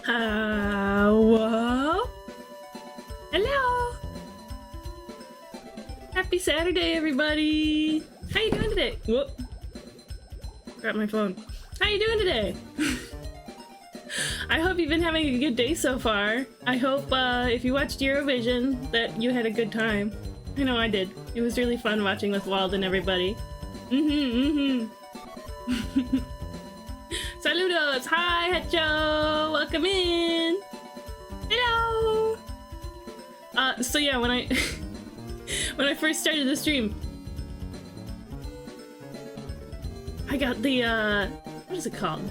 Whoa. Hello. Happy Saturday, everybody. How you doing today? Whoop. Grabbed my phone. How you doing today? I hope you've been having a good day so far. I hope if you watched Eurovision that you had a good time. I know I did. It was really fun watching with Wald and everybody. Saludos! Hi, Hacho! Welcome in! Hello! So yeah, when I when I first started the stream, I got the what is it called?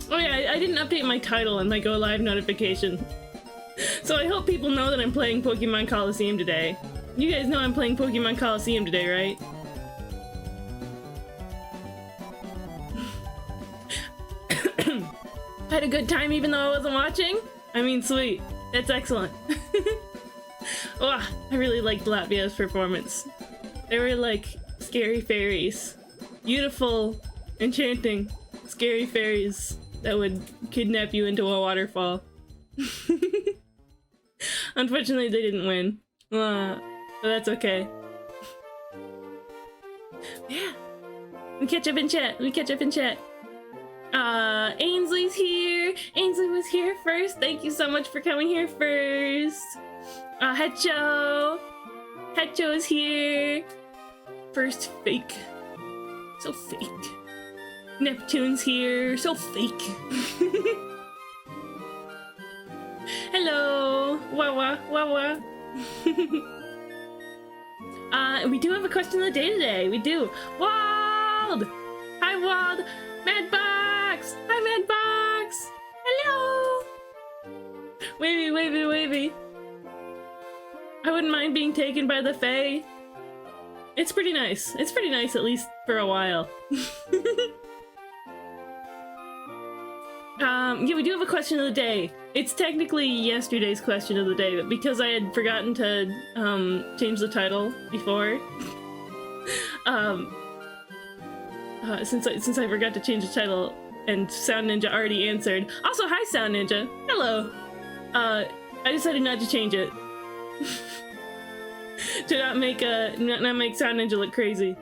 Oh yeah, I didn't update my title and my go live notification. So I hope people know that I'm playing Pokemon Colosseum today. You guys know I'm playing Pokemon Colosseum today, right? Had a good time even though I wasn't watching? I mean, sweet. That's excellent. Oh, I really liked Latvia's performance. They were like scary fairies. Beautiful, enchanting, scary fairies that would kidnap you into a waterfall. Unfortunately, they didn't win. But that's okay. Yeah. We catch up in chat. Ainsley's here. Ainsley was here first. Thank you so much for coming here first. Hacho is here. First fake. So fake. Neptune's here. So fake. Hello. Wawa. We do have a question of the day today. We do. Wald! Hi, Wald. Madbox! Hi, Madbox! Hello! Wavy. I wouldn't mind being taken by the Fae. It's pretty nice. It's pretty nice, at least for a while. Yeah, we do have a question of the day. It's technically yesterday's question of the day, but because I had forgotten to change the title before, since I forgot to change the title and Sound Ninja already answered. Also, hi Sound Ninja. Hello. I decided not to change it to not make Sound Ninja look crazy.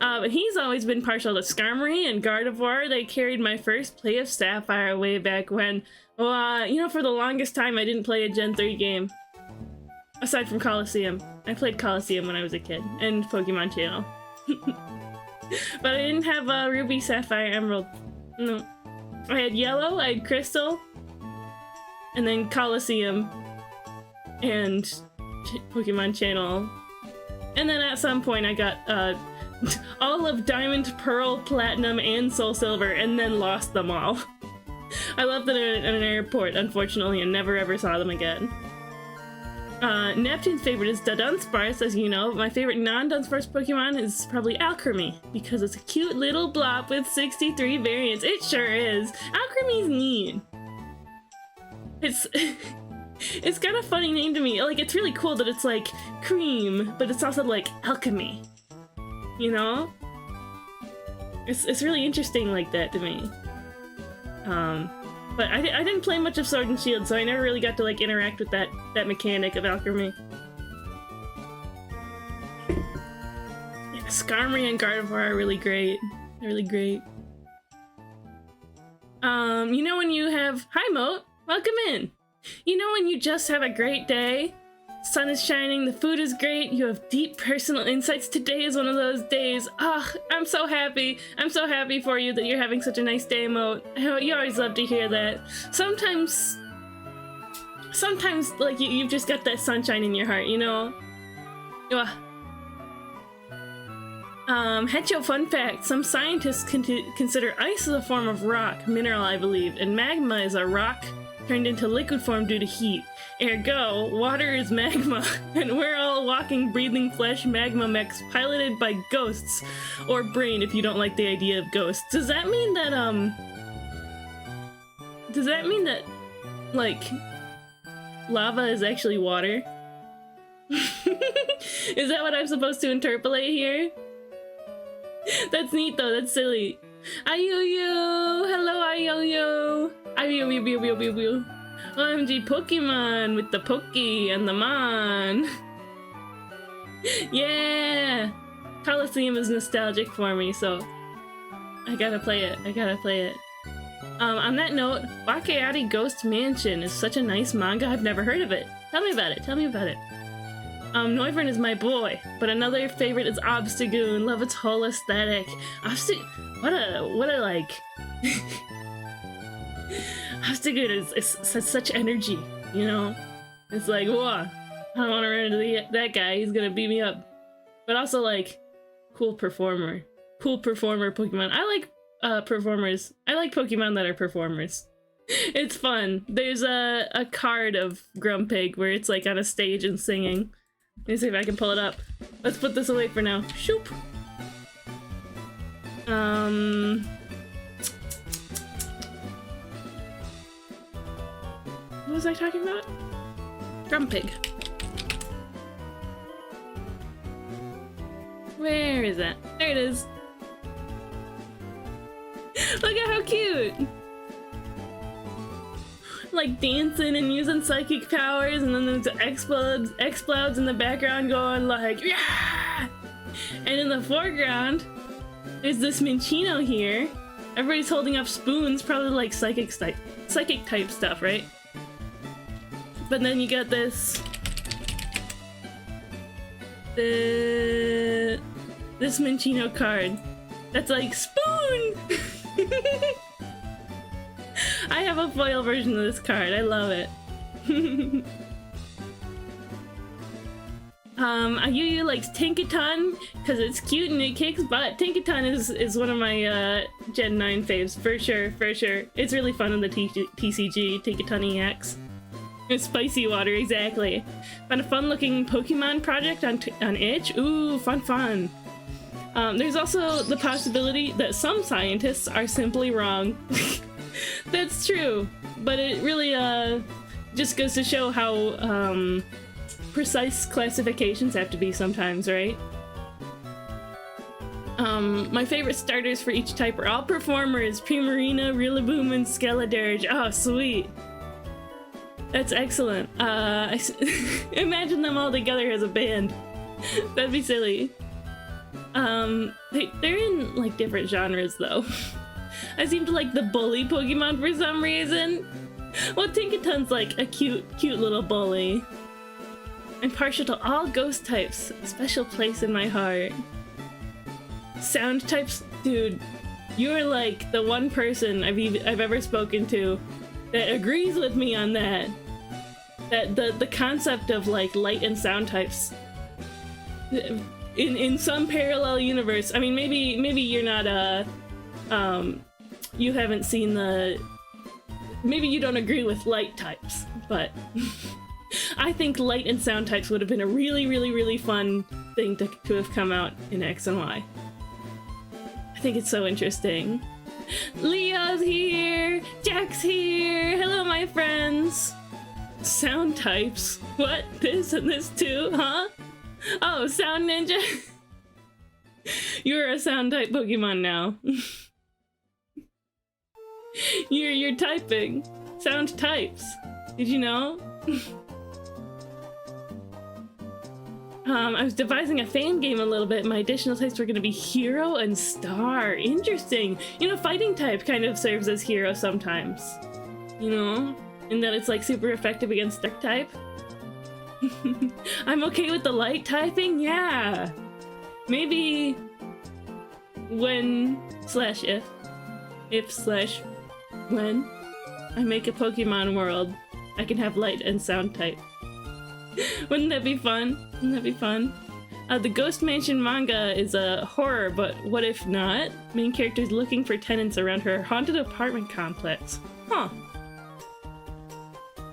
But he's always been partial to Skarmory and Gardevoir. They carried my first play of Sapphire way back when. Well, you know, for the longest time I didn't play a Gen 3 game. Aside from Colosseum. I played Colosseum when I was a kid, and Pokemon Channel. But I didn't have Ruby, Sapphire, Emerald. No. I had Yellow, I had Crystal, and then Colosseum, and Pokemon Channel. And then at some point I got all of Diamond, Pearl, Platinum, and Soul Silver, and then lost them all. I left them in an airport, unfortunately, and never ever saw them again. Neptune's favorite is the Dunsparce, as you know. My favorite non-Dunsparce Pokemon is probably Alchemy, because it's a cute little blob with 63 variants. It sure is. Alchemy's neat. It's got a funny name to me. Like, it's really cool that it's like cream, but it's also like alchemy. You know? It's really interesting like that to me. But I didn't play much of Sword and Shield, so I never really got to like interact with that mechanic of alchemy. Yeah, Skarmory and Gardevoir are really great. They're really great. You know when you have... Hi, Moat! Welcome in! You know when you just have a great day? Sun is shining, the food is great, you have deep personal insights. Today is one of those days. Ah, I'm so happy. I'm so happy for you that you're having such a nice day, Moat. You always love to hear that. Sometimes like, you've just got that sunshine in your heart, you know? Hecho fun fact, some scientists consider ice as a form of rock, mineral I believe, and magma is a rock turned into liquid form due to heat. Ergo, water is magma, and we're all walking, breathing flesh magma mechs piloted by ghosts, or brain if you don't like the idea of ghosts. Does that mean that, like, lava is actually water? Is that what I'm supposed to interpolate here? That's neat though, that's silly. Ayoyo! Hello, Ayoyo! I mew mew mew mew mew mew. OMG Pokemon with the Pokey and the Mon. Yeah! Colosseum is nostalgic for me, so I gotta play it. I gotta play it. On that note, Wakeari Ghost Mansion is such a nice manga. I've never heard of it. Tell me about it. Tell me about it. Noivern is my boy, but another favorite is Obstagoon. Love its whole aesthetic. What a like. Obstagoon is such energy, you know? It's like, whoa, I don't want to run into that guy. He's gonna beat me up. But also like, cool performer. Cool performer Pokemon. I like performers. I like Pokemon that are performers. It's fun. There's a card of Grumpig where it's like on a stage and singing. Let me see if I can pull it up. Let's put this away for now. Shoop! What was I talking about? Grumpig. Where is that? There it is. Look at how cute! Like dancing and using psychic powers, and then there's explodes in the background going like, yeah! And in the foreground, there's this Minccino here. Everybody's holding up spoons, probably like psychic type stuff, right? But then you got this Minccino card that's like spoon. I have a foil version of this card. I love it. Ayuyu likes Tinkaton because it's cute and it kicks butt. Tinkaton is one of my Gen 9 faves for sure, for sure. It's really fun in the TCG, Tinkaton EX. It's spicy water, exactly. Found a fun looking Pokemon project on Itch. Ooh, fun. There's also the possibility that some scientists are simply wrong. That's true, but it really just goes to show how precise classifications have to be sometimes, right? My favorite starters for each type are all performers: Primarina, Rillaboom, and Skeledirge. Oh, sweet. That's excellent. Imagine them all together as a band. That'd be silly. They're in like different genres though. I seem to like the bully Pokemon for some reason. Well, Tinkaton's like a cute little bully. I'm partial to all ghost types. A special place in my heart. Sound types, dude. You're like the one person I've ever spoken to that agrees with me on that. That the concept of like light and sound types. In some parallel universe, I mean, maybe you're not you haven't seen maybe you don't agree with light types, but I think light and sound types would have been a really fun thing to have come out in X and Y. I think it's so interesting. Leo's here! Jack's here! Hello, my friends! Sound types? What? This and this too? Huh? Oh, Sound Ninja? You're a sound type Pokemon now. You're typing. Sound types. Did you know? I was devising a fan game a little bit. My additional types were going to be Hero and Star. Interesting. You know, fighting type kind of serves as Hero sometimes. You know? In that it's like super effective against Dark type. I'm okay with the light typing? Yeah! Maybe when /if when I make a Pokemon world, I can have light and sound type. Wouldn't that be fun? Wouldn't that be fun? The Ghost Mansion manga is a horror, but what if not? Main character's looking for tenants around her haunted apartment complex. Huh.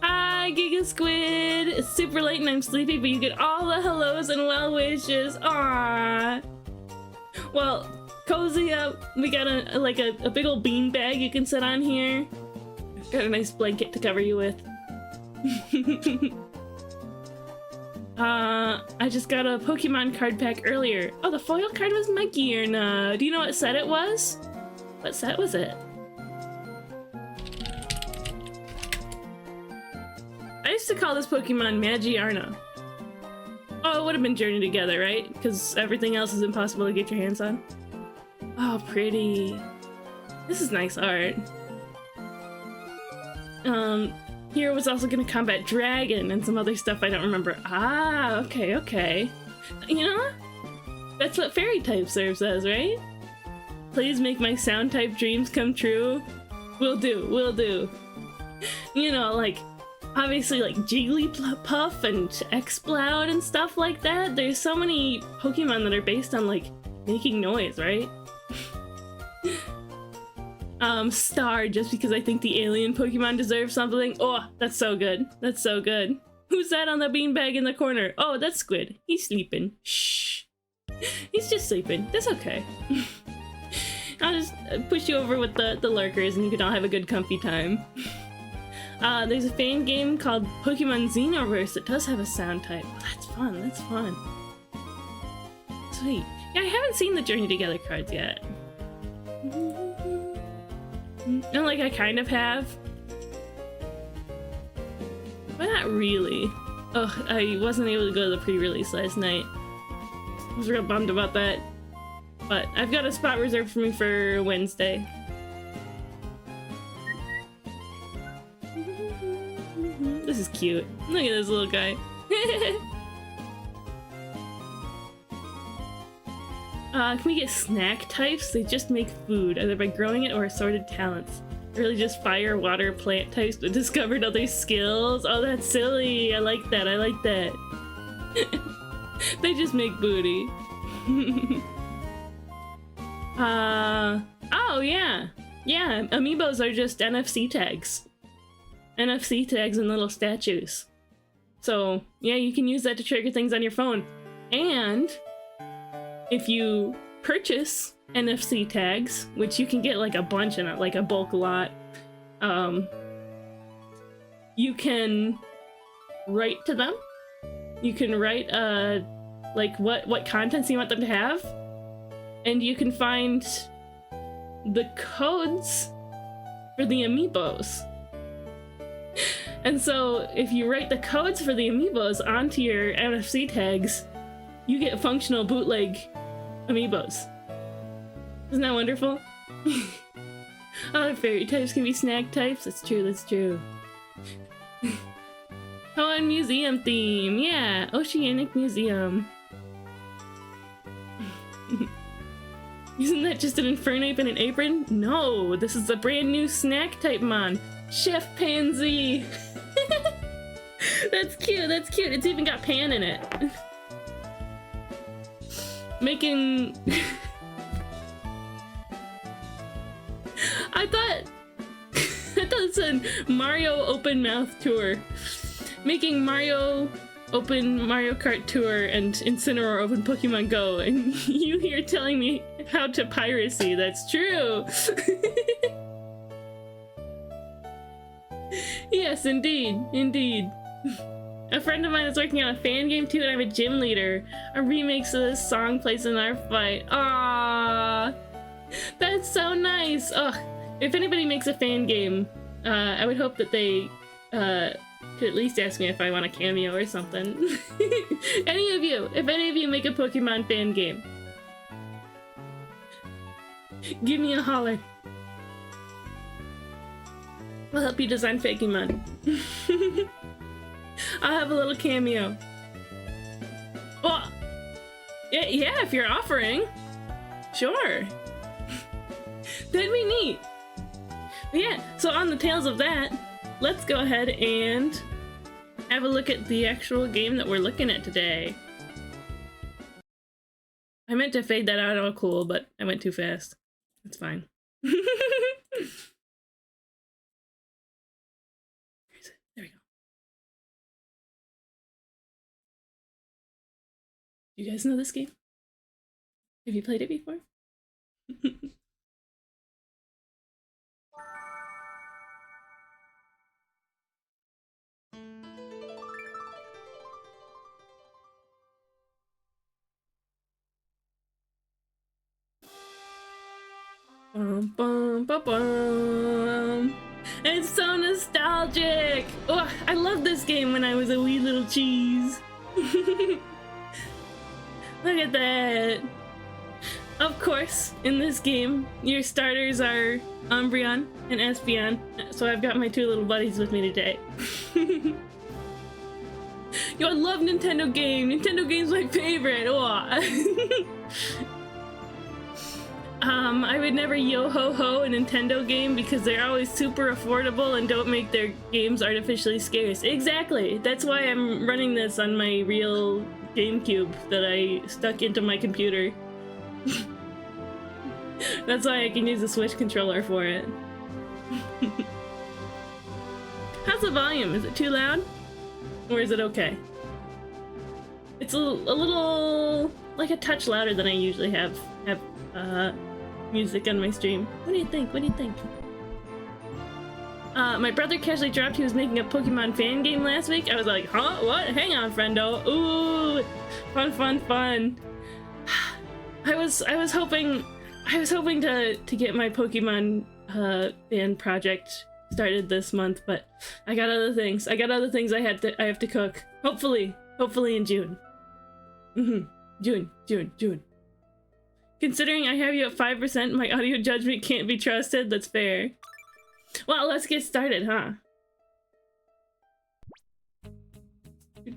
Hi, Giga Squid! It's super late and I'm sleepy, but you get all the hellos and well wishes. Aww. Well, cozy up. We got a big old bean bag you can sit on here. Got a nice blanket to cover you with. I just got a Pokemon card pack earlier. Oh, the foil card was Mikey or no? Do you know what set it was? What set was it? call this Pokemon Magiarna. Oh, it would have been Journey Together, right? Because everything else is impossible to get your hands on. Oh, pretty. This is nice art. Hero was also gonna combat Dragon and some other stuff I don't remember. Ah, okay, okay. You know, that's what Fairy type serves as, right? Please make my sound type dreams come true. Will do, will do. You know, like, obviously like Jigglypuff and Exploud and stuff like that. There's so many Pokemon that are based on like making noise, right? Star, just because I think the alien Pokemon deserve something. Oh, that's so good. That's so good. Who's that on the beanbag in the corner? Oh, that's Squid. He's sleeping. Shh. He's just sleeping. That's okay. I'll just push you over with the lurkers and you can all have a good comfy time. There's a fan game called Pokemon Xenoverse that does have a sound type. Oh, that's fun, that's fun. Sweet. Yeah, I haven't seen the Journey Together cards yet. And like, I kind of have. But not really. Oh, I wasn't able to go to the pre-release last night. I was real bummed about that. But I've got a spot reserved for me for Wednesday. This is cute. Look at this little guy. Can we get snack types? They just make food, either by growing it or assorted talents. Really just fire, water, plant types, but discovered other skills? Oh, that's silly. I like that. I like that. They just make booty. Oh, yeah. Yeah, amiibos are just NFC tags. NFC tags and little statues. So, yeah, you can use that to trigger things on your phone. And if you purchase NFC tags, which you can get like a bunch in it, like a bulk lot, you can write to them. You can write like what contents you want them to have, and you can find the codes for the amiibos. And so if you write the codes for the amiibos onto your NFC tags, you get functional bootleg amiibos. Isn't that wonderful? Oh, fairy types can be snack types. That's true, that's true. Oh, and museum theme. Yeah, Oceanic Museum. Isn't that just an Infernape in an apron? No, this is a brand new snack type mon. Chef Pansy. That's cute, that's cute. It's even got pan in it. Making... I thought it said Mario Open Mouth Tour. Making Mario Open Mario Kart Tour and Incineroar Open Pokemon Go, and you here telling me how to piracy. That's true. Yes, indeed, indeed. A friend of mine is working on a fan game too, and I'm a gym leader. A remix of this song plays in our fight. Aww, that's so nice. Ugh, if anybody makes a fan game, I would hope that they could at least ask me if I want a cameo or something. If any of you make a Pokemon fan game, give me a holler. I'll help you design Fakemon. I'll have a little cameo. Well, yeah, if you're offering. Sure. That'd be neat. But yeah, so on the tails of that, let's go ahead and have a look at the actual game that we're looking at today. I meant to fade that out all cool, but I went too fast. It's fine. There we go. You guys know this game? Have you played it before? Bum, bum, bum, bum. It's so nostalgic! Oh, I loved this game when I was a wee little cheese. Look at that! Of course, in this game, your starters are Umbreon and Espeon, so I've got my two little buddies with me today. Yo, I love Nintendo game! Nintendo game's my favorite! Oh. I would never yo-ho-ho a Nintendo game because they're always super affordable and don't make their games artificially scarce. Exactly! That's why I'm running this on my real GameCube that I stuck into my computer. That's why I can use a Switch controller for it. How's the volume? Is it too loud? Or is it okay? It's a little like a touch louder than I usually have music on my stream. What do you think? What do you think? My brother casually dropped he was making a Pokemon fan game last week. I was like, huh? What? Hang on, friendo. Ooh, fun, fun, fun. I was hoping to get my Pokemon fan project started this month, but I got other things. I have to cook. Hopefully in June. June. Considering I have you at 5%, my audio judgment can't be trusted. That's fair. Well, let's get started, huh? We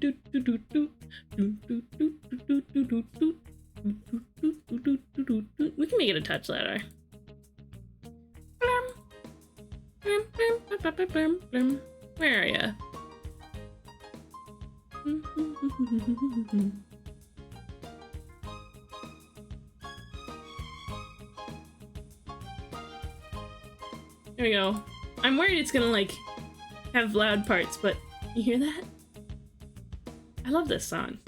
can make it a touch louder. Where are ya? There we go. I'm worried it's gonna like have loud parts, but you hear that? I love this song.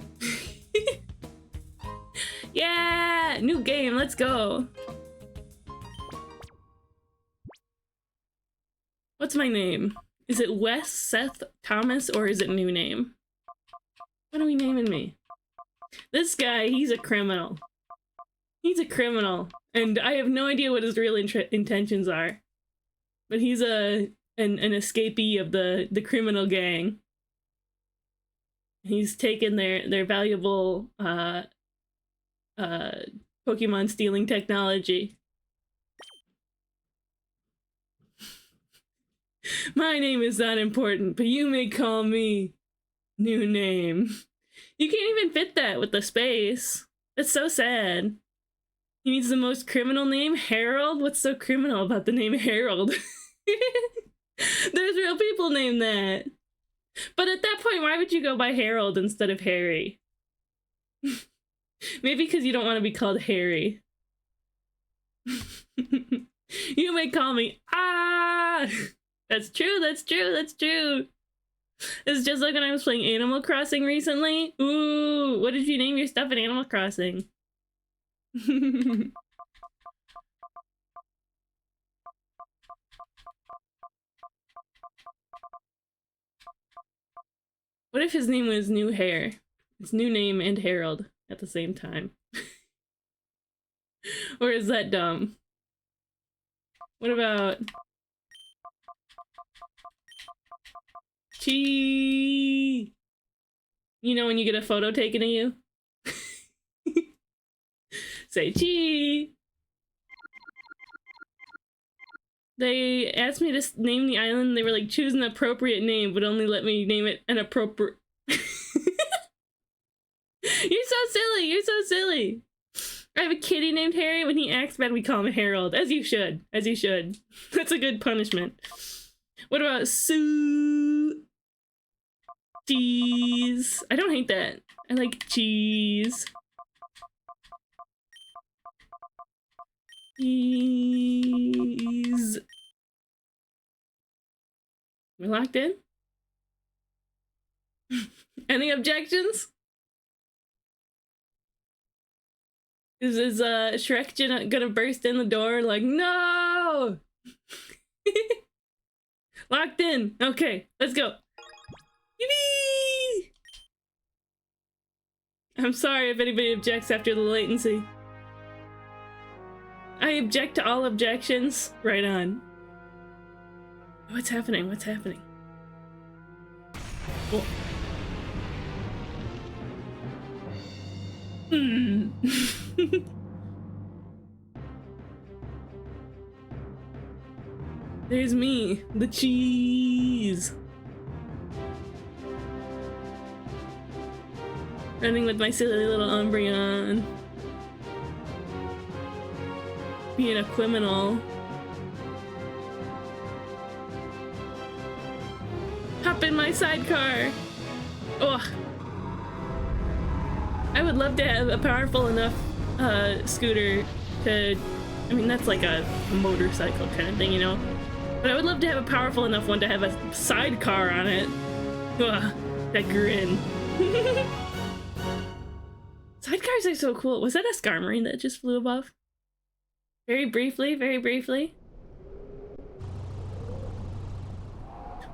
Yeah! New game, let's go! What's my name? Is it Wes, Seth, Thomas, or is it new name? What are we naming me? This guy, he's a criminal. He's a criminal, and I have no idea what his real intentions are. But he's an escapee of the criminal gang. He's taken their valuable Pokemon stealing technology. My name is not important, but you may call me new name. You can't even fit that with the space. That's so sad. He needs the most criminal name, Harold? What's so criminal about the name Harold? There's real people named that. But at that point, why would you go by Harold instead of Harry? Maybe because you don't want to be called Harry. You may call me That's true, that's true, that's true. It's just like when I was playing Animal Crossing recently. Ooh, what did you name your stuff in Animal Crossing? What if his name was New Hair? It's new name and Harold at the same time. Or is that dumb? What about Chee? You know when you get a photo taken of you? Say Chee! They asked me to name the island. They were like, choose an appropriate name, but only let me name it an appropriate... You're so silly! You're so silly! I have a kitty named Harry. When he acts bad, we call him Harold. As you should. As you should. That's a good punishment. What about Sue? Cheese. I don't hate that. I like cheese. Cheese. We're locked in? Any objections? Is Shrek gonna burst in the door like, no? Locked in. Okay, let's go. Yippee! I'm sorry if anybody objects after the latency. I object to all objections. Right on. What's happening? What's happening? Oh. Hmm. There's me, the cheese. Running with my silly little Umbreon. Being a criminal. Hop in my sidecar. Oh. I would love to have a powerful enough scooter to, I mean, that's like a motorcycle kind of thing, you know? But I would love to have a powerful enough one to have a sidecar on it. Ugh, that grin. Sidecars are so cool. Was that a Skarmory that just flew above? Very briefly, very briefly.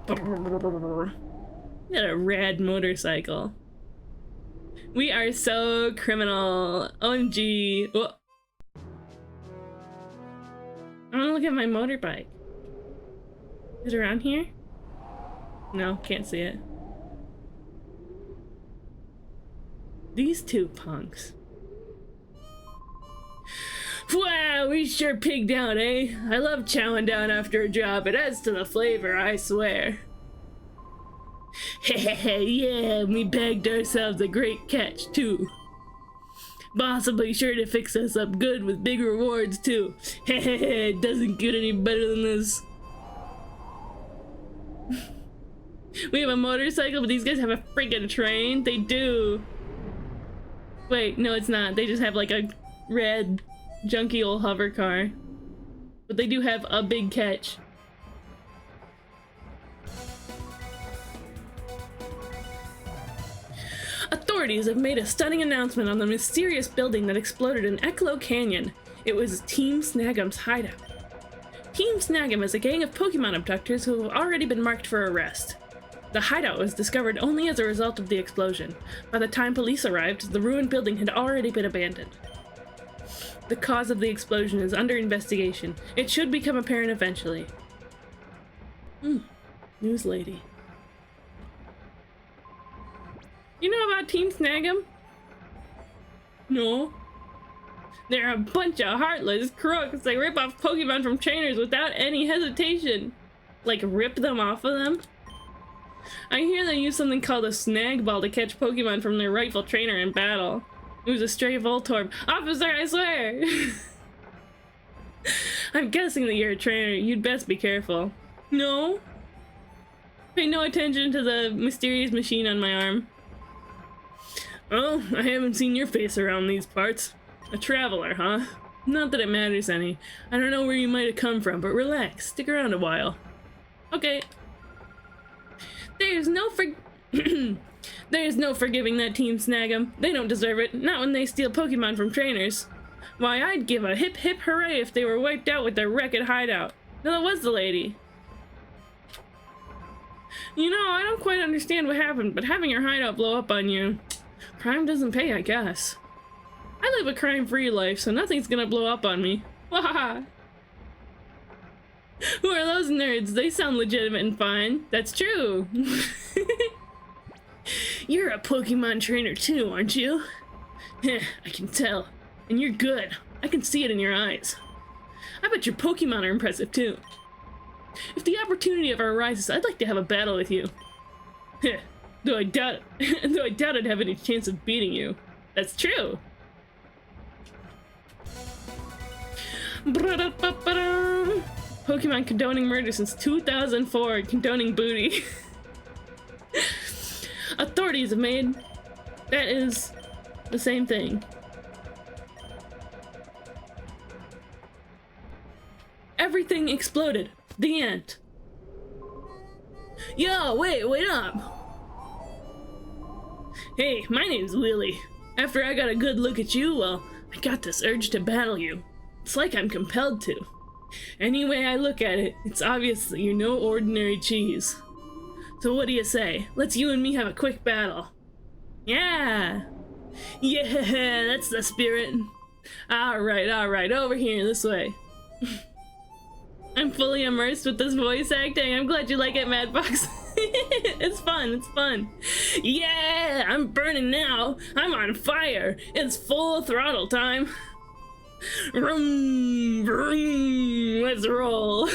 Got a rad motorcycle. We are so criminal. OMG. Oh. I wanna look at my motorbike. Is it around here? No, can't see it. These two punks. Wow, we sure pigged out, eh? I love chowing down after a job. It adds to the flavor, I swear. Hehehe, yeah, we bagged ourselves a great catch, too. Boss will be sure to fix us up good with big rewards, too. Hehehe, it doesn't get any better than this. We have a motorcycle, but these guys have a freaking train. They do. Wait, no, it's not. They just have like a red, junky old hover car. But they do have a big catch. Authorities have made a stunning announcement on the mysterious building that exploded in Echo Canyon. It was Team Snag'em's hideout. Team Snag'em is a gang of Pokemon abductors who have already been marked for arrest. The hideout was discovered only as a result of the explosion. By the time police arrived, the ruined building had already been abandoned. The cause of the explosion is under investigation. It should become apparent eventually. News lady. You know about Team Snag'em? No. They're a bunch of heartless crooks. They rip off Pokemon from trainers without any hesitation. Like, rip them off of them? I hear they use something called a snag ball to catch Pokemon from their rightful trainer in battle. It was a stray Voltorb. Officer, I swear! I'm guessing that you're a trainer. You'd best be careful. No? Pay no attention to the mysterious machine on my arm. Oh, I haven't seen your face around these parts. A traveler, huh? Not that it matters any. I don't know where you might have come from, but relax. Stick around a while. Okay. There's no forgiving that Team Snag'em. They don't deserve it. Not when they steal Pokemon from trainers. Why, I'd give a hip hip hooray if they were wiped out with their wrecked hideout. No, that was the lady. You know, I don't quite understand what happened, but having your hideout blow up on you... Crime doesn't pay, I guess. I live a crime-free life, so nothing's gonna blow up on me. Wahaha! Who are those nerds? They sound legitimate and fine. That's true. You're a Pokemon trainer too, aren't you? I can tell. And you're good. I can see it in your eyes. I bet your Pokemon are impressive too. If the opportunity ever arises, I'd like to have a battle with you. Though I doubt I'd have any chance of beating you. That's true. Pokemon condoning murder since 2004, condoning booty. Authorities have made... That is the same thing. Everything exploded. The end. Yo, wait up. Hey, my name's Willy. After I got a good look at you, well, I got this urge to battle you. It's like I'm compelled to. Any way I look at it, it's obvious that you're no ordinary cheese. So what do you say? Let's you and me have a quick battle. Yeah! Yeah, that's the spirit. Alright, over here, this way. I'm fully immersed with this voice acting. I'm glad you like it, Madbox. It's fun, it's fun. Yeah, I'm burning now. I'm on fire. It's full throttle time. Vroom, vroom, let's roll.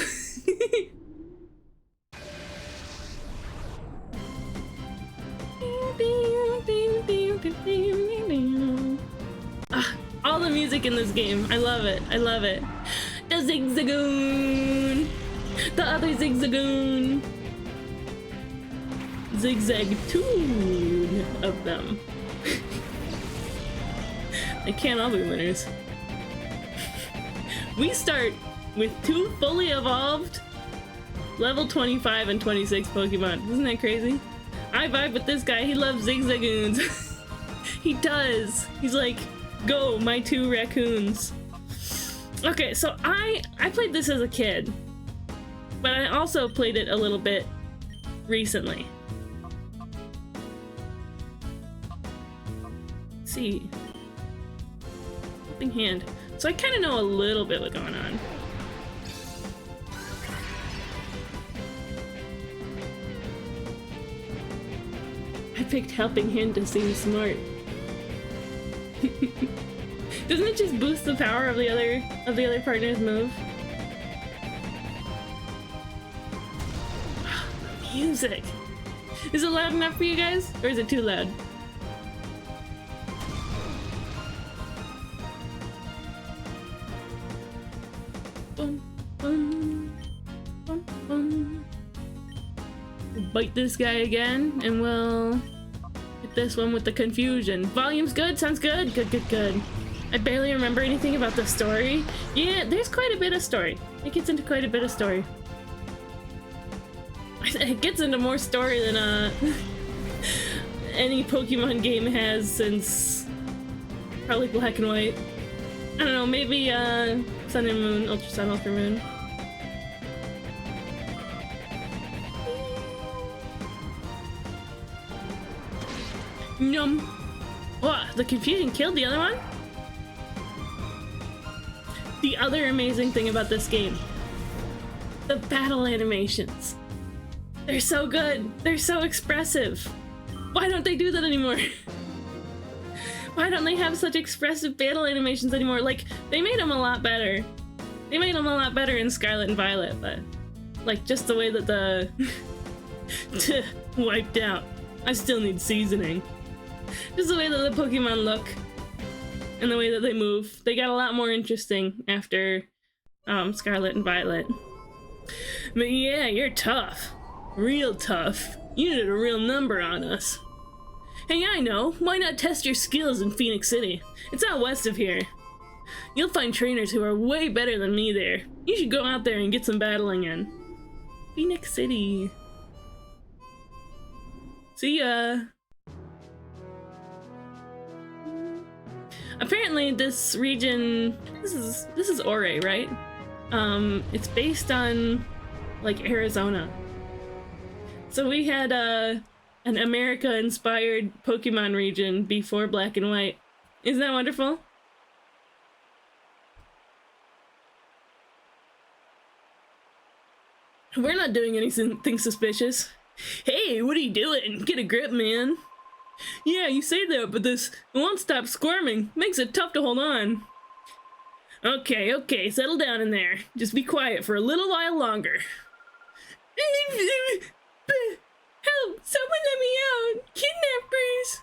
All the music in this game, I love it, I love it. The zigzagoon, the other zigzagoon, zigzag tune of them. They can't all be winners. We start with 2 fully evolved level 25 and 26 Pokemon. Isn't that crazy? I vibe with this guy. He loves zigzagoons. He does. He's like, go, my 2 raccoons. Okay, so I played this as a kid, but I also played it a little bit recently. Let's see. Helping Hand. So I kind of know a little bit what's going on. I picked Helping Hand to seem smart. Doesn't it just boost the power of the other partner's move? Music. Is it loud enough for you guys, or is it too loud? Boom, boom, boom, boom. We'll bite this guy again, and we'll hit this one with the confusion. Volume's good, sounds good. Good, good, good. I barely remember anything about the story. Yeah, there's quite a bit of story. It gets into quite a bit of story. It gets into more story than any Pokemon game has since probably Black and White. I don't know, maybe Sun and Moon, Ultra Sun, Ultra Moon. Yum. What? The confusion killed the other one? The other amazing thing about this game, the battle animations. They're so good. They're so expressive. Why don't they do that anymore? Why don't they have such expressive battle animations anymore? Like, they made them a lot better. They made them a lot better in Scarlet and Violet, but like just the way that the wiped out. I still need seasoning. Just the way that the Pokemon look and the way that they move. They got a lot more interesting after Scarlet and Violet. But yeah, you're tough. Real tough. You did a real number on us. Hey, I know. Why not test your skills in Phoenix City? It's out west of here. You'll find trainers who are way better than me there. You should go out there and get some battling in. Phoenix City. See ya. Apparently this region, this is Ore, right? It's based on like Arizona. So we had an America-inspired Pokemon region before Black and White. Isn't that wonderful? We're not doing anything suspicious. Hey, what are you doing? Get a grip, man. Yeah, you say that, but this won't stop squirming. Makes it tough to hold on. Okay, okay, settle down in there. Just be quiet for a little while longer. Help! Someone let me out! Kidnappers!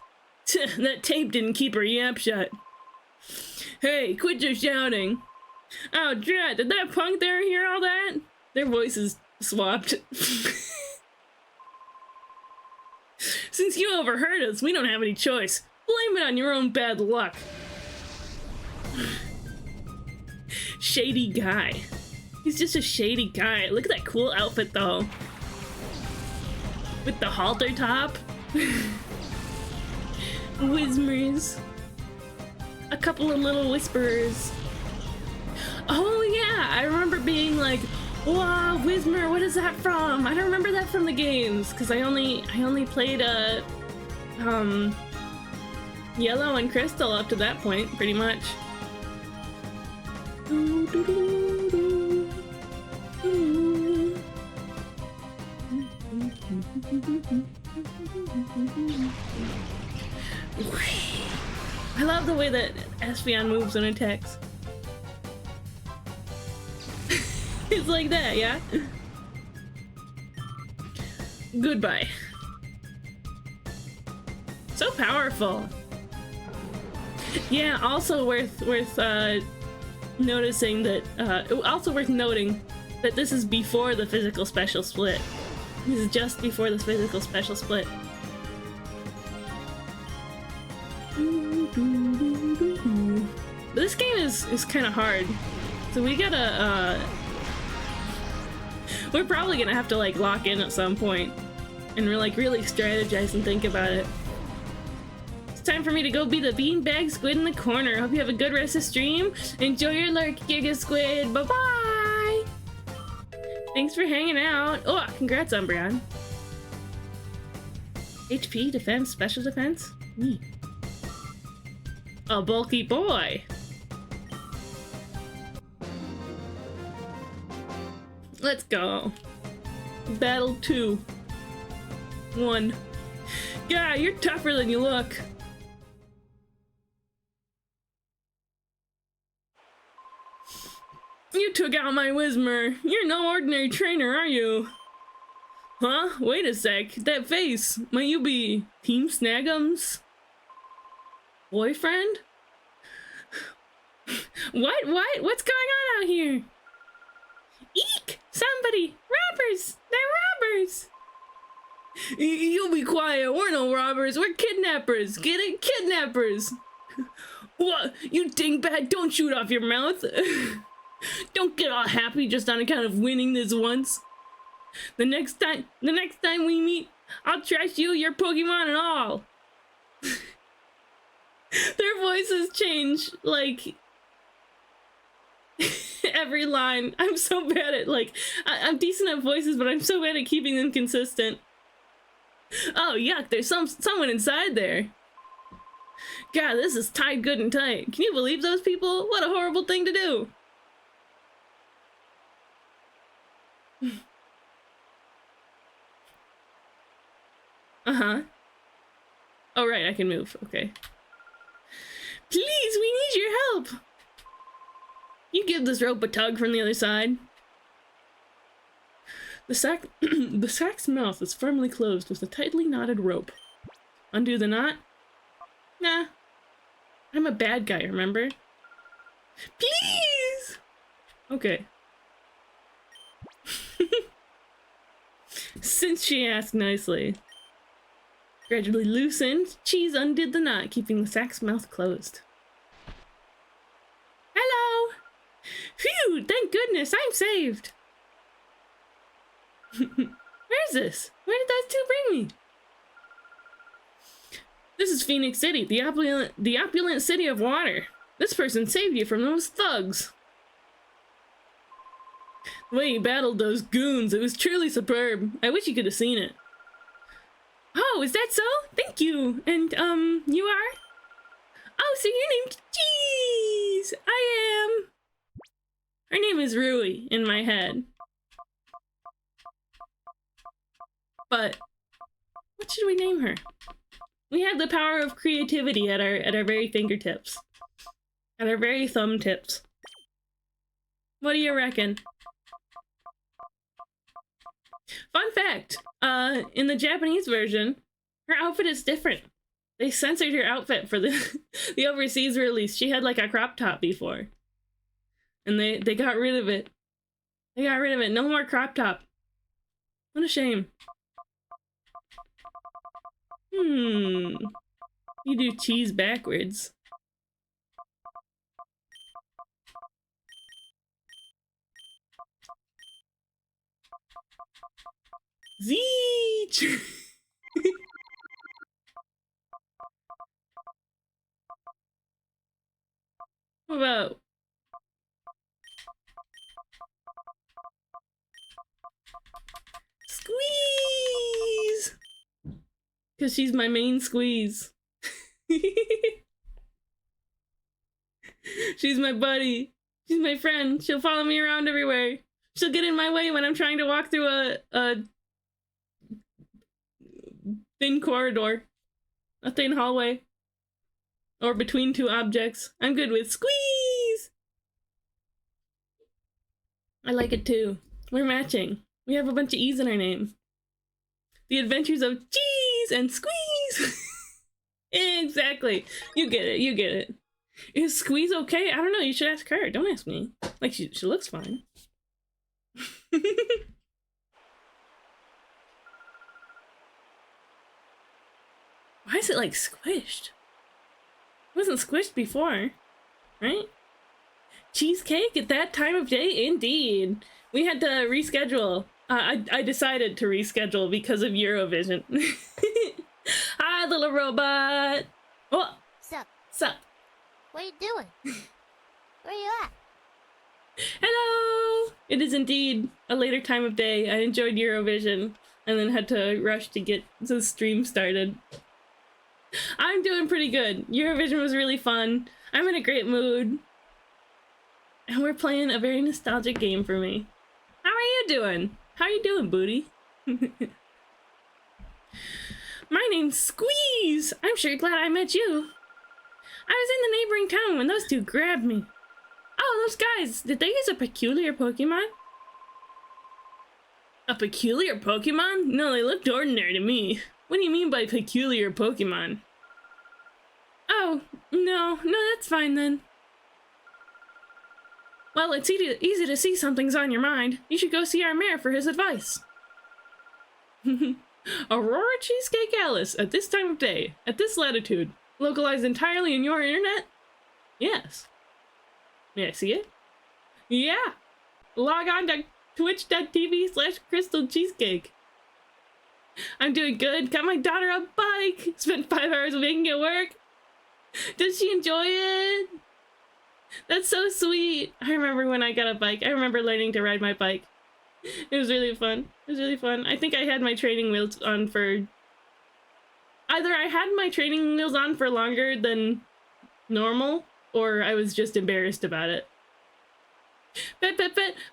That tape didn't keep her yap shut. Hey, quit your shouting. Oh, drat, did that punk there hear all that? Their voices swapped. Since you overheard us, we don't have any choice. Blame it on your own bad luck. Shady guy. He's just a shady guy. Look at that cool outfit, though. With the halter top. Whismers. A couple of little whisperers. Oh, yeah. I remember being like, wow, Whismer, what is that from? I don't remember that from the games, because I only played Yellow and Crystal up to that point, pretty much. I love the way that Espeon moves and attacks. It's like that, yeah? Goodbye. So powerful. Yeah, also worth noticing that also worth noting that this is before the physical special split. This is just before the physical special split. But this game is kind of hard, so we gotta we're probably gonna have to like lock in at some point and we're like really strategize and think about it. It's time for me to go be the beanbag squid in the corner. Hope you have a good rest of stream. Enjoy your lurk, Giga Squid. Bye bye. Thanks for hanging out. Oh, congrats, Umbreon. HP, defense, special defense. Neat. A bulky boy. Let's go. Battle 2. 1. Yeah, you're tougher than you look. You took out my Whismer. You're no ordinary trainer, are you? Huh? Wait a sec. That face. Might you be Team Snagums? Boyfriend? What? What's going on out here? Eek! Somebody! Robbers! They're robbers! You be quiet. We're no robbers. We're kidnappers. Get it? Kidnappers! What? You dingbat, don't shoot off your mouth. Don't get all happy just on account of winning this once. The next time we meet, I'll trash you, your Pokemon, and all. Their voices change, like, every line. I'm so bad at, like, I'm decent at voices, but I'm so bad at keeping them consistent. Oh, yuck, there's someone inside there. God, this is tied good and tight. Can you believe those people? What a horrible thing to do. Uh-huh. Oh, right, I can move. Okay. Please, we need your help. You give this rope a tug from the other side. The sack's mouth is firmly closed with a tightly knotted rope. Undo the knot? Nah. I'm a bad guy, remember? Please! Okay. Since she asked nicely. Gradually loosened, Cheese undid the knot, keeping the sack's mouth closed. Hello! Phew, thank goodness, I'm saved! Where is this? Where did those two bring me? This is Phoenix City, the opulent city of water. This person saved you from those thugs. The way you battled those goons, it was truly superb. I wish you could have seen it. Oh, is that so? Thank you. And, you are? Oh, so your name's Cheese! I am. Her name is Rui in my head. But, what should we name her? We have the power of creativity at our very fingertips. At our very thumb tips. What do you reckon? Fun fact, in the Japanese version, her outfit is different. They censored her outfit for the the overseas release. She had like a crop top before. And they got rid of it. They got rid of it. No more crop top. What a shame. You do cheese backwards. Zeech! What about... Squeeze! Because she's my main squeeze. She's my buddy. She's my friend. She'll follow me around everywhere. She'll get in my way when I'm trying to walk through a thin corridor, a thin hallway, or between two objects. I'm good with squeeze! I like it too. We're matching. We have a bunch of E's in our name. The Adventures of Cheese and Squeeze! Exactly. You get it, you get it. Is Squeeze okay? I don't know, you should ask her. Don't ask me. Like, she looks fine. Why is it like squished? It wasn't squished before, right? Cheesecake at that time of day? Indeed. We had to reschedule. I decided to reschedule because of Eurovision. Hi, little robot. Oh, Sup? sup? What are you doing? Where you at? Hello. It is indeed a later time of day. I enjoyed Eurovision and then had to rush to get the stream started. I'm doing pretty good. Eurovision was really fun. I'm in a great mood. And we're playing a very nostalgic game for me. How are you doing? How are you doing, booty? My name's Squeeze. I'm sure glad I met you. I was in the neighboring town when those two grabbed me. Oh, those guys, did they use a peculiar Pokemon? A peculiar Pokemon? No, they looked ordinary to me. What do you mean by peculiar Pokemon? Oh, no, that's fine then. Well, it's easy to see something's on your mind. You should go see our mayor for his advice. Aurora Cheesecake Alice, at this time of day, at this latitude, localized entirely in your internet? Yes. May I see it? Yeah. Log on to twitch.tv/Crystal Cheesecake. I'm doing good. Got my daughter a bike. Spent 5 hours making it work. Does she enjoy it? That's so sweet. I remember when I got a bike. I remember learning to ride my bike. It was really fun. It was really fun. I think I had my training wheels on for... Either I had my training wheels on for longer than normal, or I was just embarrassed about it. Pet!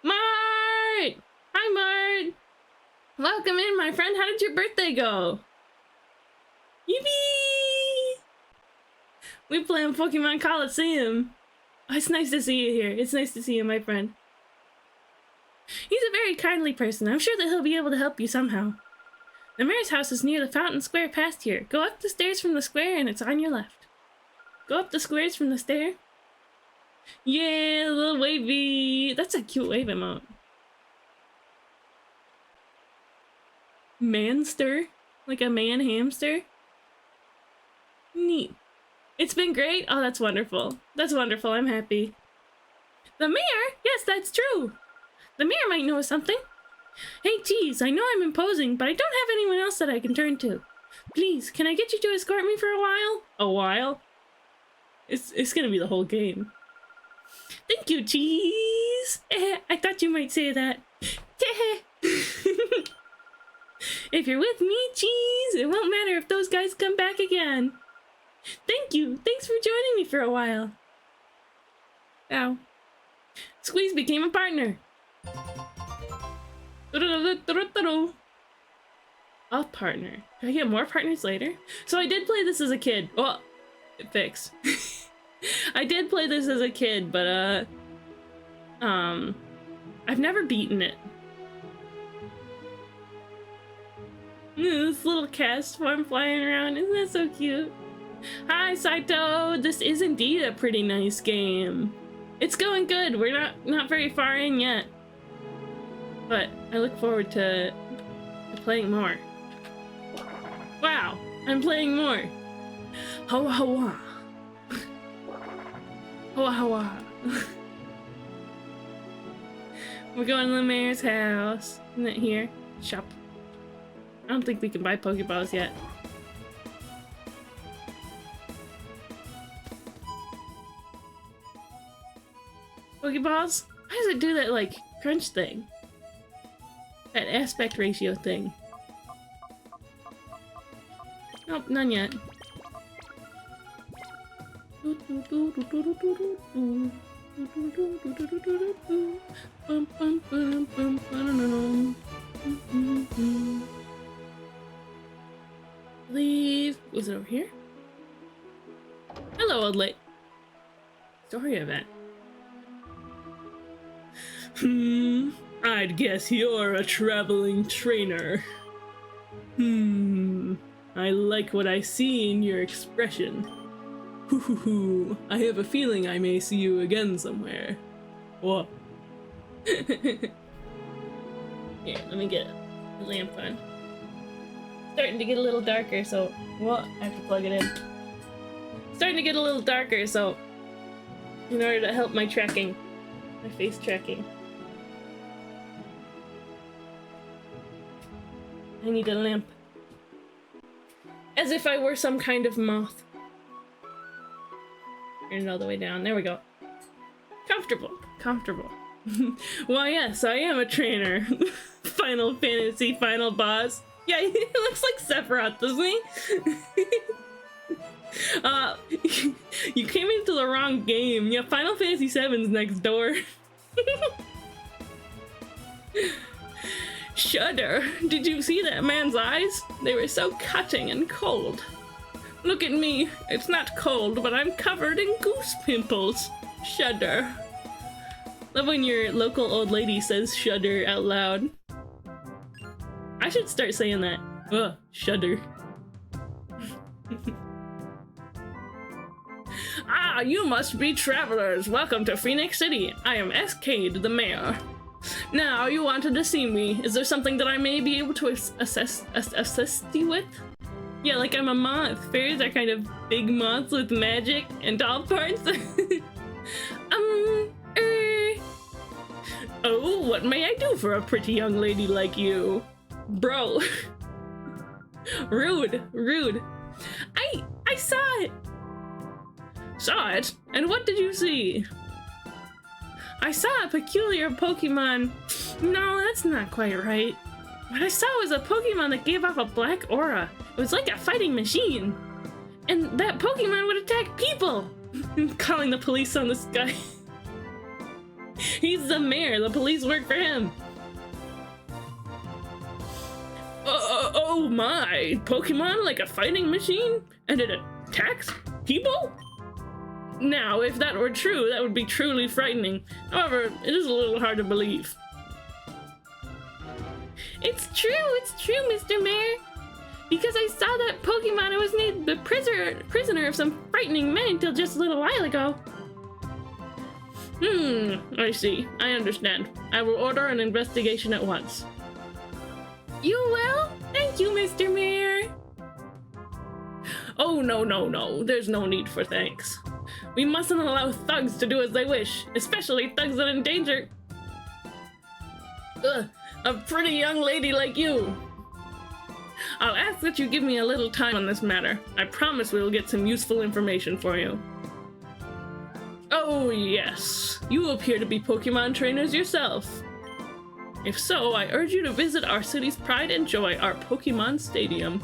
Mart! Hi, Mart! Welcome in, my friend. How did your birthday go? Yippee! We play on Pokemon Colosseum. Oh, it's nice to see you here. It's nice to see you, my friend. He's a very kindly person. I'm sure that he'll be able to help you somehow. The mayor's house is near the fountain square past here. Go up the stairs from the square and it's on your left. Go up the squares from the stair. Yeah, the little wavy. That's a cute wave emote. Manster? Like a man hamster? Neat. It's been great? Oh, that's wonderful. That's wonderful. I'm happy. The mayor? Yes, that's true. The mayor might know something. Hey, Cheese, I know I'm imposing, but I don't have anyone else that I can turn to. Please, can I get you to escort me for a while? A while? It's gonna be the whole game. Thank you, Cheese. I thought you might say that. If you're with me, Cheese, it won't matter if those guys come back again. Thank you. Thanks for joining me for a while. Ow. Squeeze became a partner. A partner. Do I get more partners later? So I did play this as a kid. Oh, fix. I did play this as a kid, but I've never beaten it. This little cast form flying around, isn't that so cute? Hi, Saito! This is indeed a pretty nice game. It's going good. We're not very far in yet. But I look forward to playing more. Wow, I'm playing more. Hoa hoa. Hoa hoa. We're going to the mayor's house. Isn't it here? Shop. I don't think we can buy Pokeballs yet. Pokeballs? How does it do that, like, crunch thing? That aspect ratio thing. Nope, none yet. Leave. Was it over here? Hello, old lady. Story event. I'd guess you're a traveling trainer. I like what I see in your expression. Hoo, I have a feeling I may see you again somewhere. What? Here, let me get the lamp on. Starting to get a little darker, so what? I have to plug it in. Starting to get a little darker, so in order to help my tracking, my face tracking, I need a lamp. As if I were some kind of moth. Turn it all the way down. There we go. Comfortable. Comfortable. Why, yes, I am a trainer. Final Fantasy final boss. Yeah, he looks like Sephiroth, doesn't he? You came into the wrong game. Yeah, Final Fantasy VII's next door. Shudder. Did you see that man's eyes? They were so cutting and cold. Look at me. It's not cold, but I'm covered in goose pimples. Shudder. Love when your local old lady says shudder out loud. I should start saying that. Ugh, shudder. Ah, you must be travelers. Welcome to Phoenix City. I am Escade, the mayor. Now, you wanted to see me. Is there something that I may be able to assist you with? Yeah, like I'm a moth. Fairies are kind of big moths with magic and doll parts. Oh, what may I do for a pretty young lady like you? Bro. Rude, rude. I saw it. Saw it? And what did you see? I saw a peculiar Pokemon. No, that's not quite right. What I saw was a Pokemon that gave off a black aura. It was like a fighting machine. And that Pokemon would attack people. I'm calling the police on this guy. He's the mayor. The police work for him. Oh my. Pokemon like a fighting machine? And it attacks people? Now, if that were true, that would be truly frightening. However, it is a little hard to believe. It's true, Mr. Mayor. Because I saw that Pokemon was made the prisoner of some frightening men until just a little while ago. I see. I understand. I will order an investigation at once. You will? Thank you, Mr. Mayor. Oh, no. There's no need for thanks. We mustn't allow thugs to do as they wish, especially thugs that endanger a pretty young lady like you. I'll ask that you give me a little time on this matter. I promise we will get some useful information for you. Oh yes, you appear to be Pokemon trainers yourself. If so, I urge you to visit our city's pride and joy, our Pokemon Stadium.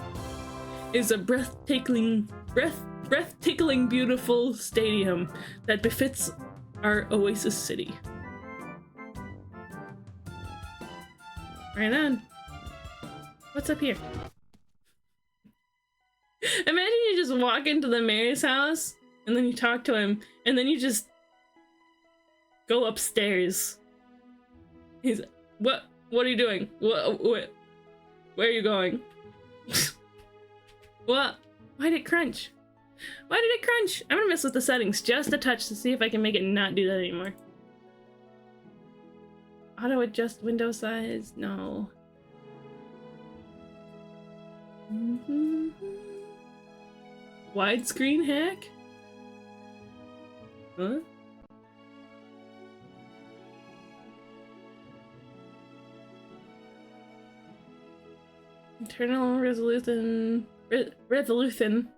It's a breathtaking beautiful stadium that befits our Oasis City. Right on. What's up here? Imagine you just walk into the mayor's house and then you talk to him and then you just go upstairs. He's what are you doing? What where are you going? What? Why'd it crunch? Why did it crunch? I'm gonna mess with the settings just a touch to see if I can make it not do that anymore. Auto adjust window size? No. Widescreen hack? Huh? Internal resolution. Resolution.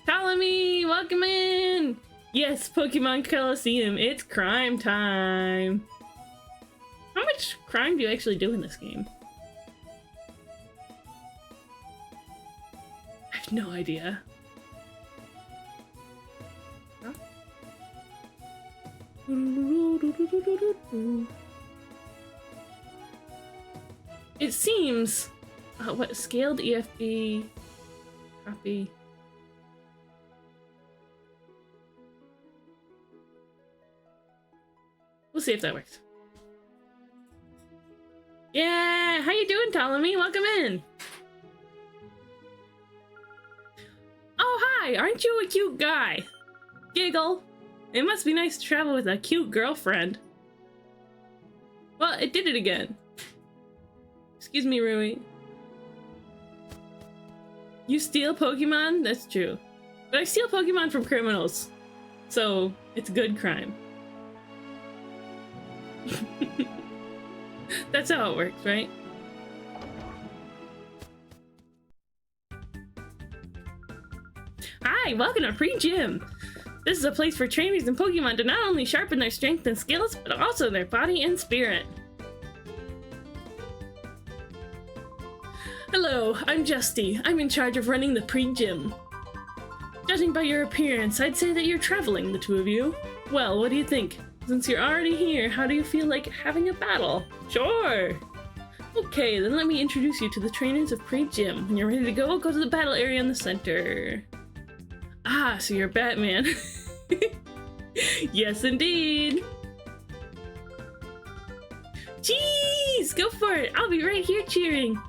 Ptolemy, welcome in! Yes, Pokemon Colosseum, it's crime time! How much crime do you actually do in this game? I have no idea. Huh? It seems... what? Scaled EFB... Copy... We'll see if that works. Yeah! How you doing, Ptolemy? Welcome in! Oh, hi! Aren't you a cute guy? Giggle! It must be nice to travel with a cute girlfriend. Well, it did it again. Excuse me, Rui. You steal Pokemon? That's true. But I steal Pokemon from criminals. So, it's a good crime. That's how it works, right? Hi, welcome to Pre-Gym. This is a place for trainers and Pokemon to not only sharpen their strength and skills, but also their body and spirit. Hello, I'm Justy. I'm in charge of running the Pre-Gym. Judging by your appearance, I'd say that you're traveling, the two of you. Well, what do you think? Since you're already here, how do you feel like having a battle? Sure! Okay, then let me introduce you to the trainers of Pre-Gym. When you're ready to go to the battle area in the center. Ah, so you're Batman. Yes, indeed! Jeez! Go for it! I'll be right here cheering!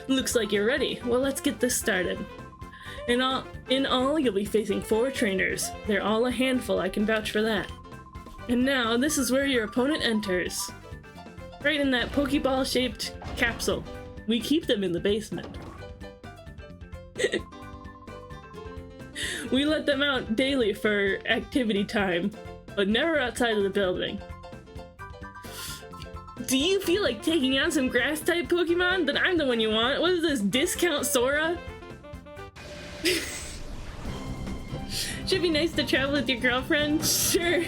Looks like you're ready. Well, let's get this started. In all, you'll be facing 4 trainers. They're all a handful, I can vouch for that. And now, this is where your opponent enters. Right in that Pokeball-shaped capsule. We keep them in the basement. We let them out daily for activity time, but never outside of the building. Do you feel like taking on some grass-type Pokemon? Then I'm the one you want. What is this, Discount Sora? Should be nice to travel with your girlfriend? Sure.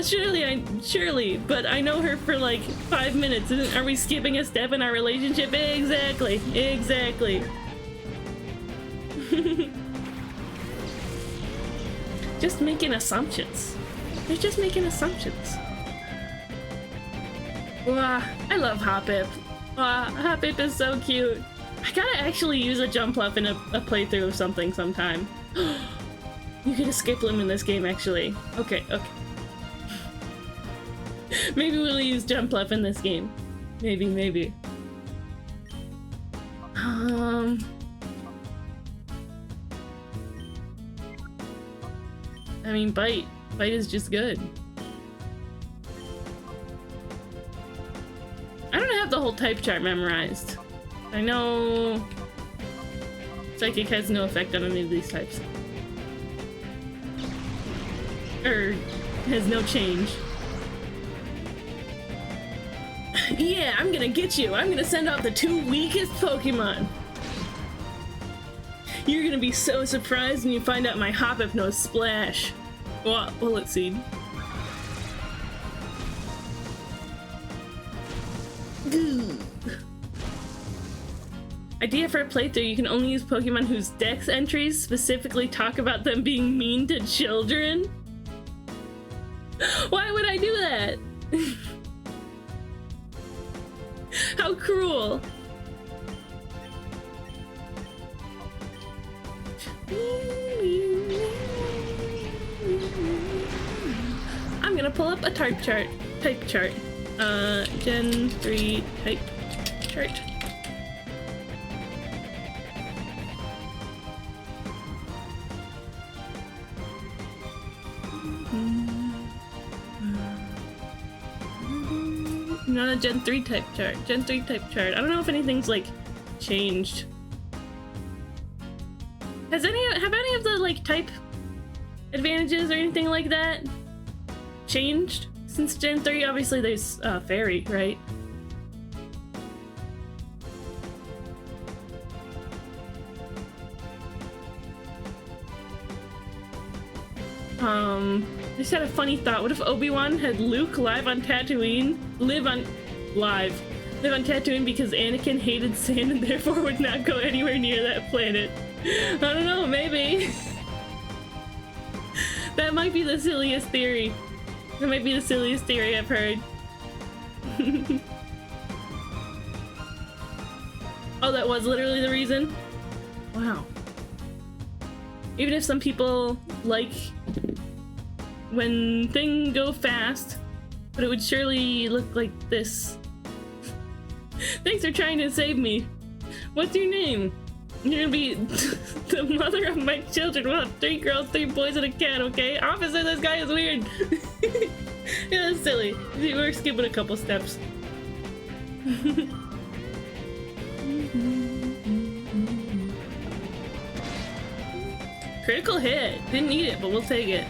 Surely, but I know her for like 5 minutes. Are we skipping a step in our relationship? Exactly. Just making assumptions. They're just making assumptions. Wow, I love Hoppip. Wow, Hoppip is so cute. I gotta actually use a Jumpluff in a playthrough of something sometime. You can escape limb in this game, actually. Okay. Maybe we'll use Jumpluff in this game. Maybe. I mean, Bite. Bite is just good. I don't have the whole type chart memorized. I know Psychic has no effect on any of these types. Or has no change. Yeah, I'm gonna get you. I'm gonna send out the 2 weakest Pokemon. You're gonna be so surprised when you find out my Hoppip knows Splash. Well, let's see. Idea for a playthrough: you can only use Pokemon whose Dex entries specifically talk about them being mean to children. Why would I do that? How cruel. I'm gonna pull up a type chart. Gen 3 type chart. Not a Gen 3 type chart. Gen 3 type chart. I don't know if anything's like changed. Have any of the like type advantages or anything like that changed since Gen 3? Obviously there's Fairy, right? I just had a funny thought. What if Obi-Wan had Luke live on Tatooine? Live on Tatooine because Anakin hated sand and therefore would not go anywhere near that planet. I don't know, maybe. That might be the silliest theory. That might be the silliest theory I've heard. Oh, that was literally the reason? Wow. Even if some people like when things go fast, but it would surely look like this. Thanks for trying to save me. What's your name? You're gonna be the mother of my children. We'll have 3 girls, 3 boys, and a cat, okay? Officer, this guy is weird. Yeah, that's silly. We're skipping a couple steps. Critical hit. Didn't need it, but we'll take it.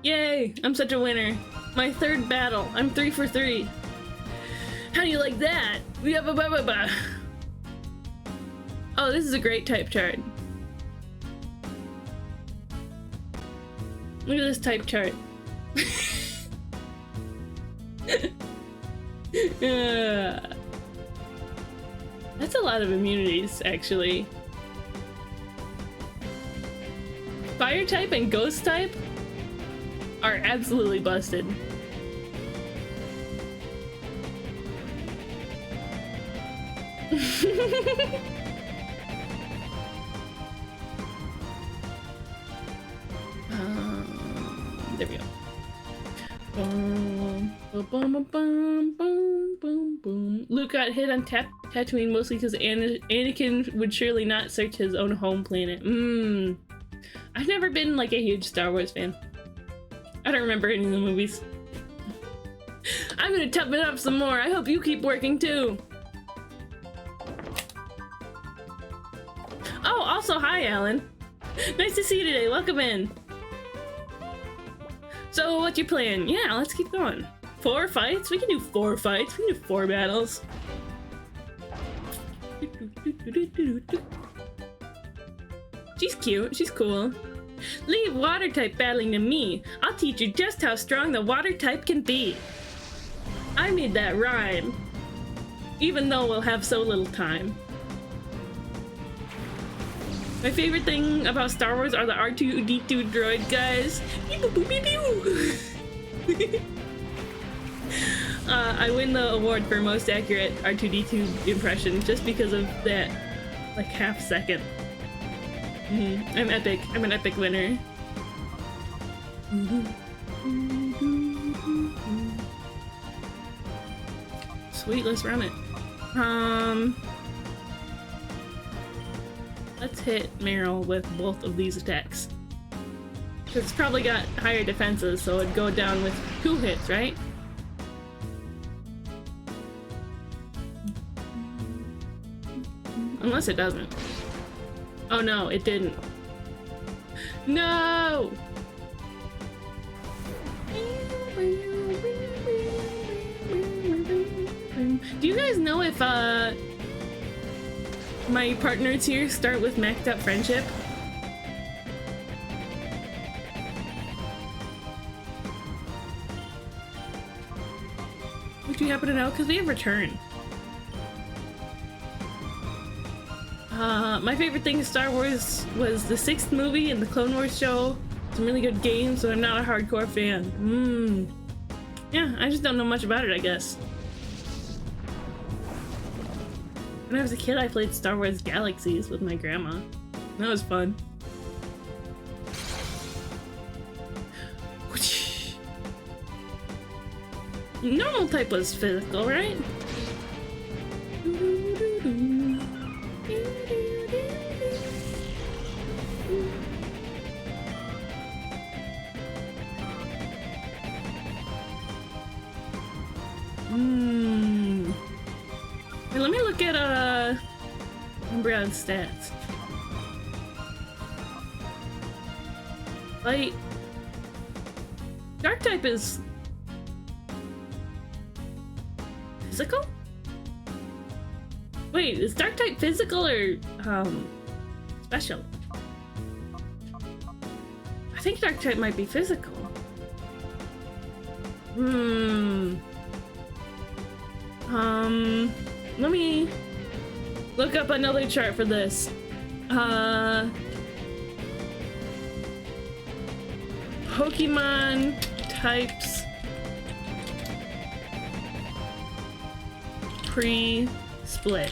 Yay! I'm such a winner. My 3rd battle. I'm 3 for 3. How do you like that? Oh, this is a great type chart. Look at this type chart. That's a lot of immunities, actually. Fire type and ghost type are absolutely busted. There we go. Luke got hit on Tatooine mostly because Anakin would surely not search his own home planet. I've never been like a huge Star Wars fan. I don't remember any of the movies. I'm gonna tough it up some more. I hope you keep working too. Oh, also hi, Alan. Nice to see you today. Welcome in. So, what's your plan? Yeah, let's keep going. 4 fights? We can do 4 fights. We can do 4 battles. She's cute. She's cool. Leave water type battling to me. I'll teach you just how strong the water type can be. I made that rhyme. Even though we'll have so little time. My favorite thing about Star Wars are the R2-D2 droid guys. I win the award for most accurate R2-D2 impression just because of that, like, half second. I'm epic. I'm an epic winner. Sweet, let's run it. Let's hit Meryl with both of these attacks. It's probably got higher defenses, so it'd go down with 2 hits, right? Unless it doesn't. Oh no, it didn't. No! Do you guys know if my partners here start with maxed out friendship? Would you happen to know? Because we have return. My favorite thing in Star Wars was the 6th movie and the Clone Wars show. Some really good games, but I'm not a hardcore fan. Yeah, I just don't know much about it, I guess. When I was a kid, I played Star Wars Galaxies with my grandma. That was fun. Normal type was physical, right? Wait, let me look at Umbreon stats. Light. Dark type is physical? Wait, is Dark type physical or special? I think Dark type might be physical. let me look up another chart for this. Pokemon types pre-split.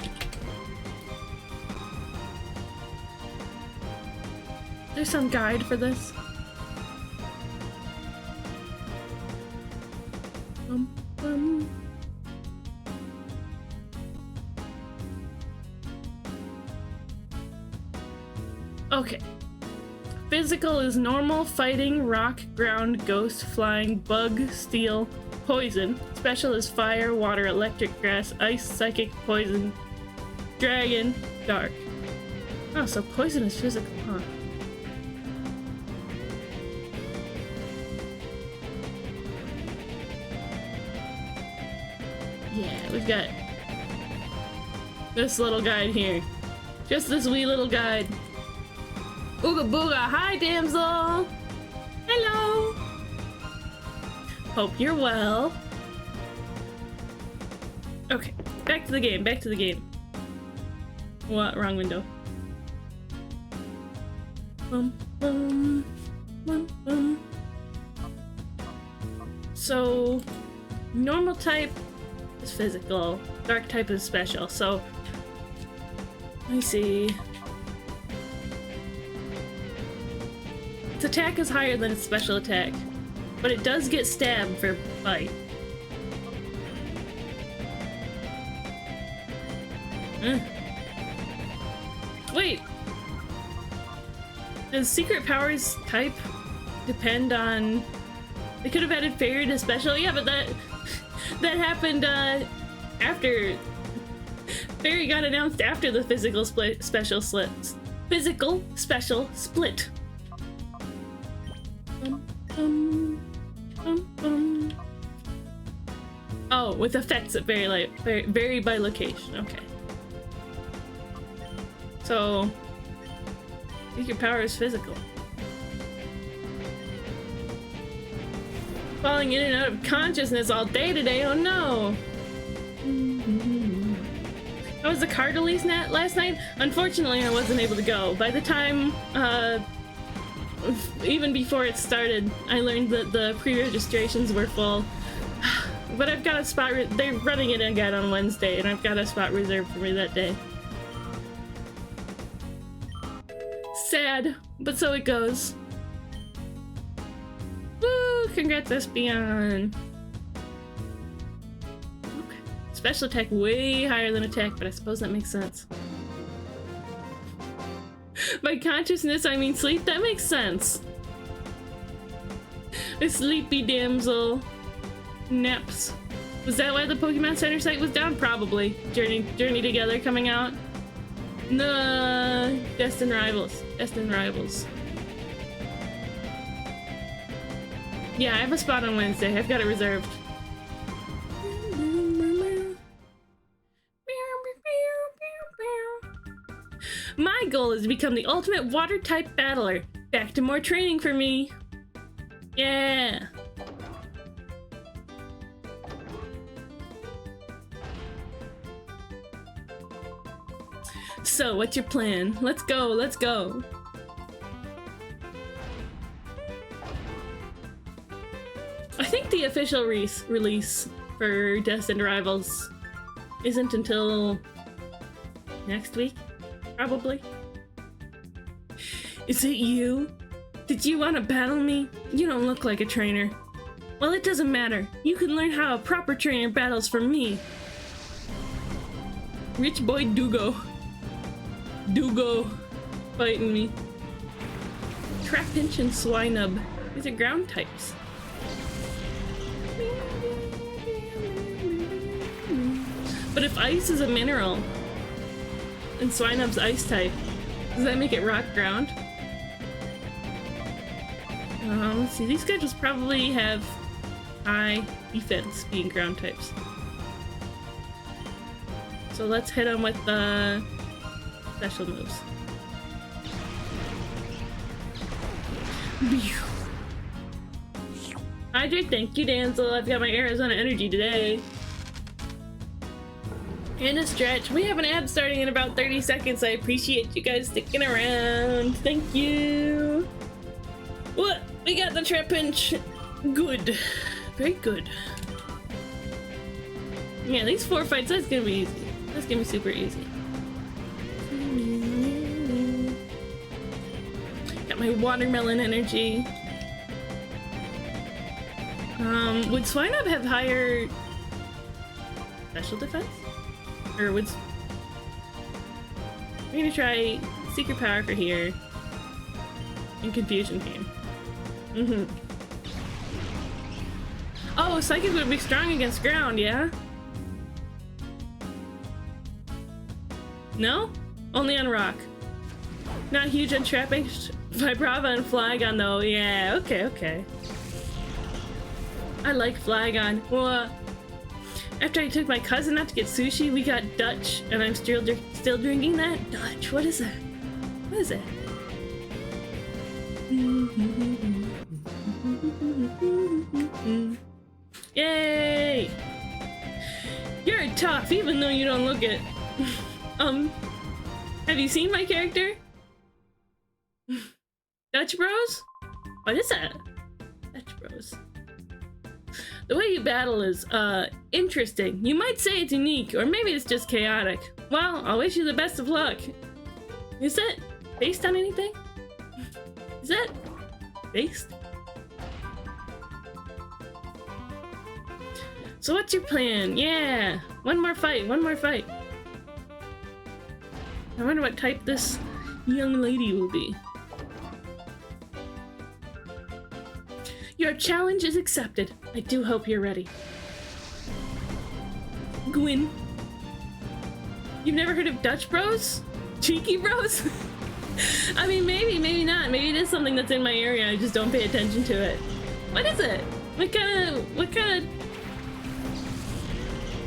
There's some guide for this. Okay. Physical is normal, fighting, rock, ground, ghost, flying, bug, steel, poison. Special is fire, water, electric, grass, ice, psychic, poison, dragon, dark. Oh, so poison is physical, huh? Yeah, we've got this little guide here. Just this wee little guide. Ooga booga, hi damsel! Hello! Hope you're well. Okay, back to the game, back to the game. What? Wrong window. So, normal type is physical, dark type is special, so let me see. Its attack is higher than its special attack, but it does get stabbed for bite. Wait! Does secret powers type depend on... They could have added fairy to special? Yeah, but that happened after... Fairy got announced after the physical special split. Physical special split. Oh, with effects that vary by location. Okay. So, secret power is physical. Falling in and out of consciousness all day today. Oh no! How was the card release last night? Unfortunately, I wasn't able to go. By the time, even before it started, I learned that the pre-registrations were full. But I've got a spot, they're running it again on Wednesday, and I've got a spot reserved for me that day. Sad, but so it goes. Woo! Congrats, Espion! Okay. Special attack way higher than attack, but I suppose that makes sense. By consciousness, I mean sleep? That makes sense. A sleepy damsel. Naps. Was that why the Pokemon Center site was down? Probably. Journey Together coming out. No, Destined Rivals. Destined Rivals. Yeah, I have a spot on Wednesday. I've got it reserved. My goal is to become the ultimate water-type battler. Back to more training for me. Yeah. So, what's your plan? Let's go, let's go. I think the official release for Destined Rivals isn't until next week, probably. Is it you? Did you want to battle me? You don't look like a trainer. Well, it doesn't matter. You can learn how a proper trainer battles from me. Rich boy Dugo. Dugo fighting me. Trapinch and Swinub. These are ground types. But if ice is a mineral and Swinub's ice type, does that make it rock ground? Let's see, these guys just probably have high defense being ground types. So let's hit them with the special moves. Hydrate, thank you, Danzel. I've got my Arizona energy today. In a stretch. We have an ad starting in about 30 seconds. I appreciate you guys sticking around. Thank you. What? We got the trap pinch. Good. Very good. Yeah, these 4 fights, that's gonna be easy. That's gonna be super easy. Got my watermelon energy. Would Swinub have higher special defense? Or would... We're gonna try Secret Power for here. And Confusion here. Oh, Psychic would be strong against ground, yeah? No? Only on rock. Not huge on trapping Vibrava and Flygon though. Yeah, okay. I like Flygon. Well, after I took my cousin out to get sushi, we got Dutch, and I'm still drinking that? Dutch, what is that? What is that? Yay! You're tough, even though you don't look it. Have you seen my character? Dutch Bros? What is that? Dutch Bros. The way you battle is, interesting. You might say it's unique, or maybe it's just chaotic. Well, I'll wish you the best of luck. Is that based on anything? Is that based? So what's your plan? Yeah! One more fight. I wonder what type this young lady will be. Your challenge is accepted. I do hope you're ready. Gwyn. You've never heard of Dutch Bros? Cheeky Bros? I mean, maybe not. Maybe it is something that's in my area. I just don't pay attention to it. What is it? What kind of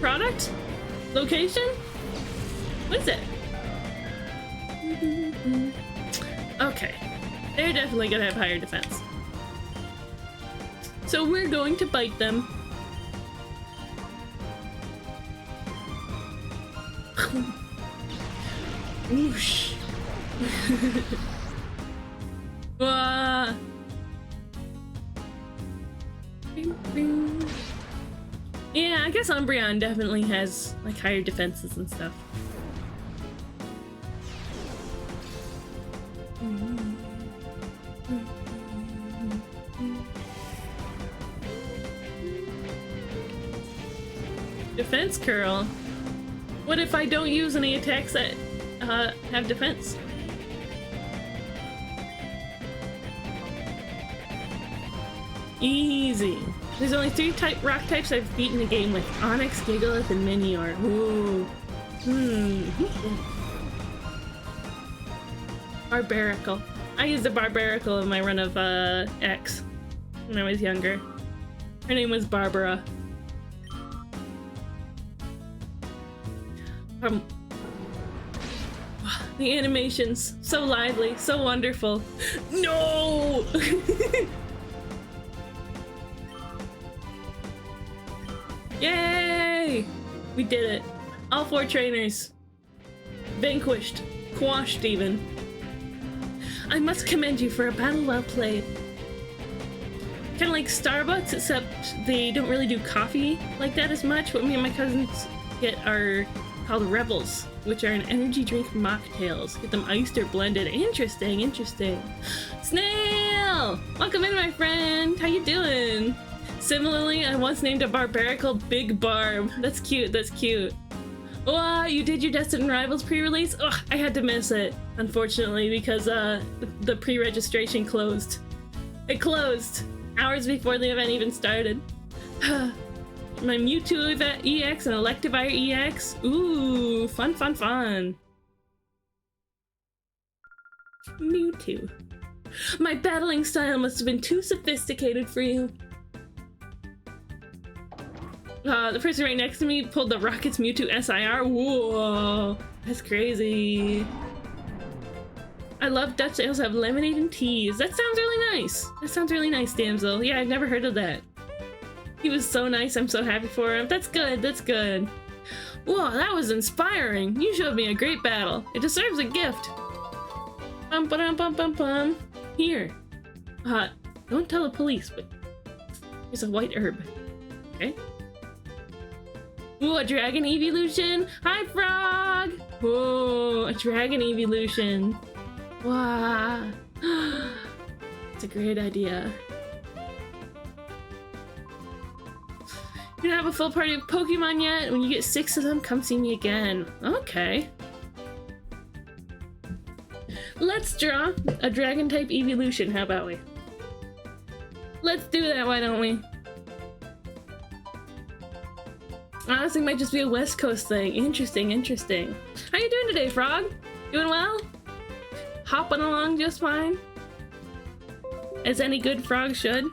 product? Location? What is it? Okay. They're definitely gonna have higher defense. So we're going to bite them. Whoosh. Wah. Yeah, I guess Umbreon definitely has like higher defenses and stuff. Defense curl? What if I don't use any attacks that have defense? Easy. There's only 3 rock types I've beaten a game with: Onix, Gigalith, and Minior. Ooh. Barbaracle. I used a Barbaracle in my run of X when I was younger. Her name was Barbara. The animations, so lively, so wonderful. No! Yay! We did it. All 4 trainers. Vanquished. Quashed even. I must commend you for a battle well played. Kinda like Starbucks, except they don't really do coffee like that as much. What me and my cousins get are called Rebels, which are an energy drink mocktails. Get them iced or blended. Interesting. Snail! Welcome in, my friend. How you doing? Similarly, I once named a Barbaracle Big Barb. That's cute. Oh, you did your Destined Rivals pre-release? Ugh, I had to miss it, unfortunately, because the pre-registration closed. It closed hours before the event even started. My Mewtwo EX and Electivire EX. Ooh, fun. Mewtwo. My battling style must have been too sophisticated for you. The person right next to me pulled the Rockets Mewtwo SIR. Whoa, that's crazy. I love Dutch. They also have lemonade and teas. That sounds really nice. Damsel. Yeah, I've never heard of that. He was so nice. I'm so happy for him. That's good. Whoa, that was inspiring. You showed me a great battle. It deserves a gift. Bum ba bum bum bum. Here. Don't tell the police, but here's a white herb. Okay. Ooh, a dragon evolution. Hi, frog. Whoa, a dragon evolution. Wow. It's a great idea. You don't have a full party of Pokemon yet? When you get 6 of them, come see me again. Okay. Let's draw a dragon type evolution, how about we? Let's do that, why don't we? Honestly, it might just be a West Coast thing. Interesting, interesting. How you doing today, Frog? Doing well? Hopping along just fine? As any good frog should.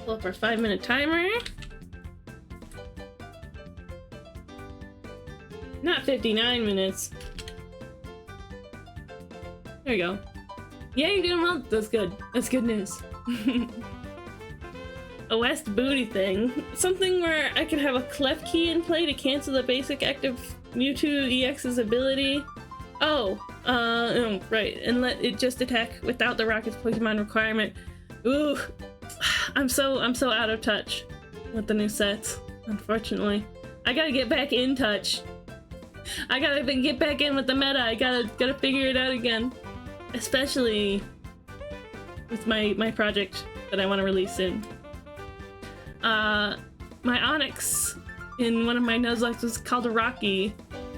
Pull up our 5-minute timer. Not 59 minutes. There we go. Yeah, you're doing well. That's good. That's good news. A West booty thing. Something where I could have a clef key in play to cancel the basic active Mewtwo EX's ability. Oh, right. And let it just attack without the Rocket's Pokemon requirement. Ooh. I'm so out of touch with the new sets, unfortunately. I gotta get back in touch. I gotta get back in with the meta. I gotta figure it out again. Especially with my project that I want to release soon. My Onyx in one of my Nuzlocke was called a Rocky.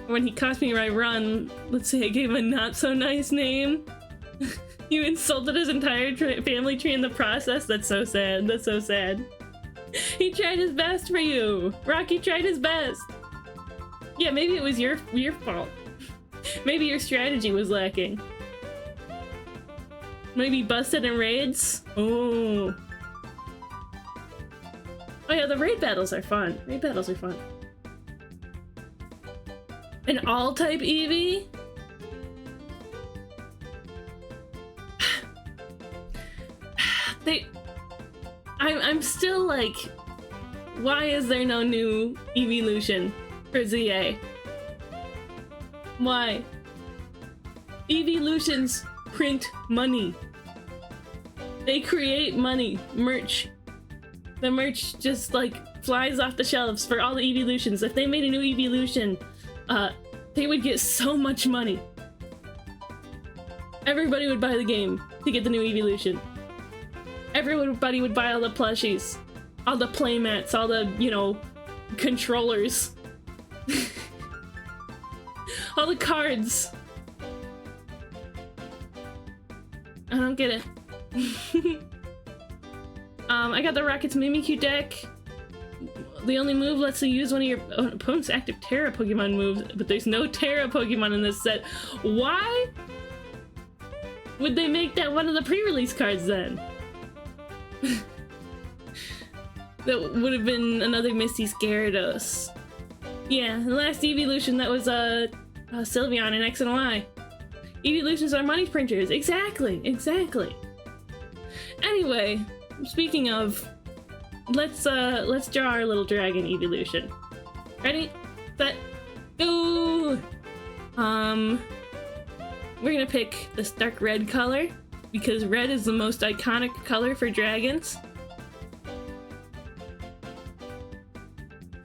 When he caught me right run, let's say I gave him a not so nice name. You insulted his entire family tree in the process. That's so sad. That's so sad. He tried his best for you. Rocky tried his best. Yeah, maybe it was your fault. Maybe your strategy was lacking. Maybe busted in raids? Oh. Oh yeah, the raid battles are fun. Raid battles are fun. An all-type Eevee? I'm still like, why is there no new evolution for ZA? Why? Evolutions print money. They create money. Merch. The merch just like flies off the shelves for all the evolutions. If they made a new evolution, they would get so much money. Everybody would buy the game to get the new evolution. Everybody would buy all the plushies, all the playmats, all the, you know, controllers, all the cards. I don't get it. I got the Rocket's Mimikyu deck. The only move lets you use one of your opponent's active Terra Pokemon moves, but there's no Terra Pokemon in this set. Why would they make that one of the pre-release cards then? That would have been another Misty's Gyarados. Yeah, the last evolution that was Sylveon in X and Y. Evolutions are money printers. Exactly, exactly. Anyway, speaking of, let's draw our little dragon evolution. Ready, set, go. We're gonna pick this dark red color because red is the most iconic color for dragons.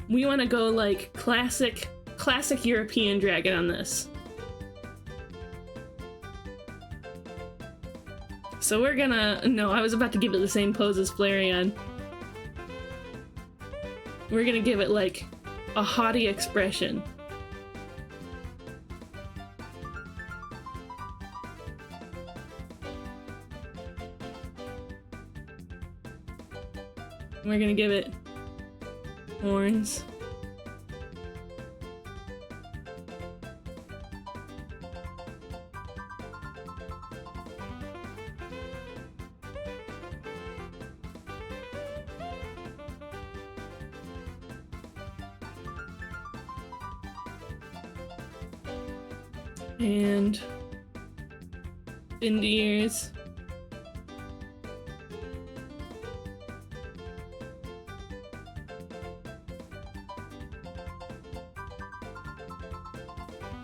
We want to go like classic European dragon on this. So we're gonna, no, I was about to give it the same pose as Flareon. We're gonna give it like a haughty expression. We're gonna give it horns. And finned ears.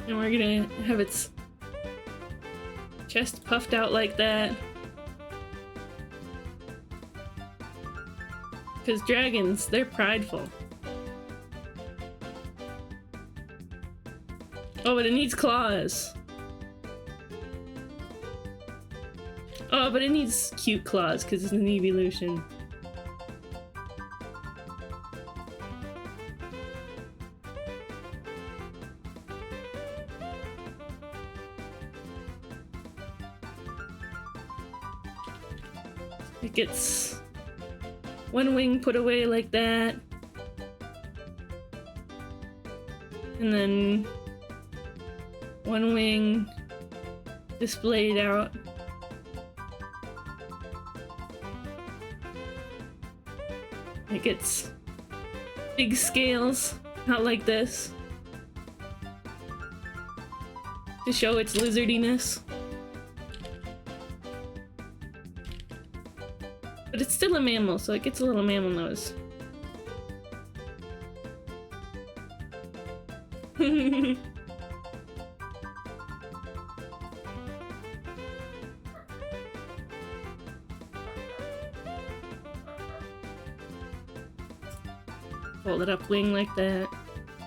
And we're gonna have its chest puffed out like that. Because dragons, they're prideful. Oh, but it needs claws. Oh, but it needs cute claws because it's an evolution. It gets one wing put away like that. And then one wing displayed out. It gets big scales, not like this, to show its lizardiness. But it's still a mammal, so it gets a little mammal nose. Fold it up wing like that,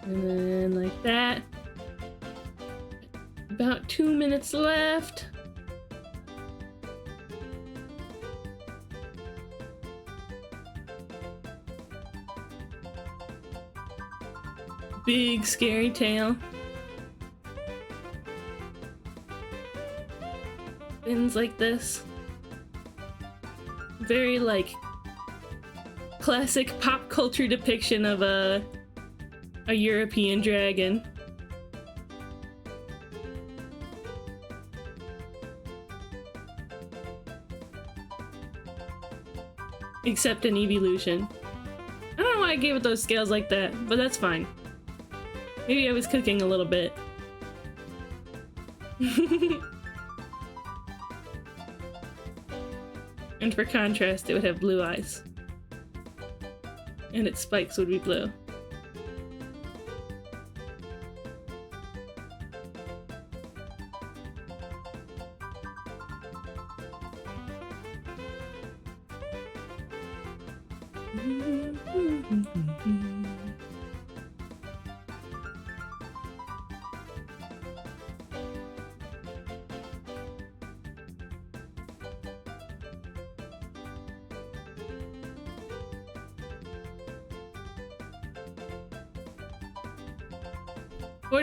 and then like that. About 2 minutes left. Big scary tail. Fins like this. Very like classic pop culture depiction of a European dragon. Except an evolution. I don't know why I gave it those scales like that, but that's fine. Maybe I was cooking a little bit. And for contrast, it would have blue eyes. And its spikes would be blue.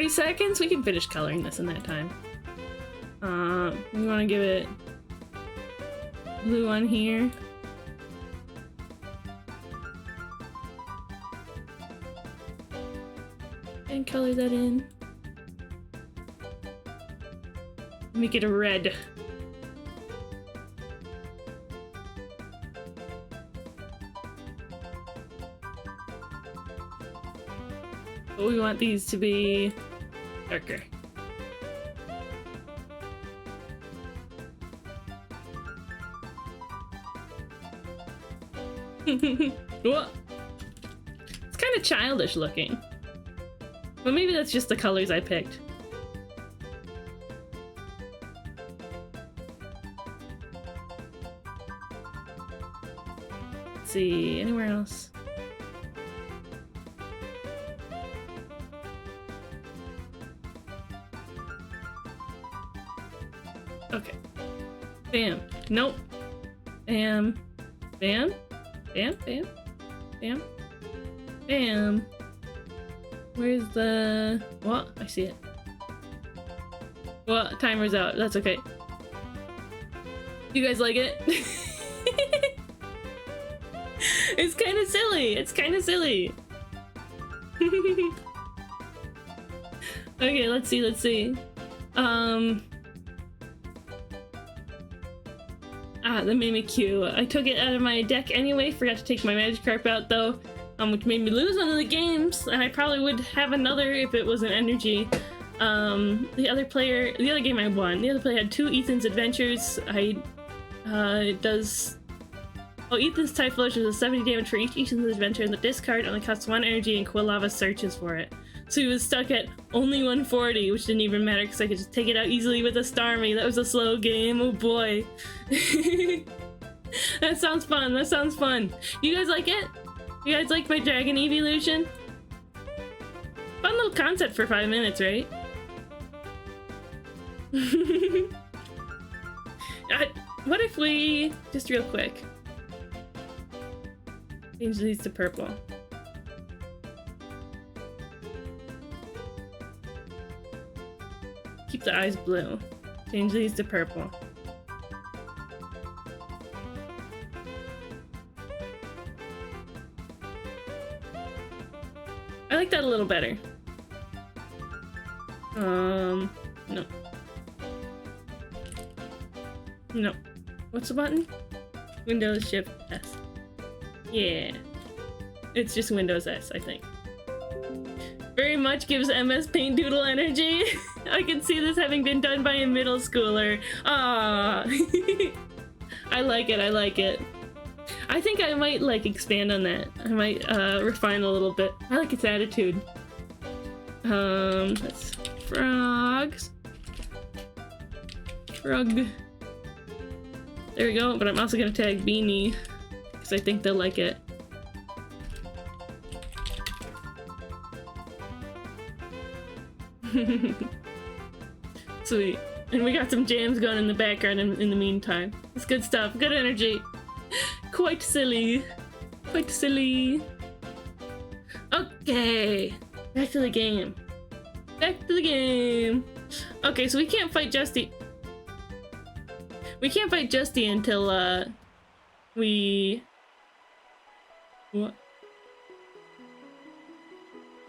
Seconds? We can finish coloring this in that time. We want to give it blue on here. And color that in. Make it a red. But we want these to be darker. Whoa. It's kind of childish looking. But maybe that's just the colors I picked. Let's see, anywhere else? Okay. Bam. Nope. Bam. Bam. Bam. Bam. Bam. Bam. Where's the... What? I see it. Well, timer's out. That's okay. You guys like it? It's kind of silly. It's kind of silly. Okay, let's see. Let's see. The Mimikyu. I took it out of my deck anyway, forgot to take my Magikarp out though, which made me lose one of the games, and I probably would have another if it was an energy. The other game I won, the other player had 2 Ethan's Adventures. It does... Oh, Ethan's Typhlosion does 70 damage for each Ethan's Adventure, and the discard only costs 1 energy, and Quilava searches for it. So he was stuck at only 140, which didn't even matter because I could just take it out easily with a Starmie. That was a slow game. Oh boy. That sounds fun. That sounds fun. You guys like it? You guys like my dragon evolution? Fun little concept for 5 minutes, right? What if we, just real quick, change these to purple. Keep the eyes blue. Change these to purple. I like that a little better. No. No. What's the button? Windows Shift S. Yeah. It's just Windows S, I think. Very much gives MS Paint Doodle energy. I can see this having been done by a middle schooler. Ah. I like it, I like it. I think I might, like, expand on that. I might, refine a little bit. I like its attitude. That's frogs. Frog. There we go, but I'm also gonna tag Beanie, because I think they'll like it. Sweet. And we got some jams going in the background in the meantime. It's good stuff. Good energy. Quite silly. Quite silly. Okay. Back to the game. Back to the game. Okay, so we can't fight Justy. We can't fight Justy until, we... What?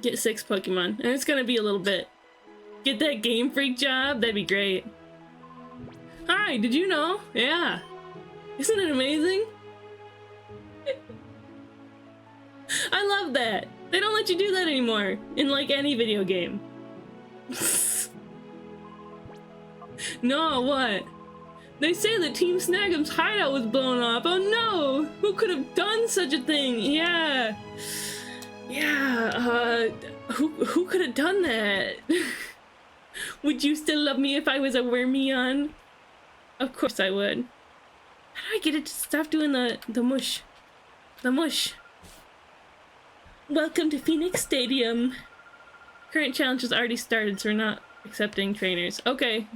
Get 6 Pokemon. And it's gonna be a little bit. Get that Game Freak job? That'd be great. Hi, did you know? Yeah. Isn't it amazing? I love that. They don't let you do that anymore in, like, any video game. No, what? They say that Team Snag'em's hideout was blown up. Oh no! Who could have done such a thing? Yeah. Yeah, who could have done that? Would you still love me if I was a Wormion? Of course I would. How do I get it to stop doing the mush? The mush. Welcome to Phoenix Stadium. Current challenge has already started, so we're not accepting trainers. Okay.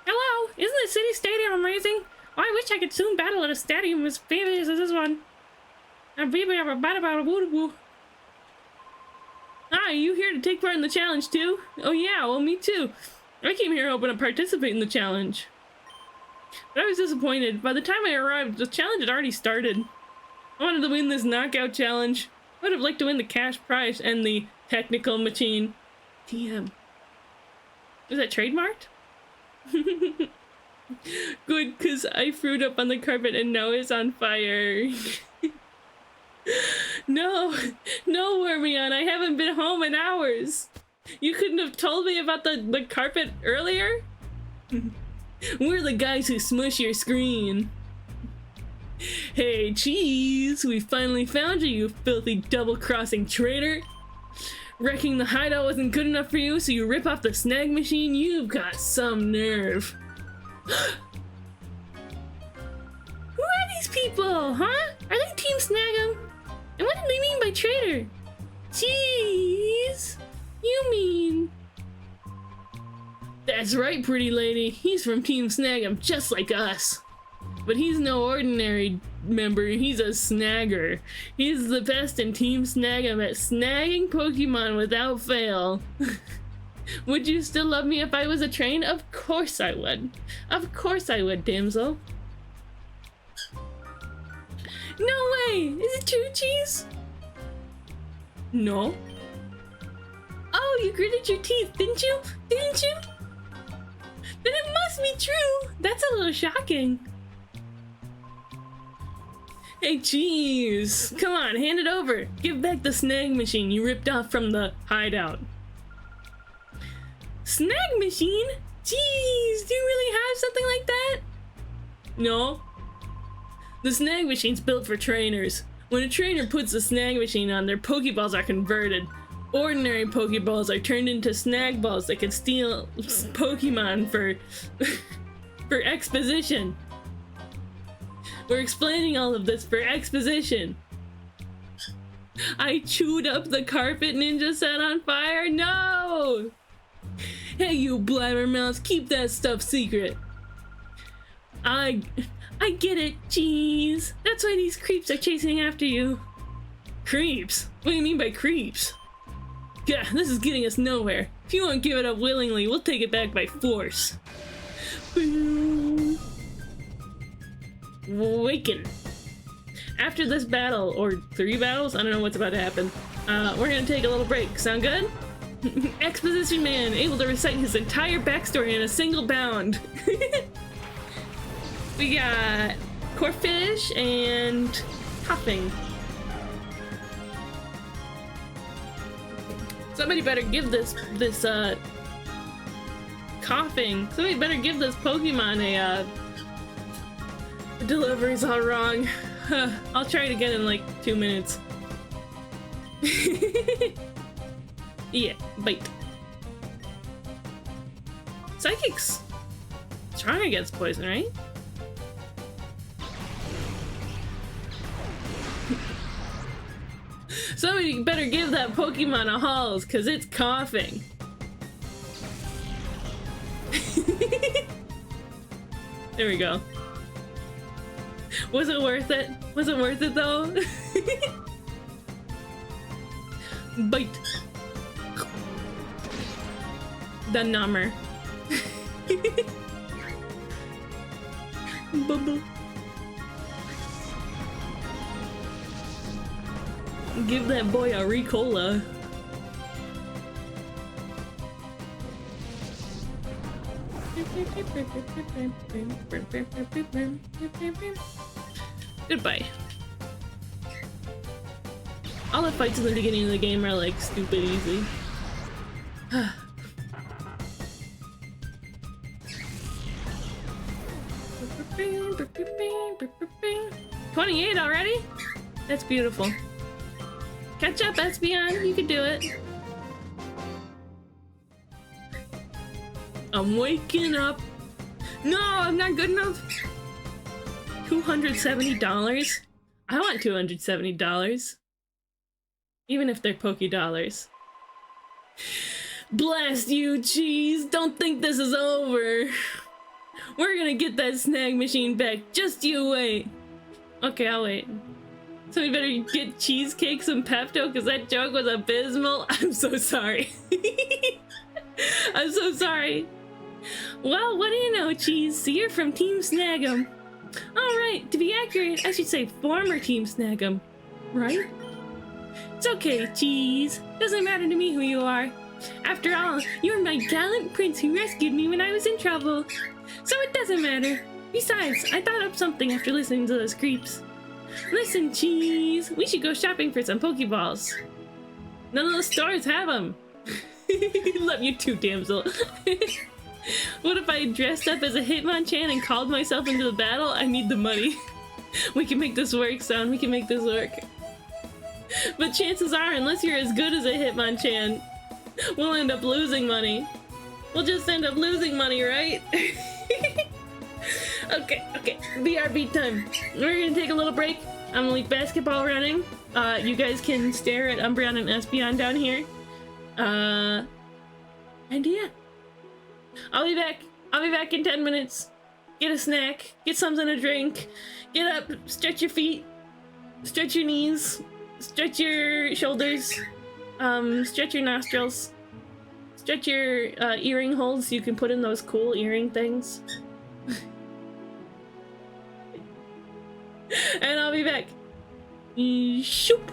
Hello! Isn't the city stadium amazing? Oh, I wish I could soon battle at a stadium as famous as this one. Hi, you here to take part in the challenge too? Oh yeah, well me too. I came here hoping to participate in the challenge. But I was disappointed. By the time I arrived, the challenge had already started. I wanted to win this knockout challenge. I would have liked to win the cash prize and the technical machine. TM. Is that trademarked? Good, cause I threw it up on the carpet and now it's on fire. No, Wormion, I haven't been home in hours. You couldn't have told me about the carpet earlier? We're the guys who smush your screen. Hey, Cheese, we finally found you, you filthy double-crossing traitor. Wrecking the hideout wasn't good enough for you, so you rip off the snag machine? You've got some nerve. Who are these people, huh? Are they Team Snag'em? And what do they mean by traitor? Cheese! You mean... That's right, pretty lady. He's from Team Snag'em, just like us. But he's no ordinary member, he's a snagger. He's the best in Team Snag'em at snagging Pokemon without fail. Would you still love me if I was a train? Of course I would. Of course I would, damsel. No way! Is it true, Cheese? No. Oh, you gritted your teeth, didn't you? Didn't you? Then it must be true! That's a little shocking. Hey, Cheese! Come on, hand it over! Give back the snag machine you ripped off from the hideout. Snag machine? Cheese! Do you really have something like that? No. The snag machine's built for trainers. When a trainer puts a snag machine on, their Pokeballs are converted. Ordinary Pokeballs are turned into snag balls that can steal Pokemon for for exposition. We're explaining all of this for exposition. I chewed up the carpet Ninja set on fire? No! Hey, you blabbermouths, keep that stuff secret. I get it, Cheese. That's why these creeps are chasing after you. Creeps? What do you mean by creeps? Yeah, this is getting us nowhere. If you won't give it up willingly, we'll take it back by force. Waken. After this battle, or 3 battles, I don't know what's about to happen, we're gonna take a little break. Sound good? Exposition Man, able to recite his entire backstory in a single bound. We got Corphish and Coughing. Somebody better give this Coughing. Somebody better give this Pokemon a the delivery's all wrong. I'll try it again in like 2 minutes. Yeah, bite. Psychic's strong against poison, right? Somebody better give that Pokemon a Halls, cause it's coughing. There we go. Was it worth it? Was it worth it though? Bite. The number. Bubble. Give that boy a Ricola. Goodbye. All the fights in the beginning of the game are like stupid easy. 28 already? That's beautiful. Catch up, Espeon. You can do it. I'm waking up. No, I'm not good enough. $270? I want $270. Even if they're Poke Dollars. Blast you, Cheese! Don't think this is over. We're gonna get that snag machine back. Just you wait. Okay, I'll wait. So we better get Cheesecake some Pepto because that joke was abysmal. I'm so sorry. I'm so sorry. Well, what do you know, Cheese? So you're from Team Snag'em. Alright, to be accurate, I should say former Team Snag'em. Right? It's okay, Cheese. Doesn't matter to me who you are. After all, you're my gallant prince who rescued me when I was in trouble. So it doesn't matter. Besides, I thought up something after listening to those creeps. Listen, Cheese, we should go shopping for some Pokeballs. None of the stores have them. Love you too, damsel. What if I dressed up as a Hitmonchan and called myself into the battle? I need the money. We can make this work, son. We can make this work. But chances are, unless you're as good as a Hitmonchan, we'll end up losing money. We'll just end up losing money, right? Okay, BRB time. We're gonna take a little break. I'm gonna leave basketball running. You guys can stare at Umbreon and Espeon down here. And yeah. I'll be back. I'll be back in 10 minutes. Get a snack, get something to drink, get up, stretch your feet, stretch your knees, stretch your shoulders, stretch your nostrils, stretch your earring holes so you can put in those cool earring things. And I'll be back. Shoop.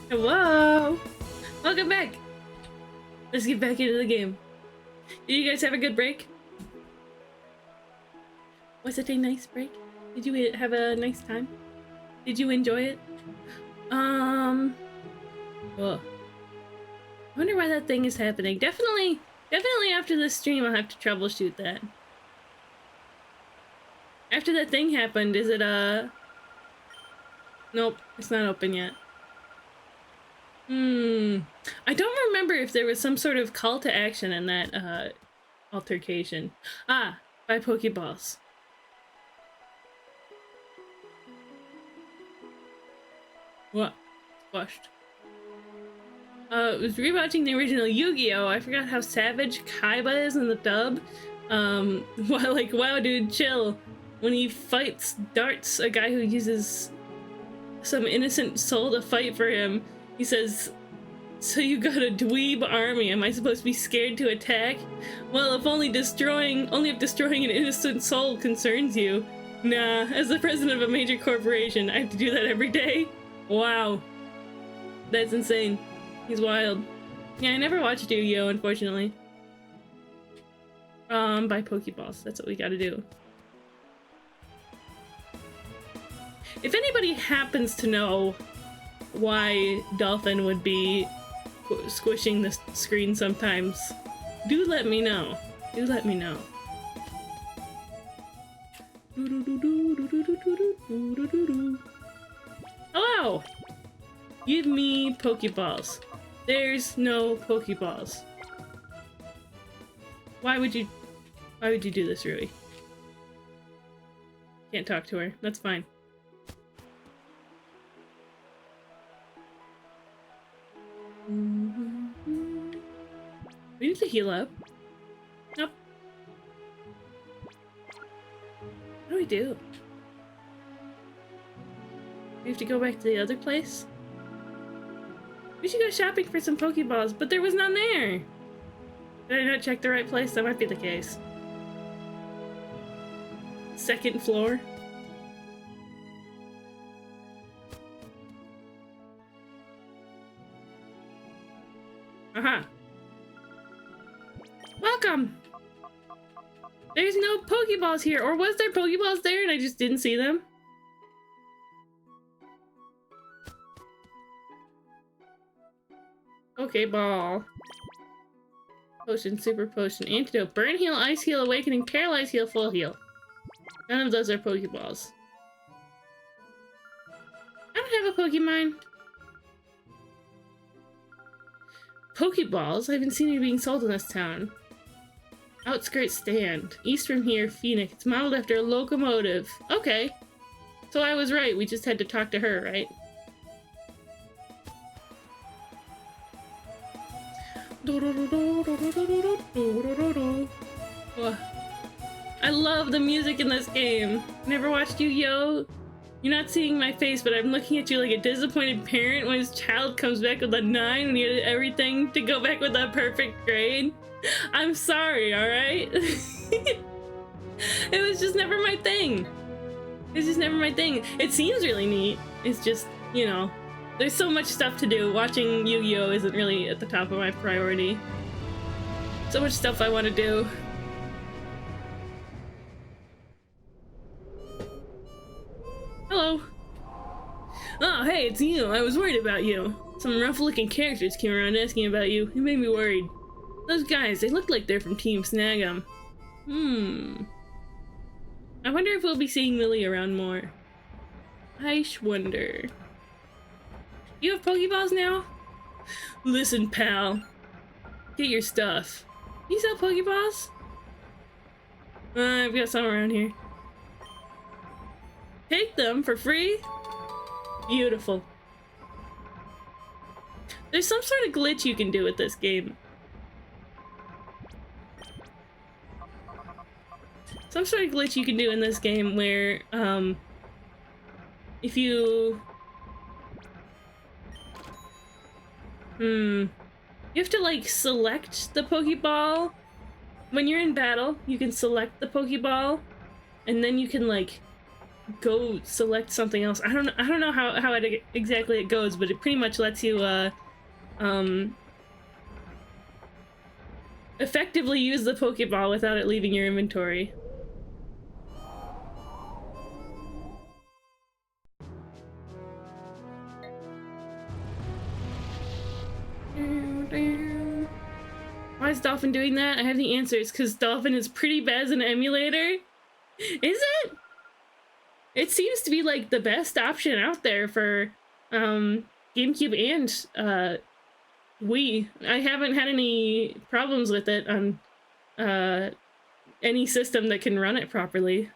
Hello! Welcome back! Let's get back into the game. Did you guys have a good break? Was it a nice break? Did you have a nice time? Did you enjoy it? Oh. I wonder why that thing is happening. Definitely after this stream I'll have to troubleshoot that. After that thing happened, is it Nope, it's not open yet. I don't remember if there was some sort of call to action in that altercation. Ah, by Pokeballs. What? Squashed. I was rewatching the original Yu-Gi-Oh! I forgot how savage Kaiba is in the dub. Well, like, wow, dude, chill. When he fights Darts, a guy who uses some innocent soul to fight for him, he says, "So you got a dweeb army, am I supposed to be scared to attack? Well, if destroying an innocent soul concerns you. Nah, as the president of a major corporation, I have to do that every day." Wow. That's insane. He's wild. Yeah, I never watched Yu-Gi-Oh, unfortunately. By Pokeballs, that's what we gotta do. If anybody happens to know why Dolphin would be squishing the screen sometimes, do let me know. Do let me know. Hello! Give me Pokeballs. There's no Pokeballs. Why would you do this, Rui? Can't talk to her. That's fine. We need to heal up. Nope. What do we do? We have to go back to the other place? We should go shopping for some Pokeballs, but there was none there! Did I not check the right place? That might be the case. Second floor? Aha! Welcome! There's no Pokeballs here, or was there Pokeballs there and I just didn't see them? Okay, ball. Potion, super potion, antidote, burn heal, ice heal, awakening, paralyze heal, full heal. None of those are Pokeballs. I don't have a Pokemon. Pokeballs? I haven't seen any being sold in this town. Outskirts stand. East from here, Phoenix. It's modeled after a locomotive. Okay. So I was right. We just had to talk to her, right? I love the music in this game. Never watched Yu-Gi-Oh! You're not seeing my face, but I'm looking at you like a disappointed parent when his child comes back with a 9 when he had everything to go back with a perfect grade. I'm sorry, alright? It was just never my thing. It's just never my thing. It seems really neat. It's just, you know, there's so much stuff to do. Watching Yu-Gi-Oh! Isn't really at the top of my priority. So much stuff I want to do. Hello. Oh, hey, it's you. I was worried about you. Some rough-looking characters came around asking about you. It made me worried. Those guys, they look like they're from Team Snag'em. I wonder if we'll be seeing Lily around more. I wonder. You have Pokeballs now? Listen, pal. Get your stuff. You sell Pokeballs? I've got some around here. Take them for free? Beautiful. There's some sort of glitch you can do with this game. Some sort of glitch you can do in this game where, if you... You have to, like, select the Pokeball. When you're in battle, you can select the Pokeball, and then you can, like, go select something else. I don't know how it exactly it goes, but it pretty much lets you, effectively use the Pokeball without it leaving your inventory. Why is Dolphin doing that? I have the answers, because Dolphin is pretty bad as an emulator. Is it? It seems to be like the best option out there for GameCube and Wii. I haven't had any problems with it on any system that can run it properly.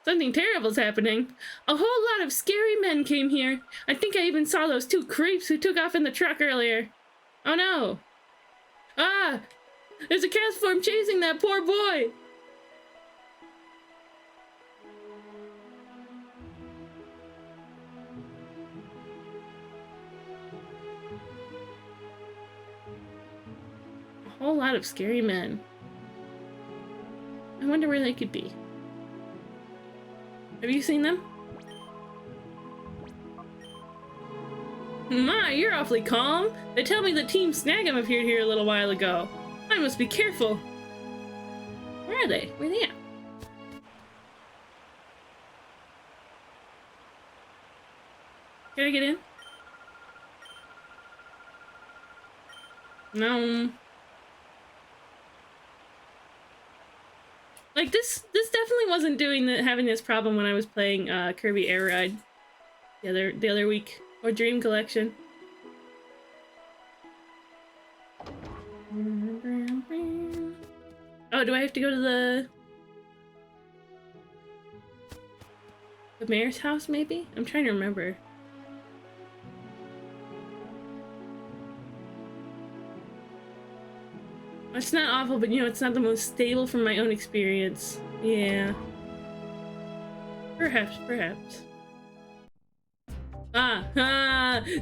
Something terrible's happening. A whole lot of scary men came here. I think I even saw those 2 creeps who took off in the truck earlier. Oh no! Ah! There's a cast form chasing that poor boy! A whole lot of scary men. I wonder where they could be. Have you seen them? My, you're awfully calm. They tell me that Team Snag'em appeared here a little while ago. I must be careful. Where are they? Where are they at? Can I get in? No. Like this definitely wasn't having this problem when I was playing Kirby Air Ride the other week, or Dream Collection. Oh, do I have to go to the mayor's house, maybe? I'm trying to remember. It's not awful, but you know, it's not the most stable from my own experience. Yeah. Perhaps. Ah,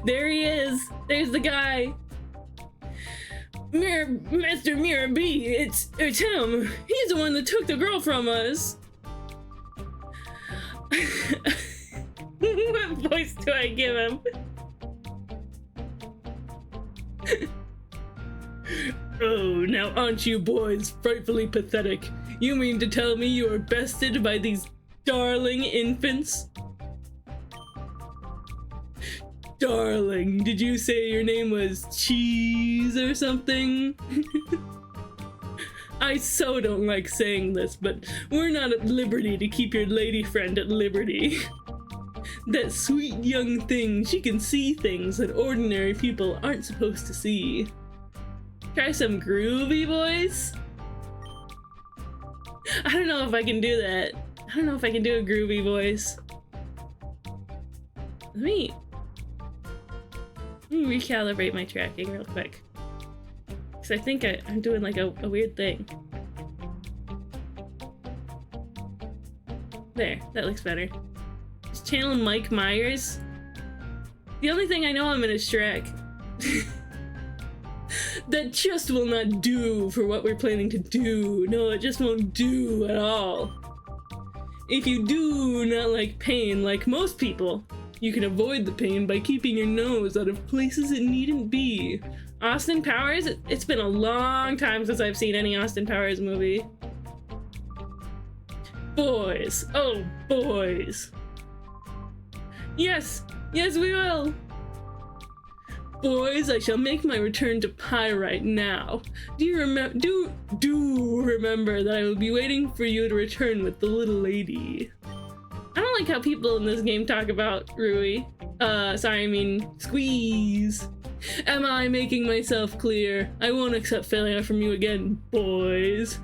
there he is! There's the guy! Master Mirror B, it's him! He's the one that took the girl from us! What voice do I give him? Oh, now aren't you boys frightfully pathetic? You mean to tell me you are bested by these darling infants? Darling, did you say your name was Cheese or something? I so don't like saying this, but we're not at liberty to keep your lady friend at liberty. That sweet young thing, she can see things that ordinary people aren't supposed to see. Try some groovy voice? I don't know if I can do that. I don't know if I can do a groovy voice. Let me recalibrate my tracking real quick. Because I think I'm doing like a weird thing. There, that looks better. Just channel Mike Myers. The only thing I know I'm in is Shrek. That just will not do for what we're planning to do. No, it just won't do at all. If you do not like pain like most people, you can avoid the pain by keeping your nose out of places it needn't be. Austin Powers? It's been a long time since I've seen any Austin Powers movie. Boys. Oh, boys. Yes. Yes, we will. Boys, I shall make my return to Pyrite now. Do you remember that I will be waiting for you to return with the little lady. I don't like how people in this game talk about Rui. Squeeze. Am I making myself clear? I won't accept failure from you again, boys.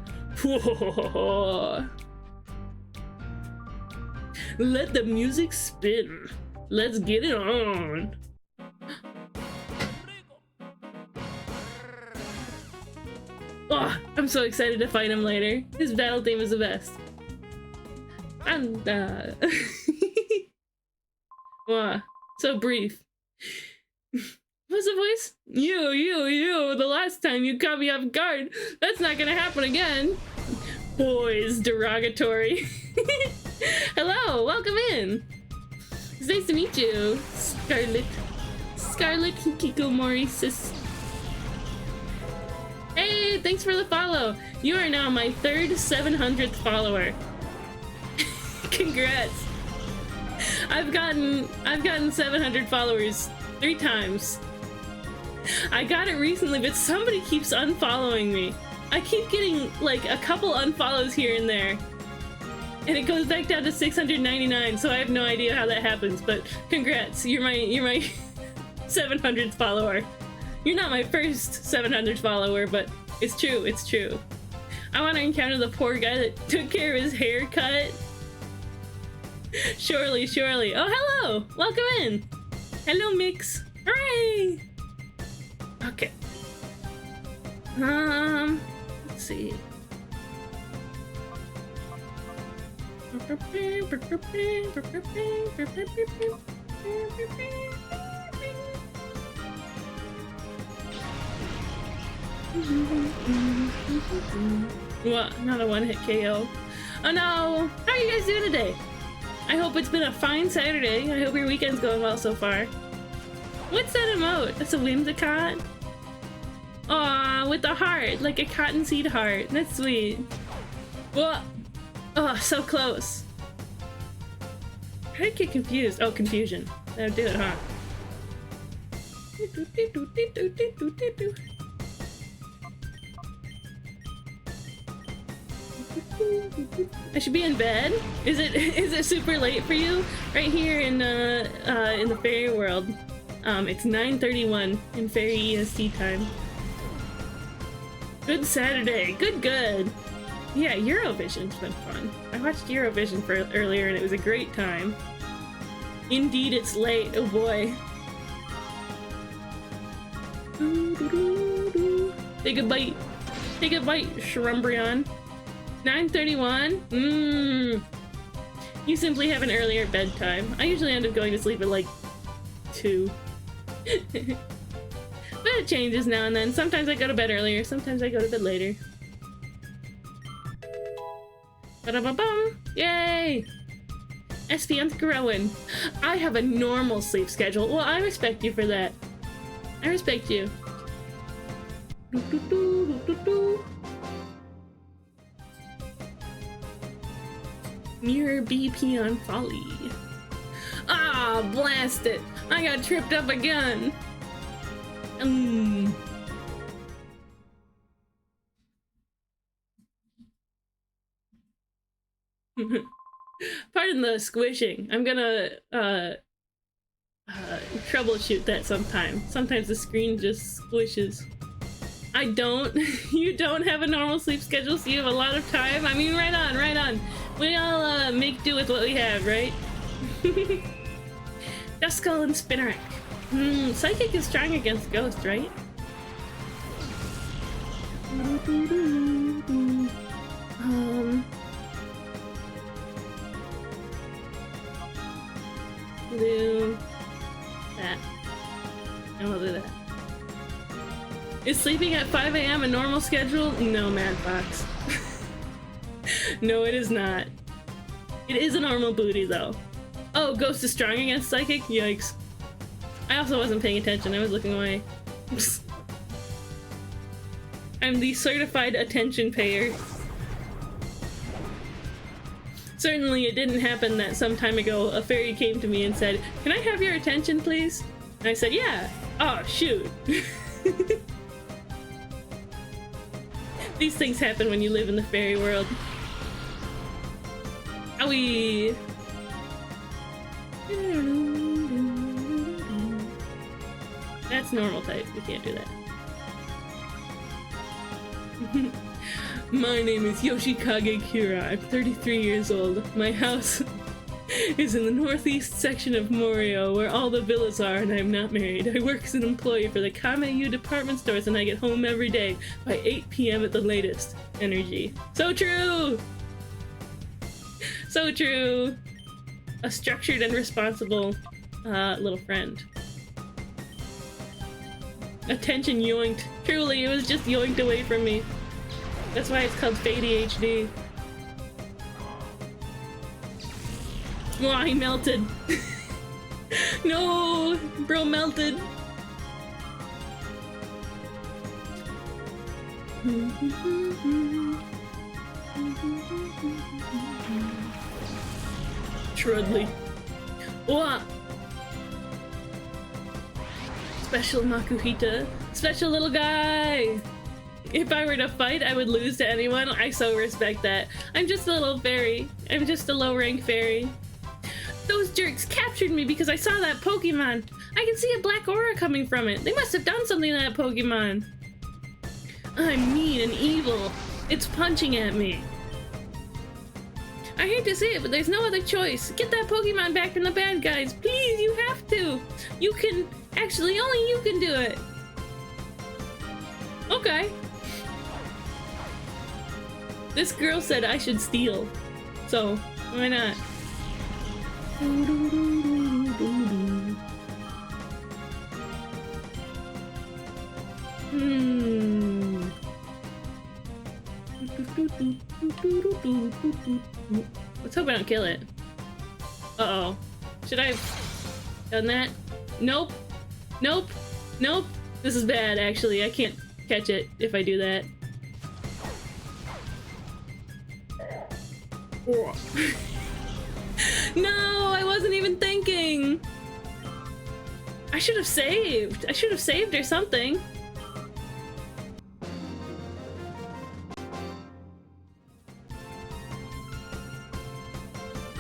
Let the music spin. Let's get it on. Oh, I'm so excited to fight him later. His battle theme is the best. And wow, so brief. What's the voice? You, the last time you caught me off guard. That's not gonna happen again. Boys, derogatory. Hello, welcome in. It's nice to meet you, Scarlet Hikikomori sis. Hey, thanks for the follow. You are now my third 700th follower. Congrats. I've gotten 700 followers 3 times. I got it recently, but somebody keeps unfollowing me. I keep getting like a couple unfollows here and there. And it goes back down to 699, so I have no idea how that happens, but congrats. You're my 700th follower. You're not my first 700th follower, but it's true, it's true. I want to encounter the poor guy that took care of his haircut. Surely. Oh, hello! Welcome in! Hello, Mix! Hooray! Okay. Let's see. What? Not a one-hit KO. Oh no! How are you guys doing today? I hope it's been a fine Saturday. I hope your weekend's going well so far. What's that emote? That's a Whimsicott? Aw, with a heart, like a cottonseed heart. That's sweet. Whoa! Oh, so close. How did I get confused? Oh, confusion. That'll do it, huh? I should be in bed? Is it super late for you? Right here in the fairy world. It's 9:31 in fairy EST time. Good Saturday. Good. Yeah, Eurovision's been fun. I watched Eurovision earlier and it was a great time. Indeed, it's late. Oh boy. Take a bite. Take a bite, Shrumbrion. 9:31? You simply have an earlier bedtime. I usually end up going to sleep at like 2. But it changes now and then. Sometimes I go to bed earlier, sometimes I go to bed later. Ba-da-ba-bum! Yay! Espian's growing. I have a normal sleep schedule. Well, I respect you for that. I respect you. Mirror BP on Folly. Ah, blast it! I got tripped up again! Pardon the squishing. I'm gonna troubleshoot that sometime. Sometimes the screen just squishes. I don't. You don't have a normal sleep schedule, so you have a lot of time. I mean, right on, right on. We all make do with what we have, right? Dust Skull and Spinnerack. Psychic is strong against Ghost, right? Do that. And we'll do that. Is sleeping at 5 a.m. a normal schedule? No, Mad Fox. No, it is not. It is a normal booty, though. Oh, Ghost is strong against Psychic? Yikes. I also wasn't paying attention. I was looking away. I'm the certified attention payer. Certainly, it didn't happen that some time ago a fairy came to me and said, "Can I have your attention, please?" And I said, "Yeah." Oh, shoot. These things happen when you live in the fairy world. Owie! That's normal type. We can't do that. My name is Yoshikage Kira. I'm 33 years old. My house is in the northeast section of Morio, where all the villas are, and I'm not married. I work as an employee for the Kameiyu department stores, and I get home every day by 8 p.m. at the latest. Energy. So true! So true! A structured and responsible little friend. Attention yoinked. Truly, it was just yoinked away from me. That's why it's called ADHD. Wow, he melted. No, bro melted. Trudley. What? Special Makuhita. Special little guy. If I were to fight, I would lose to anyone. I so respect that. I'm just a little fairy. I'm just a low-rank fairy. Those jerks captured me because I saw that Pokemon. I can see a black aura coming from it. They must have done something to that Pokemon. I'm mean and evil. It's punching at me. I hate to say it, but there's no other choice. Get that Pokemon back from the bad guys. Please, you have to. You can... Actually, only you can do it. Okay. This girl said I should steal. So, why not? Let's hope I don't kill it. Uh-oh. Should I have done that? Nope. Nope. Nope. This is bad, actually. I can't catch it if I do that. No, I wasn't even thinking. I should have saved. I should have saved or something.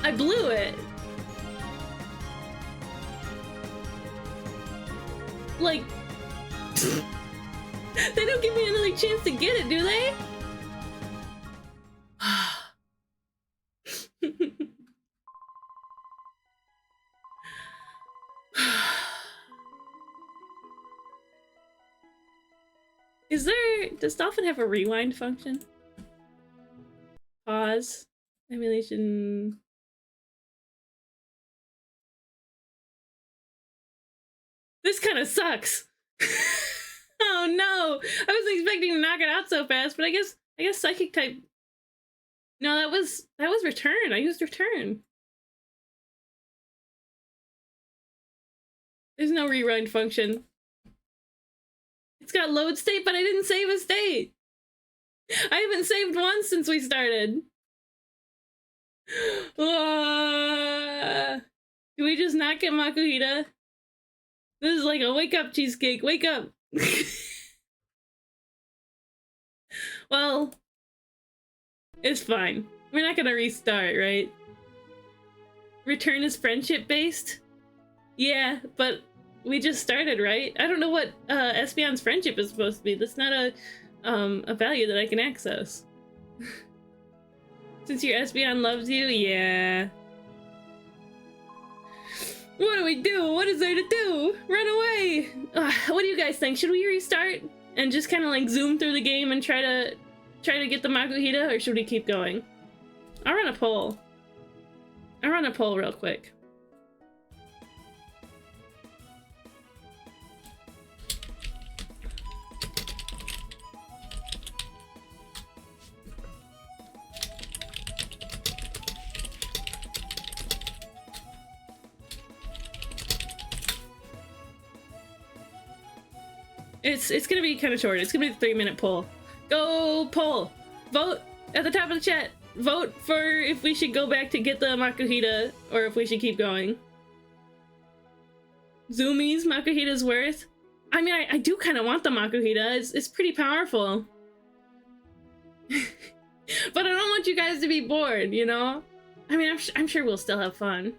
I blew it. Like, they don't give me another chance to get it, do they? Is there... Does Dolphin have a rewind function? Pause. Emulation... This kind of sucks! Oh no! I wasn't expecting to knock it out so fast, but I guess Psychic type... No, that was Return. I used Return. There's no rewind function. It's got load state, but I didn't save a state. I haven't saved once since we started. Do we just not get Makuhita? This is like a wake up, Cheesecake. Wake up. Well, it's fine. We're not gonna restart, right? Return is friendship based? Yeah, but we just started, right? I don't know what Espeon's friendship is supposed to be. That's not a value that I can access. Since your Espeon loves you, yeah. What do we do? What is there to do? Run away! What do you guys think? Should we restart and just kind of like zoom through the game and try to get the Makuhita, or should we keep going? I'll run a poll. I'll run a poll real quick. It's gonna be kind of short. It's gonna be the 3-minute poll. Go poll! Vote at the top of the chat. Vote for if we should go back to get the Makuhita or if we should keep going. Zoomies, Makuhita's worth. I mean, I do kind of want the Makuhita. It's pretty powerful. But I don't want you guys to be bored, you know? I mean, I'm sure we'll still have fun.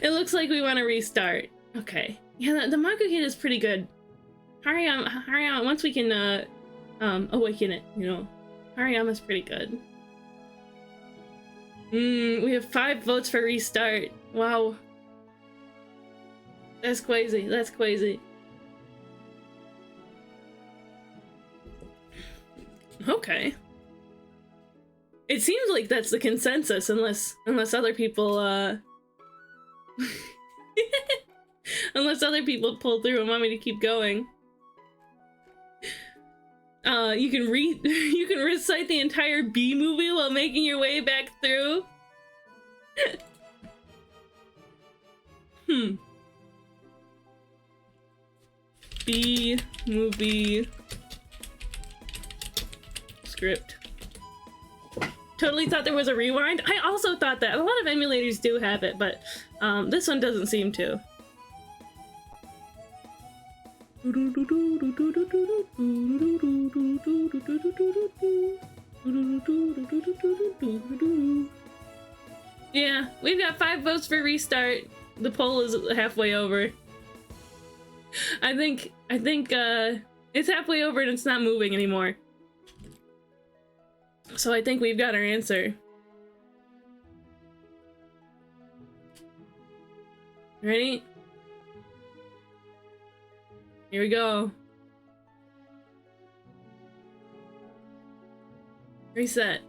It looks like we want to restart. Okay. Yeah, the Makuhita is pretty good. Hariyama, once we can awaken it, you know. Hariyama's pretty good. We have 5 votes for restart. Wow. That's crazy. That's crazy. Okay. It seems like that's the consensus, unless other people unless other people pull through and want me to keep going. You can recite the entire B movie while making your way back through. B movie script. Totally thought there was a rewind. I also thought that. A lot of emulators do have it, but this one doesn't seem to. Yeah, we've got 5 votes for restart. The poll is halfway over. I think it's halfway over and it's not moving anymore. So I think we've got our answer. Ready? Here we go. Reset.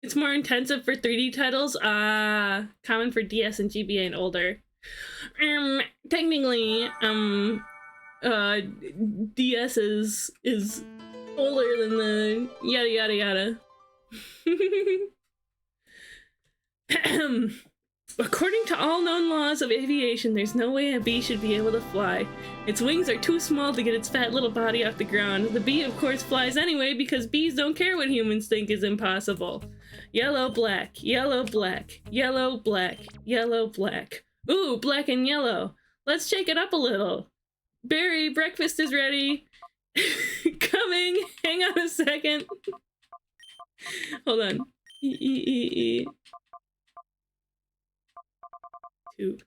It's more intensive for 3D titles. Common for DS and GBA and older. Technically, DS is older than the yada yada yada. According to all known laws of aviation, there's no way a bee should be able to fly. Its wings are too small to get its fat little body off the ground. The bee, of course, flies anyway because bees don't care what humans think is impossible. Yellow, black, yellow, black, yellow, black, yellow, black. Ooh, black and yellow. Let's shake it up a little. Barry, breakfast is ready. Coming. Hang on a second. Hold on. Two.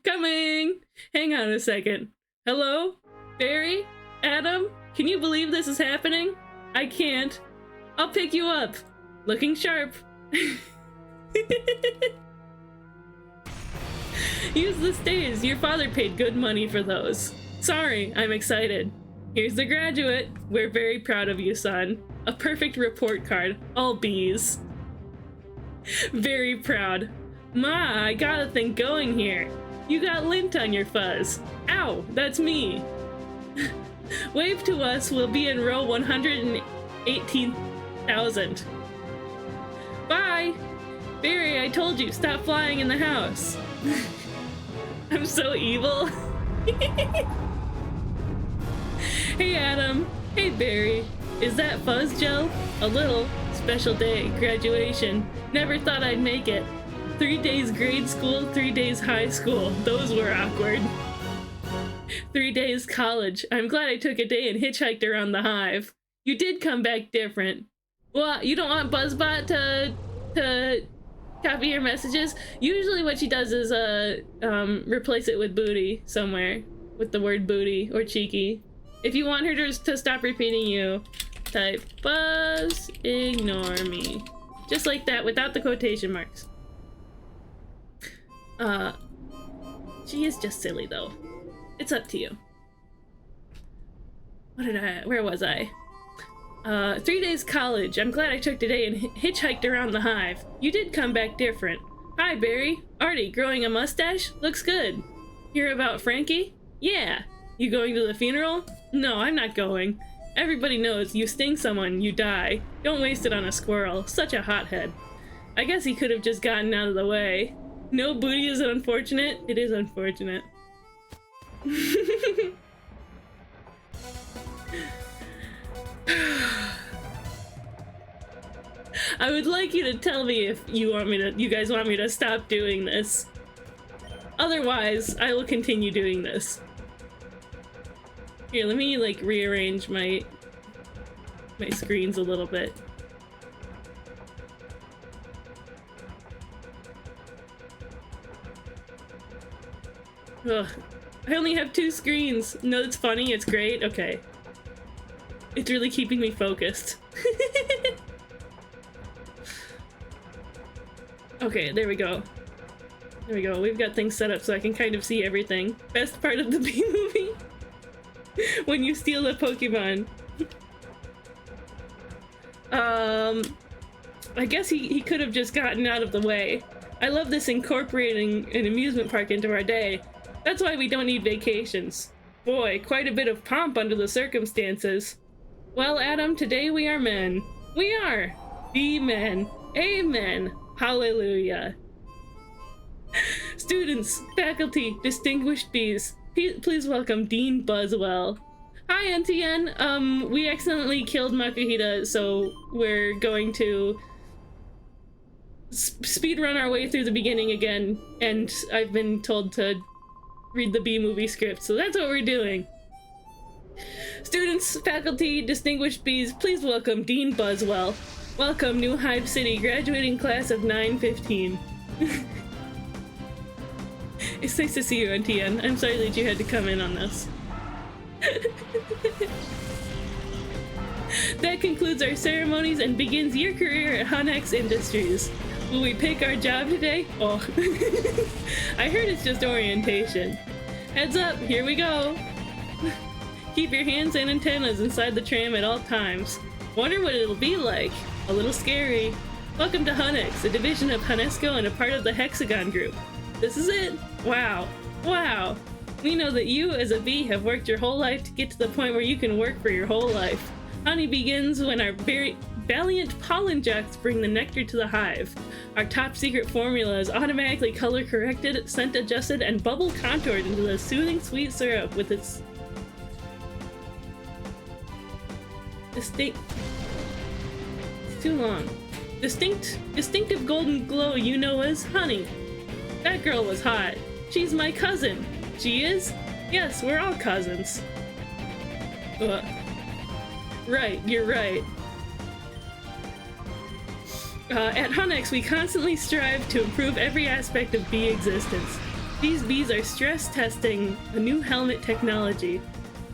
Coming. Hang on a second. Hello? Barry? Adam? Can you believe this is happening? I can't. I'll pick you up. Looking sharp. Use the stairs. Your father paid good money for those. Sorry, I'm excited. Here's the graduate. We're very proud of you, son. A perfect report card. All B's. Very proud. Ma, I got a thing going here. You got lint on your fuzz. Ow, that's me. Wave to us. We'll be in row 118,000. Bye. Barry, I told you, stop flying in the house. I'm so evil. Hey, Adam. Hey, Barry. Is that fuzz gel? A little. Special day. Graduation. Never thought I'd make it. 3 days grade school, 3 days high school. Those were awkward. 3 days college. I'm glad I took a day and hitchhiked around the hive. You did come back different. Well, you don't want Buzzbot to copy your messages? Usually what she does is replace it with booty somewhere. With the word booty or cheeky. If you want her to stop repeating you, type Buzz, ignore me. Just like that, without the quotation marks. She is just silly though. It's up to you. Where was I? 3 days college. I'm glad I took today and hitchhiked around the hive. You did come back different. Hi, Barry. Artie, growing a mustache? Looks good. Hear about Frankie? Yeah. You going to the funeral? No, I'm not going. Everybody knows you sting someone, you die. Don't waste it on a squirrel. Such a hothead. I guess he could have just gotten out of the way. No booty is unfortunate? It is unfortunate. I would like you to tell me if you guys want me to stop doing this. Otherwise, I will continue doing this. Here, let me like rearrange my screens a little bit. Ugh. I only have 2 screens. No, it's funny, it's great. Okay. It's really keeping me focused. Okay, there we go. There we go. We've got things set up so I can kind of see everything. Best part of the Bee movie? When you steal a Pokemon. I guess he could have just gotten out of the way. I love this incorporating an amusement park into our day. That's why we don't need vacations. Boy, quite a bit of pomp under the circumstances. Well, Adam, today we are men. We are the men. Amen. Hallelujah. Students, faculty, distinguished bees, please welcome Dean Buzzwell. Hi, NTN. We accidentally killed Makuhita, so we're going to speedrun our way through the beginning again, and I've been told to read the B-movie script, so that's what we're doing. Students, faculty, distinguished bees, please welcome Dean Buzzwell. Welcome, New Hive City, graduating class of 915. It's nice to see you, NTN. I'm sorry that you had to come in on this. That concludes our ceremonies and begins your career at Hunex Industries. Will we pick our job today? Oh, I heard it's just orientation. Heads up, here we go. Keep your hands and antennas inside the tram at all times. Wonder what it'll be like. A little scary. Welcome to Hunex, a division of Hunesco and a part of the Hexagon Group. This is it. Wow. Wow. We know that you, as a bee, have worked your whole life to get to the point where you can work for your whole life. Honey begins when our very valiant pollen jocks bring the nectar to the hive. Our top secret formula is automatically color corrected, scent adjusted, and bubble contoured into the soothing sweet syrup with its it's too long. Distinctive golden glow you know as honey. That girl was hot. She's my cousin. She is? Yes, we're all cousins. Right, you're right. At Hunex, we constantly strive to improve every aspect of bee existence. These bees are stress testing a new helmet technology.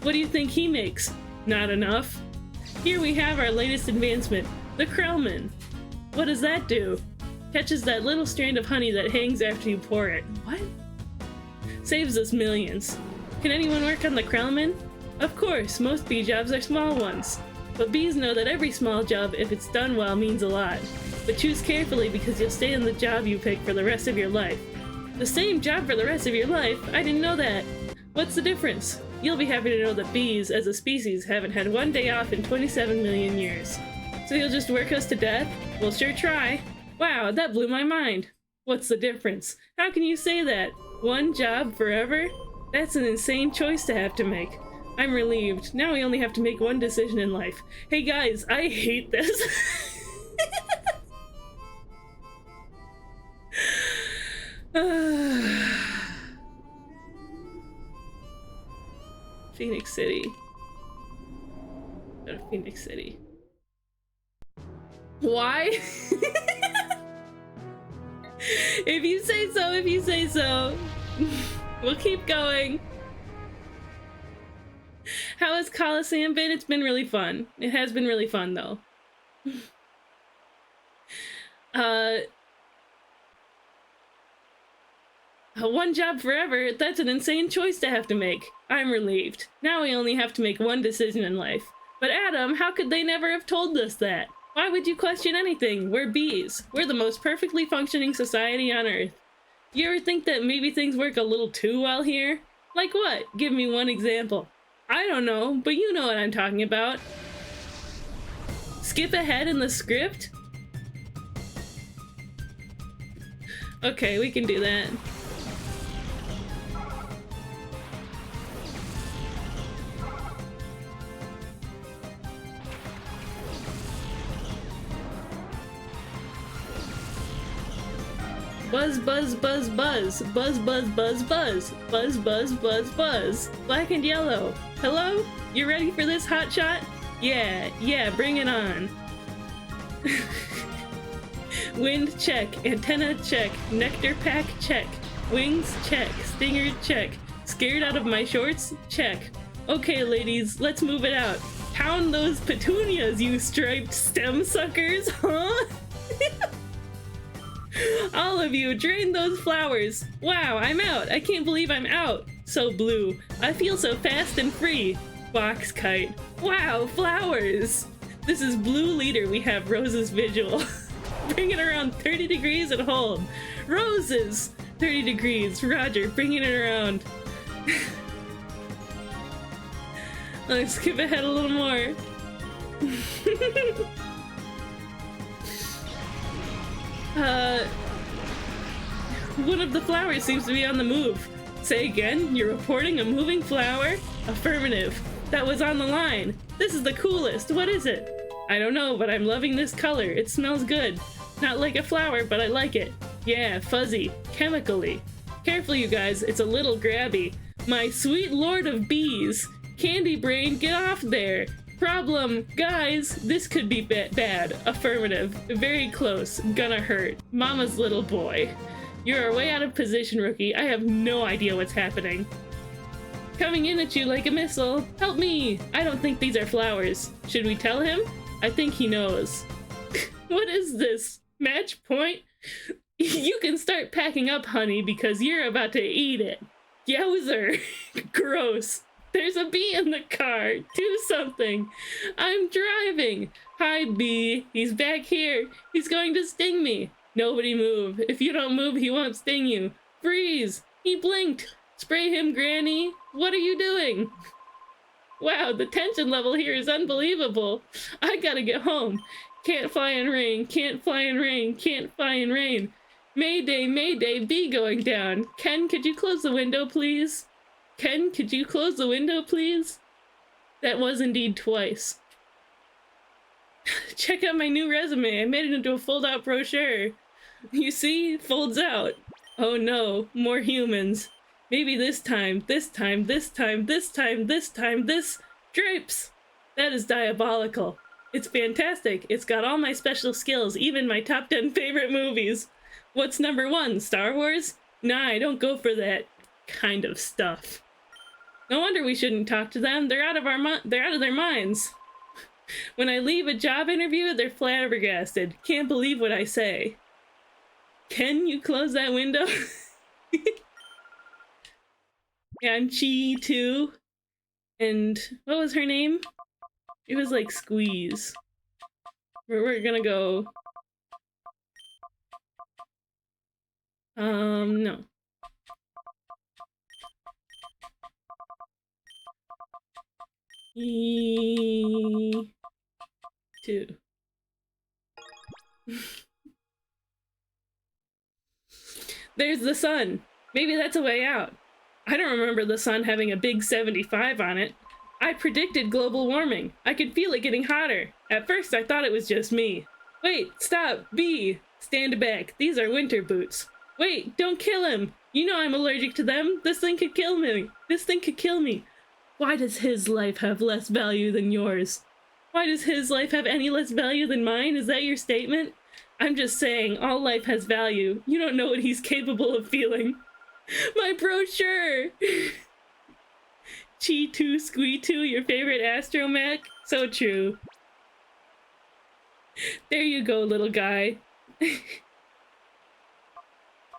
What do you think he makes? Not enough. Here we have our latest advancement, the Krellman. What does that do? Catches that little strand of honey that hangs after you pour it. What? Saves us millions. Can anyone work on the Krellman? Of course, most bee jobs are small ones. But bees know that every small job, if it's done well, means a lot. But choose carefully because you'll stay in the job you pick for the rest of your life. The same job for the rest of your life? I didn't know that. What's the difference? You'll be happy to know that bees, as a species, haven't had one day off in 27 million years. So you'll just work us to death? We'll sure try. Wow, that blew my mind. What's the difference? How can you say that? One job forever? That's an insane choice to have to make. I'm relieved. Now we only have to make one decision in life. Hey guys, I hate this. Phoenix City. Go to Phoenix City. Why? If you say so, if you say so. We'll keep going. How has Colosseum been? It's been really fun. It has been really fun, though. One job forever, that's an insane choice to have to make. I'm relieved. Now we only have to make one decision in life. But Adam, how could they never have told us that? Why would you question anything? We're bees. We're the most perfectly functioning society on Earth. You ever think that maybe things work a little too well here? Like what? Give me one example. I don't know, but you know what I'm talking about. Skip ahead in the script? Okay, we can do that. Buzz, buzz, buzz, buzz. Buzz, buzz, buzz, buzz. Buzz, buzz, buzz, buzz. Black and yellow. Hello? You ready for this hot shot? Yeah, bring it on. Wind check. Antenna check. Nectar pack check. Wings check. Stinger check. Scared out of my shorts? Check. Okay, ladies, let's move it out. Pound those petunias, you striped stem suckers, huh? All of you, drain those flowers. Wow, I'm out. I can't believe I'm out. So blue. I feel so fast and free. Box kite. Wow, flowers. This is blue leader. We have Rose's visual. Bring it around 30 degrees and hold. Roses. 30 degrees. Roger, bringing it around. Let's skip ahead a little more. One of the flowers seems to be on the move. Say again, you're reporting a moving flower? Affirmative. That was on the line. This is the coolest. What is it? I don't know, but I'm loving this color. It smells good. Not like a flower, but I like it. Yeah, fuzzy. Chemically. Careful, you guys. It's a little grabby. My sweet lord of bees. Candy brain, get off there. Problem, guys, this could be bad. Affirmative. Very close. Gonna hurt. Mama's little boy. You're way out of position, rookie. I have no idea what's happening. Coming in at you like a missile. Help me! I don't think these are flowers. Should we tell him? I think he knows. What is this? Match point? You can start packing up, honey, because you're about to eat it. Yowzer. Gross. There's a bee in the car. Do something. I'm driving. Hi, bee. He's back here. He's going to sting me. Nobody move. If you don't move, he won't sting you. Freeze. He blinked. Spray him, Granny. What are you doing? Wow, the tension level here is unbelievable. I gotta get home. Can't fly in rain. Can't fly in rain. Can't fly in rain. Mayday, mayday, bee going down. Ken, could you close the window, please? Ken, could you close the window, please? That was indeed twice. Check out my new resume. I made it into a fold-out brochure. You see? Folds out. Oh no, more humans. Maybe this time, this time, this time, this time, this time, this... Drapes! That is diabolical. It's fantastic. It's got all my special skills, even my top 10 favorite movies. What's number 1? Star Wars? Nah, I don't go for that kind of stuff. No wonder we shouldn't talk to them. They're out of their minds. When I leave a job interview, they're flabbergasted. Can't believe what I say. Can you close that window? Yeah, I'm Chi too. And what was her name? It was like Squeeze. We're gonna go. No. Two. There's the sun. Maybe that's a way out. I don't remember the sun having a big 75 on it. I predicted global warming. I could feel it getting hotter. At first I thought it was just me. Wait, stop, bee! Stand back. These are winter boots. Wait, don't kill him! You know I'm allergic to them! This thing could kill me! This thing could kill me! Why does his life have less value than yours? Why does his life have any less value than mine? Is that your statement? I'm just saying, all life has value. You don't know what he's capable of feeling. My brochure! Chi 2 Squee 2, your favorite astromech? So true. There you go, little guy.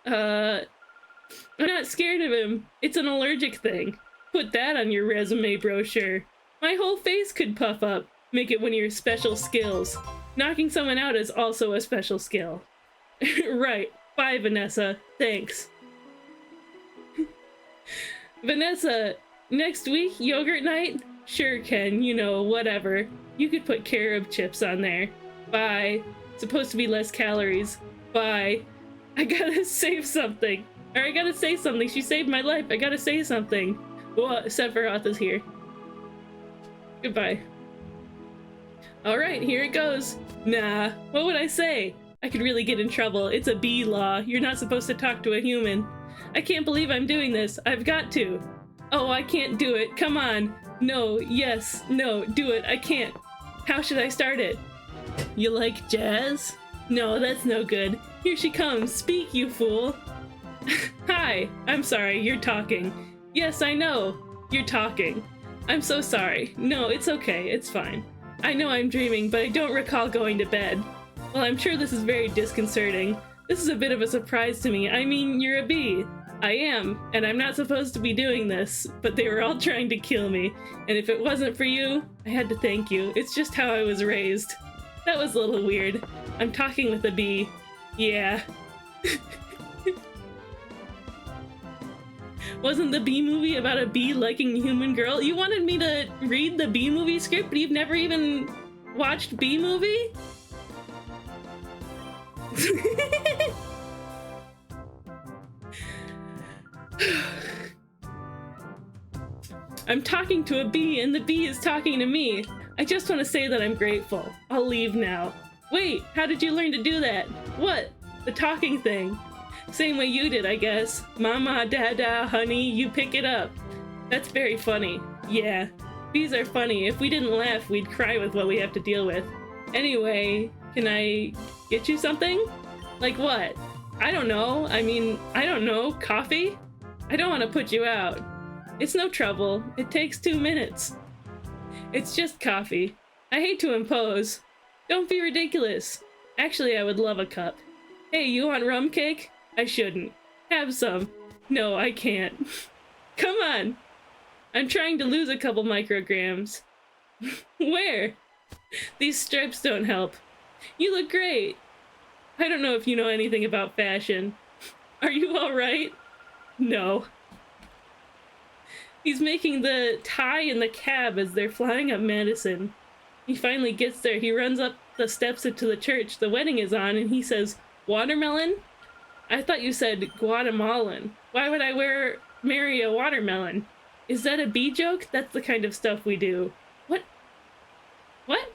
I'm not scared of him. It's an allergic thing. Put that on your resume brochure. My whole face could puff up. Make it one of your special skills. Knocking someone out is also a special skill. Right. Bye, Vanessa. Thanks. Vanessa, next week, yogurt night? Sure, Ken. You know, whatever. You could put carob chips on there. Bye. Supposed to be less calories. Bye. I gotta save something. Or I gotta say something. She saved my life. I gotta say something. Well, Sephiroth is here. Goodbye. Alright, here it goes. Nah, what would I say? I could really get in trouble. It's a bee law. You're not supposed to talk to a human. I can't believe I'm doing this. I've got to. Oh, I can't do it. Come on. No, yes, no, do it. I can't. How should I start it? You like jazz? No, that's no good. Here she comes. Speak, you fool. Hi. I'm sorry. You're talking. Yes, I know. You're talking. I'm so sorry. No, it's okay. It's fine. I know I'm dreaming, but I don't recall going to bed. Well, I'm sure this is very disconcerting. This is a bit of a surprise to me. I mean, you're a bee. I am, and I'm not supposed to be doing this, but they were all trying to kill me. And if it wasn't for you, I had to thank you. It's just how I was raised. That was a little weird. I'm talking with a bee. Yeah. Wasn't the Bee movie about a bee liking a human girl? You wanted me to read the Bee movie script, but you've never even watched Bee movie? I'm talking to a bee and the bee is talking to me. I just want to say that I'm grateful. I'll leave now. Wait, how did you learn to do that? What? The talking thing. Same way you did, I guess. Mama, dada, honey, you pick it up. That's very funny. Yeah, bees are funny. If we didn't laugh, we'd cry with what we have to deal with. Anyway, can I get you something? Like what? I don't know. I mean, I don't know. Coffee? I don't want to put you out. It's no trouble. It takes 2 minutes. It's just coffee. I hate to impose. Don't be ridiculous. Actually, I would love a cup. Hey, you want rum cake? I shouldn't. Have some. No, I can't. Come on. I'm trying to lose a couple micrograms. Where? These stripes don't help. You look great. I don't know if you know anything about fashion. Are you alright? No. He's making the tie in the cab as they're flying up Madison. He finally gets there. He runs up the steps into the church. The wedding is on, and he says, "Watermelon? I thought you said Guatemalan. Why would I marry a watermelon? Is that a bee joke? That's the kind of stuff we do." What? What?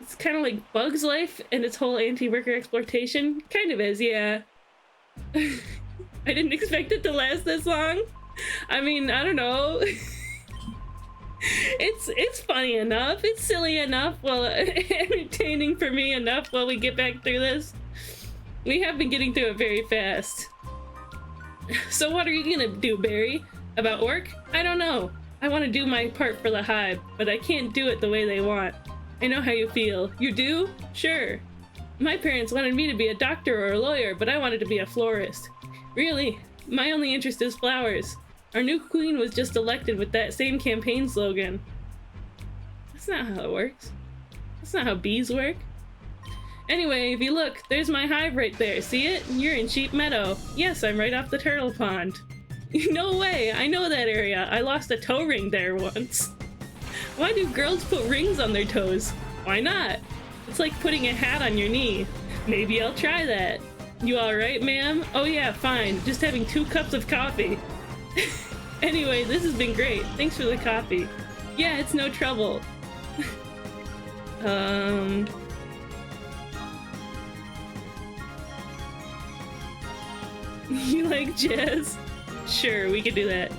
It's kind of like Bug's Life and its whole anti-worker exploitation. Kind of is, yeah. I didn't expect it to last this long. I mean, I don't know. It's funny enough. It's silly enough. Well, entertaining for me enough while we get back through this. We have been getting through it very fast. So what are you gonna do, Barry? About work? I don't know. I want to do my part for the hive, but I can't do it the way they want. I know how you feel. You do? Sure. My parents wanted me to be a doctor or a lawyer, but I wanted to be a florist. Really, my only interest is flowers. Our new queen was just elected with that same campaign slogan. That's not how it works. That's not how bees work. Anyway, if you look, there's my hive right there. See it? You're in Sheep Meadow. Yes, I'm right off the turtle pond. No way! I know that area. I lost a toe ring there once. Why do girls put rings on their toes? Why not? It's like putting a hat on your knee. Maybe I'll try that. You alright, ma'am? Oh yeah, fine. Just having 2 cups of coffee. Anyway, this has been great. Thanks for the coffee. Yeah, it's no trouble. You like jazz? Sure, we can do that.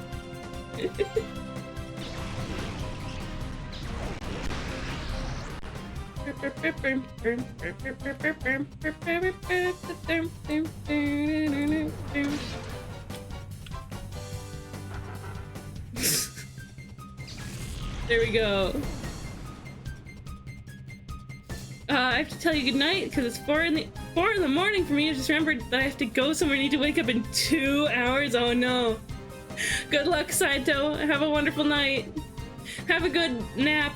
There we go. I have to tell you goodnight because it's 4 in the morning for me. I just remembered that I have to go somewhere. I need to wake up in 2 hours. Oh no. Good luck, Saito. Have a wonderful night. Have a good nap.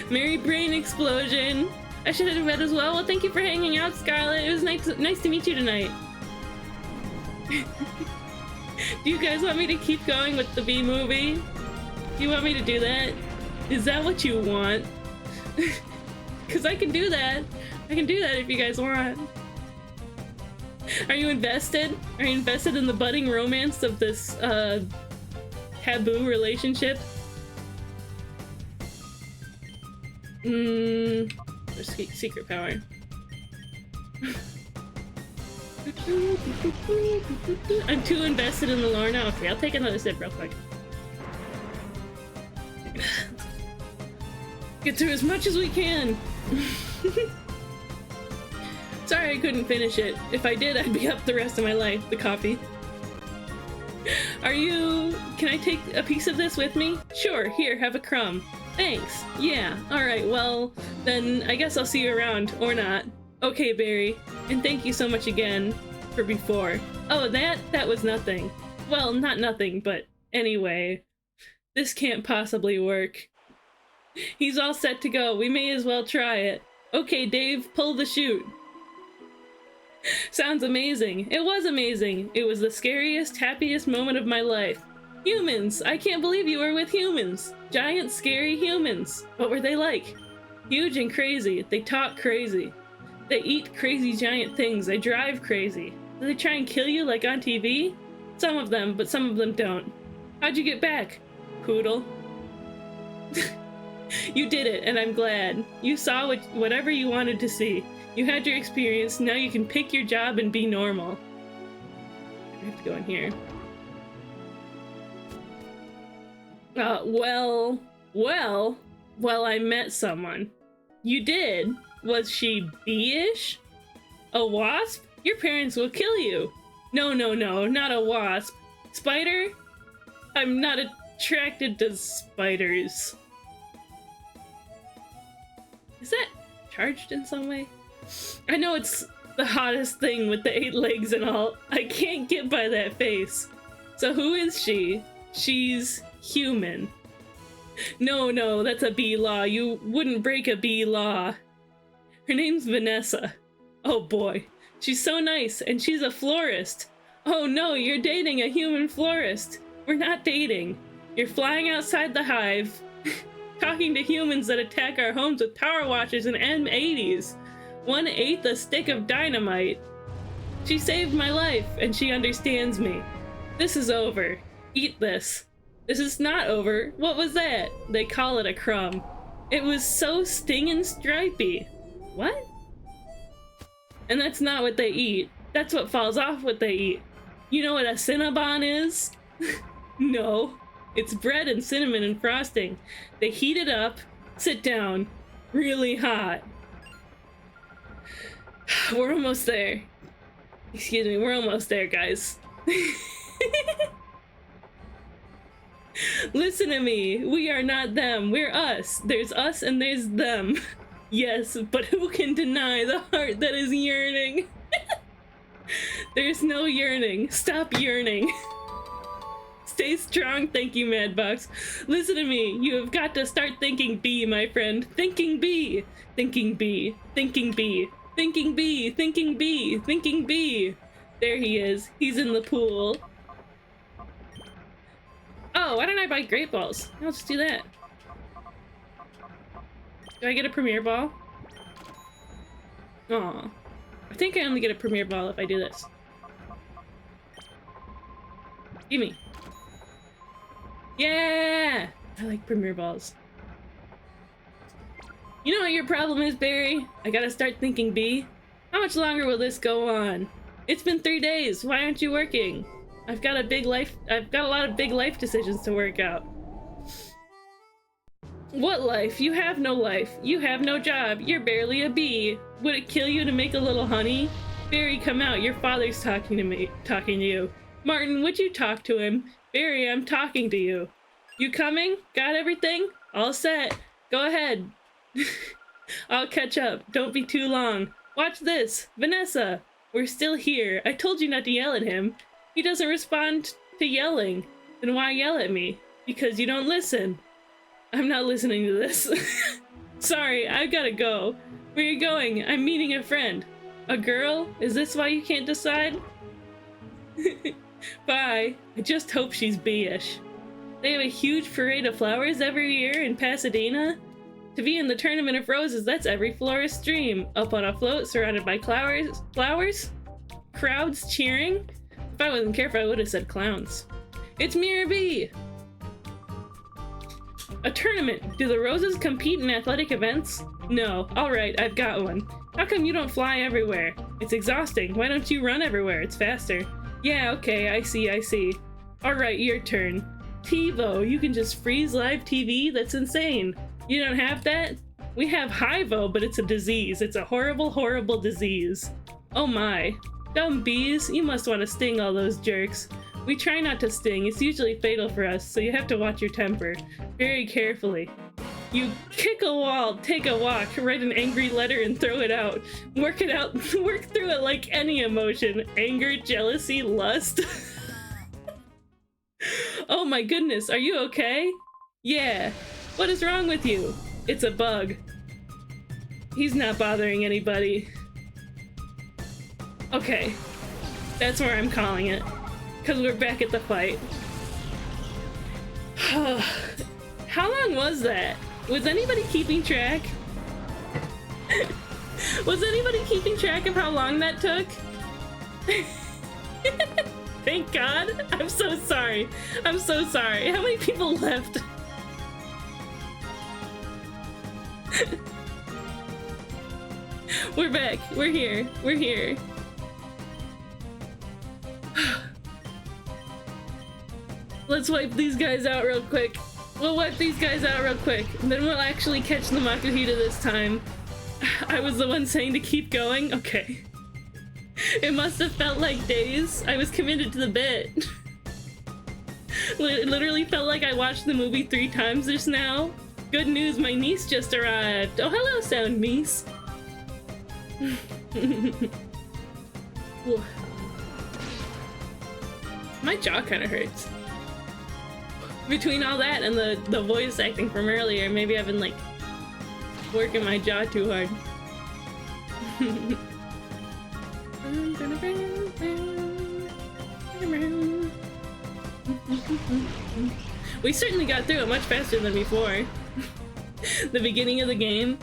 Merry brain explosion. I should head to bed as well. Well, thank you for hanging out, Scarlett. It was nice to meet you tonight. Do you guys want me to keep going with the B movie? Do you want me to do that? Is that what you want? Because I can do that. I can do that if you guys want. Are you invested? Are you invested in the budding romance of this taboo relationship? Secret power. I'm too invested in the lore now. Okay, I'll take another sip real quick. Get through as much as we can. Sorry I couldn't finish it. If I did, I'd be up the rest of my life. The coffee. Can I take a piece of this with me? Sure, here, have a crumb. Thanks. Yeah, alright, well, then I guess I'll see you around, or not. Okay, Barry, and thank you so much again for before. Oh, that was nothing. Well, not nothing, but anyway. This can't possibly work. He's all set to go. We may as well try it. Okay, Dave, pull the chute. Sounds amazing. It was amazing. It was the scariest, happiest moment of my life. Humans! I can't believe you were with humans! Giant, scary humans! What were they like? Huge and crazy. They talk crazy. They eat crazy giant things. They drive crazy. Do they try and kill you like on TV? Some of them, but some of them don't. How'd you get back? Poodle. You did it, and I'm glad. You saw whatever you wanted to see. You had your experience, now you can pick your job and be normal. I have to go in here. Well, I met someone. You did? Was she bee-ish? A wasp? Your parents will kill you. No, not a wasp. Spider? I'm not attracted to spiders. Is that charged in some way? I know it's the hottest thing with the 8 legs and all. I can't get by that face. So who is she? She's human. No, that's a bee law. You wouldn't break a bee law. Her name's Vanessa. Oh boy. She's so nice, and she's a florist. Oh no, you're dating a human florist. We're not dating. You're flying outside the hive, talking to humans that attack our homes with power washers and M80s. 1/8 a stick of dynamite. She saved my life, and she understands me. This is over. Eat this. This is not over. What was that? They call it a crumb. It was so stinging stripy. What? And that's not what they eat. That's what falls off what they eat. You know what a Cinnabon is? No. It's bread and cinnamon and frosting. They heat it up, sit down, really hot. We're almost there. Excuse me, we're almost there, guys. Listen to me. We are not them. We're us. There's us and there's them. Yes, but who can deny the heart that is yearning? There's no yearning. Stop yearning. Stay strong. Thank you, Madbox. Listen to me. You have got to start thinking B, my friend. Thinking B. Thinking B. Thinking B. Thinking B. Thinking B. Thinking B. There he is. He's in the pool. Oh, why don't I buy great balls? I'll just do that. Do I get a premier ball? Aw. I think I only get a premier ball if I do this. Gimme. Yeah! I like premier balls. You know what your problem is, Barry? I gotta start thinking B. How much longer will this go on? It's been 3 days. Why aren't you working? I've got a lot of big life decisions to work out. What life? You have no life. You have no job. You're barely a bee. Would it kill you to make a little honey? Barry, come out. Your father's talking to you. Martin, would you talk to him? Barry, I'm talking to you. You coming? Got everything? All set. Go ahead. I'll catch up. Don't be too long. Watch this. Vanessa, we're still here. I told you not to yell at him. He doesn't respond to yelling. Then why yell at me? Because you don't listen. I'm not listening to this. Sorry, I've gotta go. Where you going? I'm meeting a friend. A girl? Is this why you can't decide? Bye. I just hope she's bee-ish. They have a huge parade of flowers every year in Pasadena. To be in the Tournament of Roses, that's every florist's dream. Up on a float, surrounded by flowers? Crowds cheering? If I wasn't careful, I would have said clowns. It's Mirror B! A tournament. Do the Roses compete in athletic events? No. Alright, I've got one. How come you don't fly everywhere? It's exhausting. Why don't you run everywhere? It's faster. Yeah, okay, I see. Alright, your turn. TiVo, you can just freeze live TV? That's insane. You don't have that? We have HIVO, but it's a disease. It's a horrible, horrible disease. Oh my. Dumb bees, you must want to sting all those jerks. We try not to sting. It's usually fatal for us, so you have to watch your temper. Very carefully. You kick a wall, take a walk, write an angry letter and throw it out. Work it out, work through it like any emotion. Anger, jealousy, lust. Oh my goodness, are you okay? Yeah. What is wrong with you? It's a bug. He's not bothering anybody. Okay. That's where I'm calling it. Because we're back at the fight. How long was that? Was anybody keeping track? Was anybody keeping track of how long that took? Thank God. I'm so sorry. I'm so sorry. How many people left? We're back. We're here. We're here. Let's wipe these guys out real quick. We'll wipe these guys out real quick. And then we'll actually catch the Makuhita this time. I was the one saying to keep going? Okay. It must have felt like days. I was committed to the bit. It literally felt like I watched the movie 3 times just now. Good news, my niece just arrived. Oh, hello, sound niece. My jaw kind of hurts. Between all that and the voice acting from earlier, maybe I've been like working my jaw too hard. We certainly got through it much faster than before. The beginning of the game.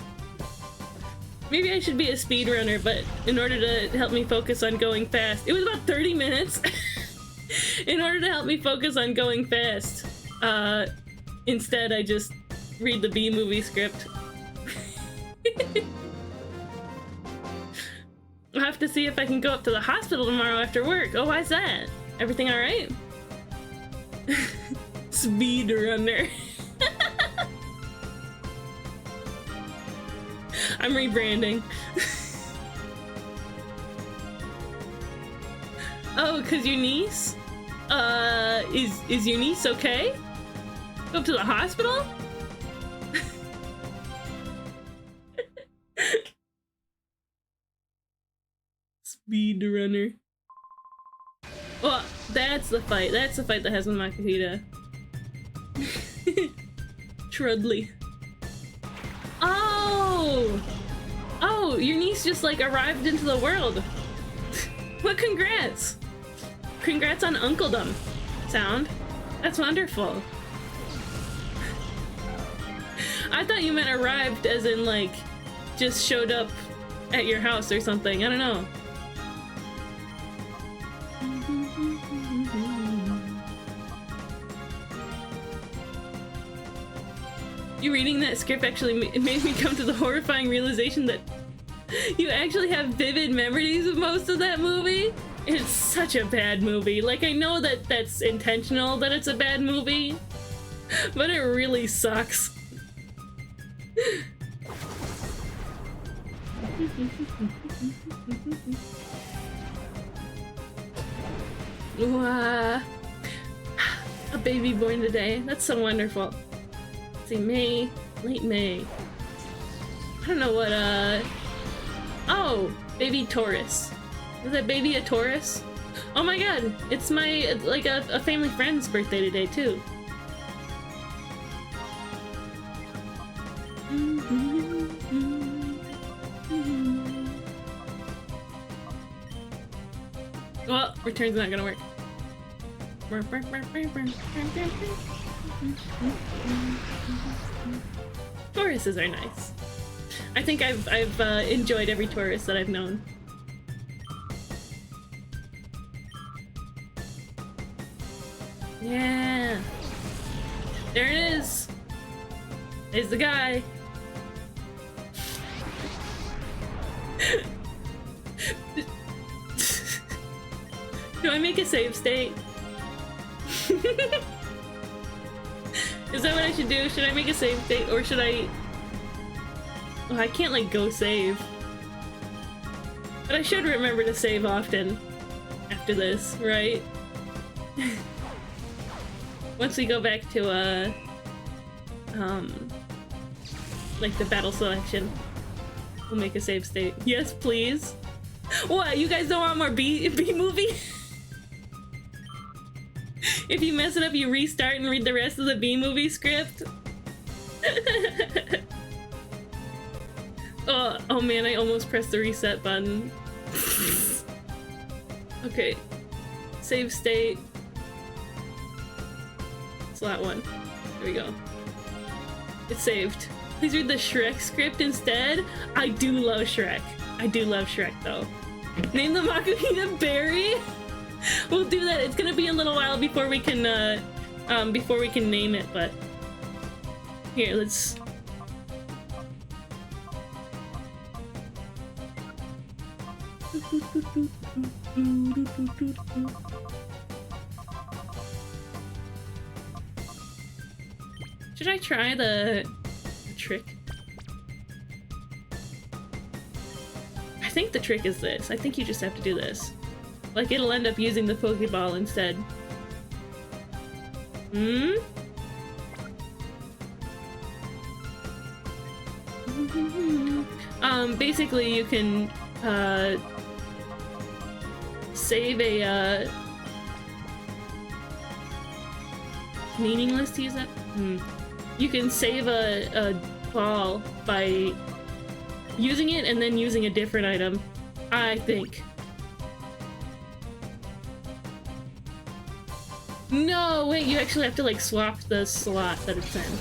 Maybe I should be a speedrunner, but in order to help me focus on going fast. It was about 30 minutes. In order to help me focus on going fast. Instead I just read the B-movie script. I'll have to see if I can go up to the hospital tomorrow after work. Oh, why's that? Everything alright? Speedrunner. I'm rebranding. Oh, cause your niece? Is your niece okay? Go up to the hospital? Speedrunner. Well, that's the fight. That's the fight that has with Makuhita. Trudley. Oh! Oh, your niece just like arrived into the world. Well, congrats! Congrats on uncledom, Sound. That's wonderful. I thought you meant arrived as in like just showed up at your house or something. I don't know. You reading that script actually made me come to the horrifying realization that you actually have vivid memories of most of that movie. It's such a bad movie. Like, I know that that's intentional that it's a bad movie, but it really sucks. Wow. A baby born today. That's so wonderful. Let's see, May, late May. I don't know what, oh, baby Taurus. Is that baby a Taurus? Oh my god, it's my, like, a family friend's birthday today, too. Well, return's not gonna work. Tauruses are nice. I think I've enjoyed every Taurus that I've known. Yeah. There it is. There's the guy. Do I make a save state? Is that what I should do? Should I make a save state or should I... Oh, I can't like go save. But I should remember to save often after this, right? Once we go back to like the battle selection, we'll make a save state. Yes, please. What? You guys don't want more B movie? If you mess it up, you restart and read the rest of the B movie script. Oh man, I almost pressed the reset button. Okay. Save state. Slot 1. There we go. It's saved. Please read the Shrek script instead. I do love Shrek. I do love Shrek though. Name the Makuhita Berry? We'll do that. It's gonna be a little while before we can name it, but here, let's... Should I try the trick? I think the trick is this. I think you just have to do this. Like, it'll end up using the Pokeball instead. Hmm? Basically you can, save a, meaningless to use that? You can save a ball by using it and then using a different item, I think. No, wait, you actually have to like swap the slot that it's in.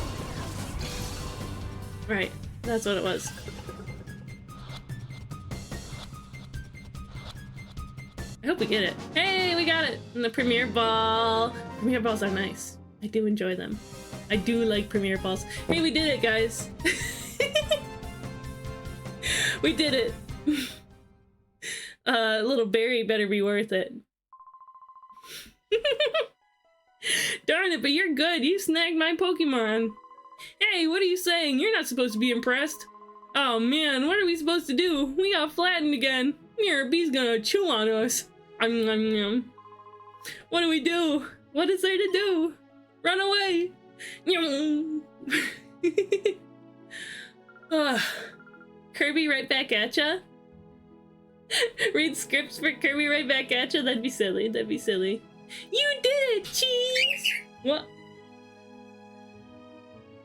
Right, that's what it was. I hope we get it. Hey, we got it! And the Premier Ball. Premier Balls are nice. I do enjoy them. I do like Premier Balls. Hey, we did it, guys! We did it! Little berry better be worth it. Darn it, but you're good. You snagged my Pokemon. Hey, what are you saying? You're not supposed to be impressed. Oh man, what are we supposed to do? We got flattened again. Here, B's gonna chew on us. What do we do? What is there to do? Run away. Kirby right back at ya? Read scripts for Kirby right back at ya? That'd be silly. That'd be silly. You did it, Cheese! What?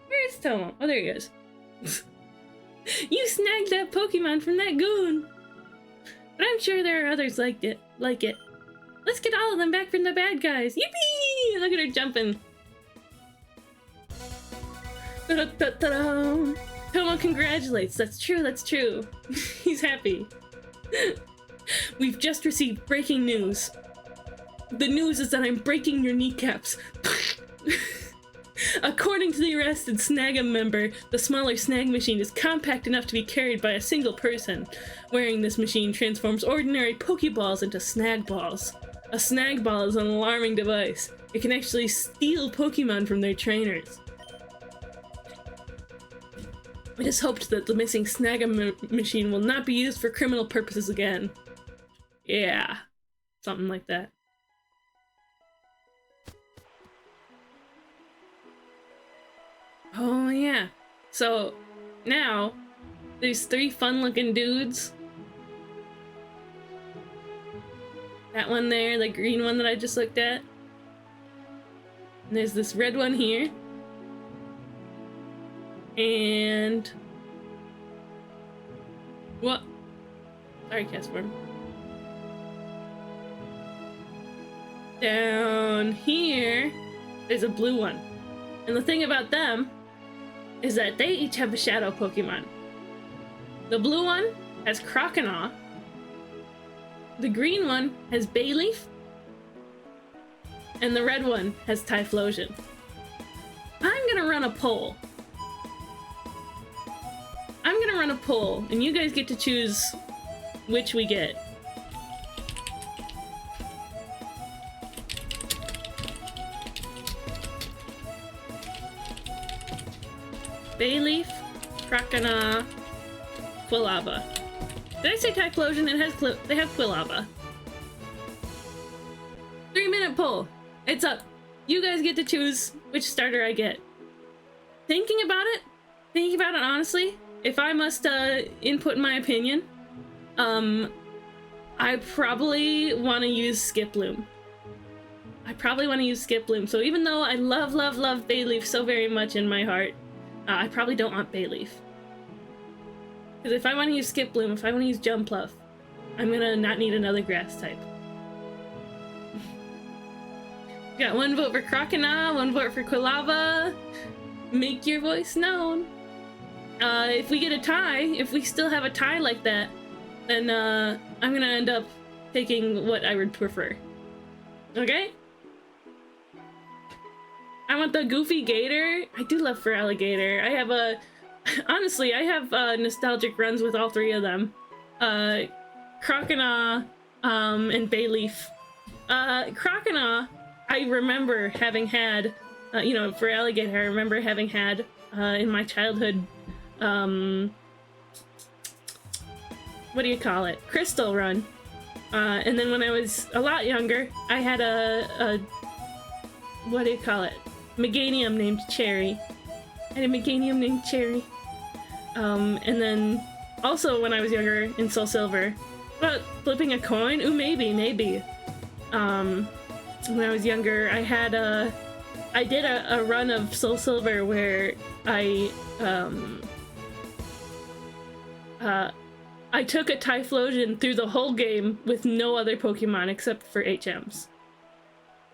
Where's Tomo? Oh, there he is. You snagged that Pokemon from that goon! But I'm sure there are others like it. Let's get all of them back from the bad guys. Yippee! Look at her jumping. Tomo congratulates. That's true, that's true. He's happy. We've just received breaking news. The news is that I'm breaking your kneecaps. According to the arrested Snag'em member, the smaller snag machine is compact enough to be carried by a single person. Wearing this machine transforms ordinary Pokeballs into snag balls. A snag ball is an alarming device. It can actually steal Pokemon from their trainers. It is hoped that the missing Snag'em machine will not be used for criminal purposes again. Yeah, something like that. Oh yeah, so now there's 3 fun-looking dudes. That one there, the green one that I just looked at. And there's this red one here. And... what? Sorry, Castform. Down here, there's a blue one. And the thing about them is that they each have a shadow Pokemon. The blue one has Croconaw. The green one has Bayleaf. And the red one has Typhlosion. I'm gonna run a poll. I'm gonna run a poll, and you guys get to choose which we get. Bayleaf, Croconaw, Quilava. Did I say Typhlosion? They have Quilava. 3-minute poll. It's up. You guys get to choose which starter I get. Thinking about it honestly, if I must input my opinion, I probably want to use Skiploom. So even though I love Bayleaf so very much in my heart, I probably don't want Bayleaf. Because if I want to use Skiploom, if I want to use Jumpluff, I'm gonna not need another grass type. Got 1 vote for Croconaw, 1 vote for Quilava. Make your voice known. If we get a tie, if we still have a tie like that, then I'm gonna end up taking what I would prefer. Okay? I want the Goofy Gator. I do love Feraligatr. I have honestly, I have nostalgic runs with all 3 of them. Croconaw, and Bayleaf. Croconaw, I remember having had, you know, Feraligatr, I remember having had, in my childhood, what do you call it? Crystal run. And then when I was a lot younger, I had a what do you call it? Meganium named Cherry. I had a Meganium named Cherry. And then also when I was younger in Soul Silver, but flipping a coin? Ooh, maybe. When I was younger, I did a run of Soul Silver where I took a Typhlosion through the whole game with no other Pokemon except for HMs.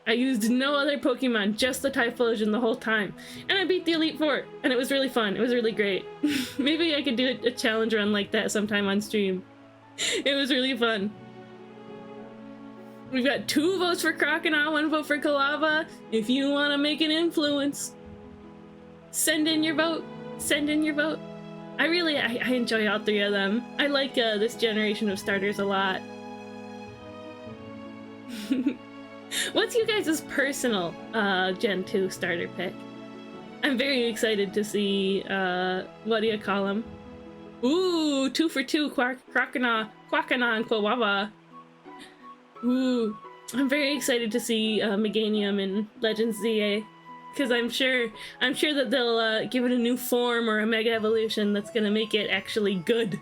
I used no other Pokemon, just the Typhlosion the whole time. And I beat the Elite Four, and it was really fun. It was really great. Maybe I could do a challenge run like that sometime on stream. It was really fun. We've got 2 votes for Croconaw, 1 vote for Quilava. If you want to make an influence, send in your vote. Send in your vote. I enjoy all 3 of them. I like this generation of starters a lot. What's you guys' personal Gen 2 starter pick? I'm very excited to see, what do you call them? Ooh, 2 for 2, Croconaw, and Quilava. Ooh, I'm very excited to see Meganium in Legends ZA, because I'm sure that they'll give it a new form or a Mega Evolution that's gonna make it actually good.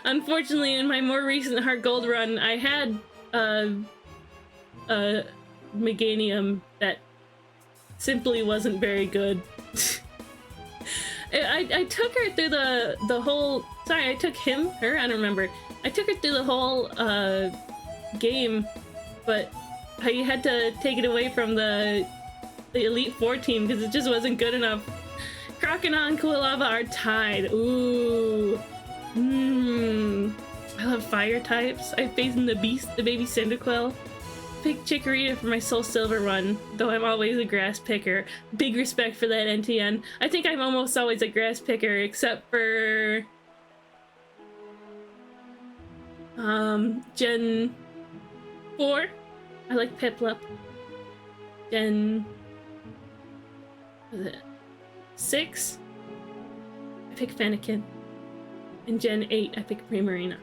Unfortunately, in my more recent Heart Gold run, I had Meganium that simply wasn't very good. I took her through the whole... Sorry, I took her, I don't remember. I took her through the whole game, but I had to take it away from the Elite Four team because it just wasn't good enough. Croconaw and Quilava are tied. Ooh. I love fire types. I faced in the Beast, the baby Cyndaquil. pick Chikorita for my Soul Silver one, though I'm always a grass picker. Big respect for that, NTN. I think I'm almost always a grass picker, except for... Gen 4. I like Piplup. Gen... what is it? 6? I pick Fennekin. And Gen 8, I pick Primarina.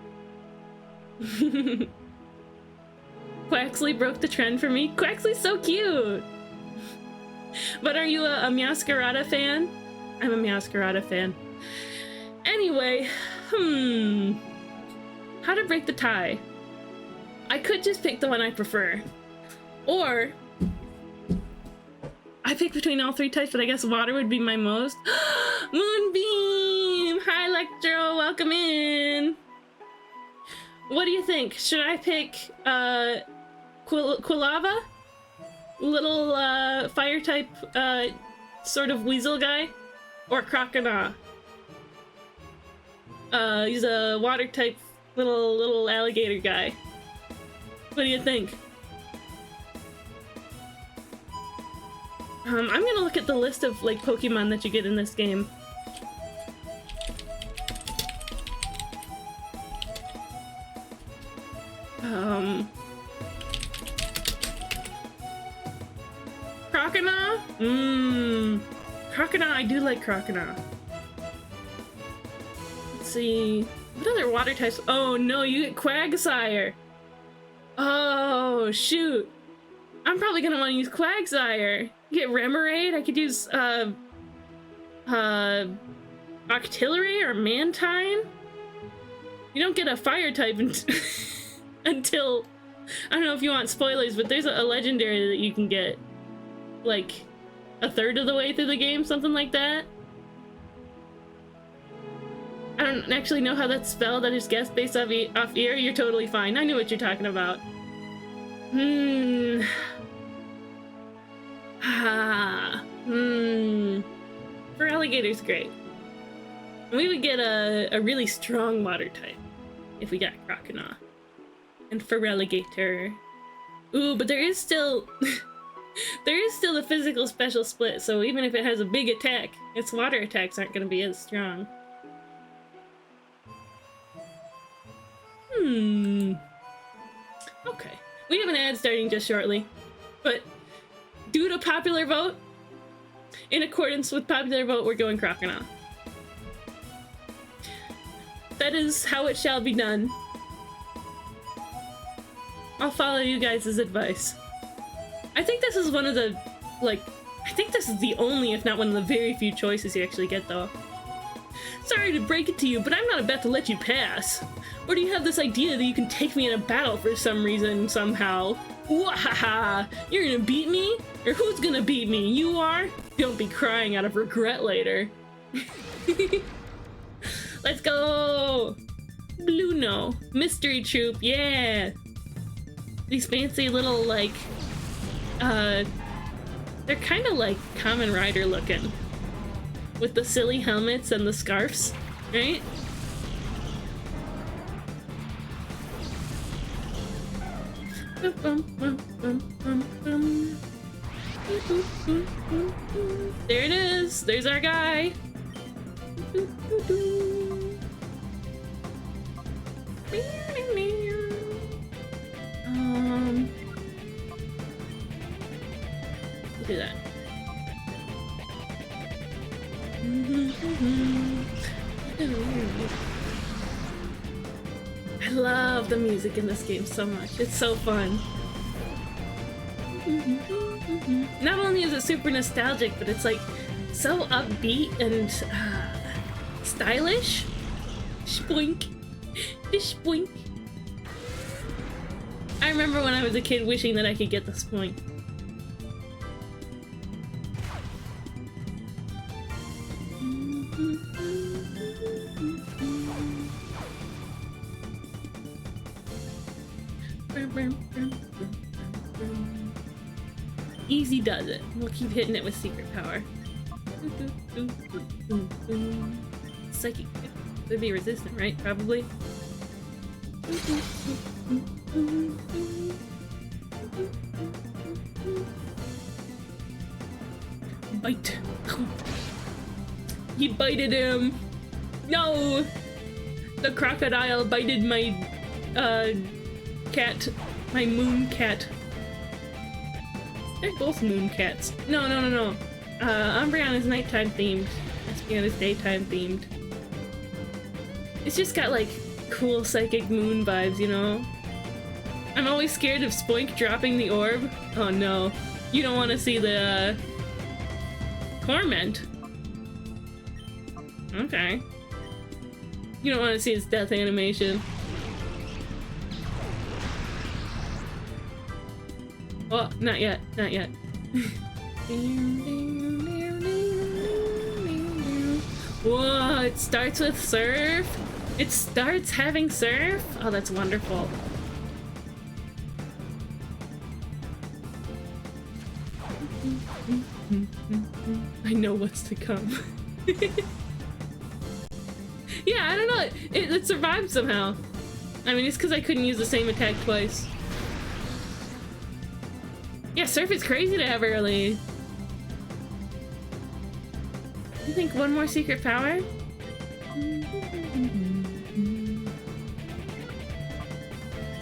Quaxley broke the trend for me. Quaxley's so cute! But are you a Meowscarada fan? I'm a Meowscarada fan. Anyway, how to break the tie? I could just pick the one I prefer. Or... I pick between all three types, but I guess water would be my most. Moonbeam! Hi, Electro! Welcome in! What do you think? Should I pick, Quilava? Little, fire type, sort of weasel guy? Or Croconaw? He's a water type little alligator guy. What do you think? I'm gonna look at the list of, like, Pokemon that you get in this game. Croconaw? Croconaw, I do like Croconaw. Let's see. What other water types? Oh no, you get Quagsire! Oh, shoot! I'm probably gonna want to use Quagsire! You get Remoraid, I could use, Octillery or Mantine? You don't get a fire type until... I don't know if you want spoilers, but there's a legendary that you can get, like, a third of the way through the game, something like that. I don't actually know how that's spelled, I just guessed based off ear. You're totally fine, I knew what you're talking about. For alligators, great. We would get a really strong water type if we got Croconaw. And for Relegator... Ooh, but there is still... there is still a physical special split, so even if it has a big attack, its water attacks aren't gonna be as strong. Okay. We have an ad starting just shortly, but due to popular vote, in accordance with popular vote, we're going Croconaw. That is how it shall be done. I'll follow you guys' advice. I think this is one of the, like, I think this is the only, if not one of the very few choices you actually get, though. Sorry to break it to you, but I'm not about to let you pass. Or do you have this idea that you can take me in a battle for some reason, somehow? Wahaha! You're gonna beat me? Or who's gonna beat me? You are? Don't be crying out of regret later. Let's go! Bluno. Mystery Troop, yeah! These fancy little, like, they're kind of like Kamen Rider looking. With the silly helmets and the scarves, right? There it is! There's our guy! Look at that. I love the music in this game so much. It's so fun. Not only is it super nostalgic, but it's like so upbeat and stylish. Spoink. Spoink. I remember when I was a kid wishing that I could get the spoink. Easy does it. We'll keep hitting it with secret power. Psychic. Would be resistant, right? Probably. Bite. He bited him. No! The crocodile bited my, cat. My moon cat. They're both moon cats. No. Umbreon is nighttime themed. Espeon is daytime themed. It's just got, like, cool psychic moon vibes, you know? I'm always scared of Spoink dropping the orb. Oh no. You don't want to see the, Torment. Okay. You don't want to see his death animation. Oh, not yet. Not yet. Whoa, it starts with surf? It starts having surf? Oh, that's wonderful. I know what's to come. Yeah, I don't know. It survived somehow. I mean, it's because I couldn't use the same attack twice. Yeah, surf is crazy to have early. You think one more secret power?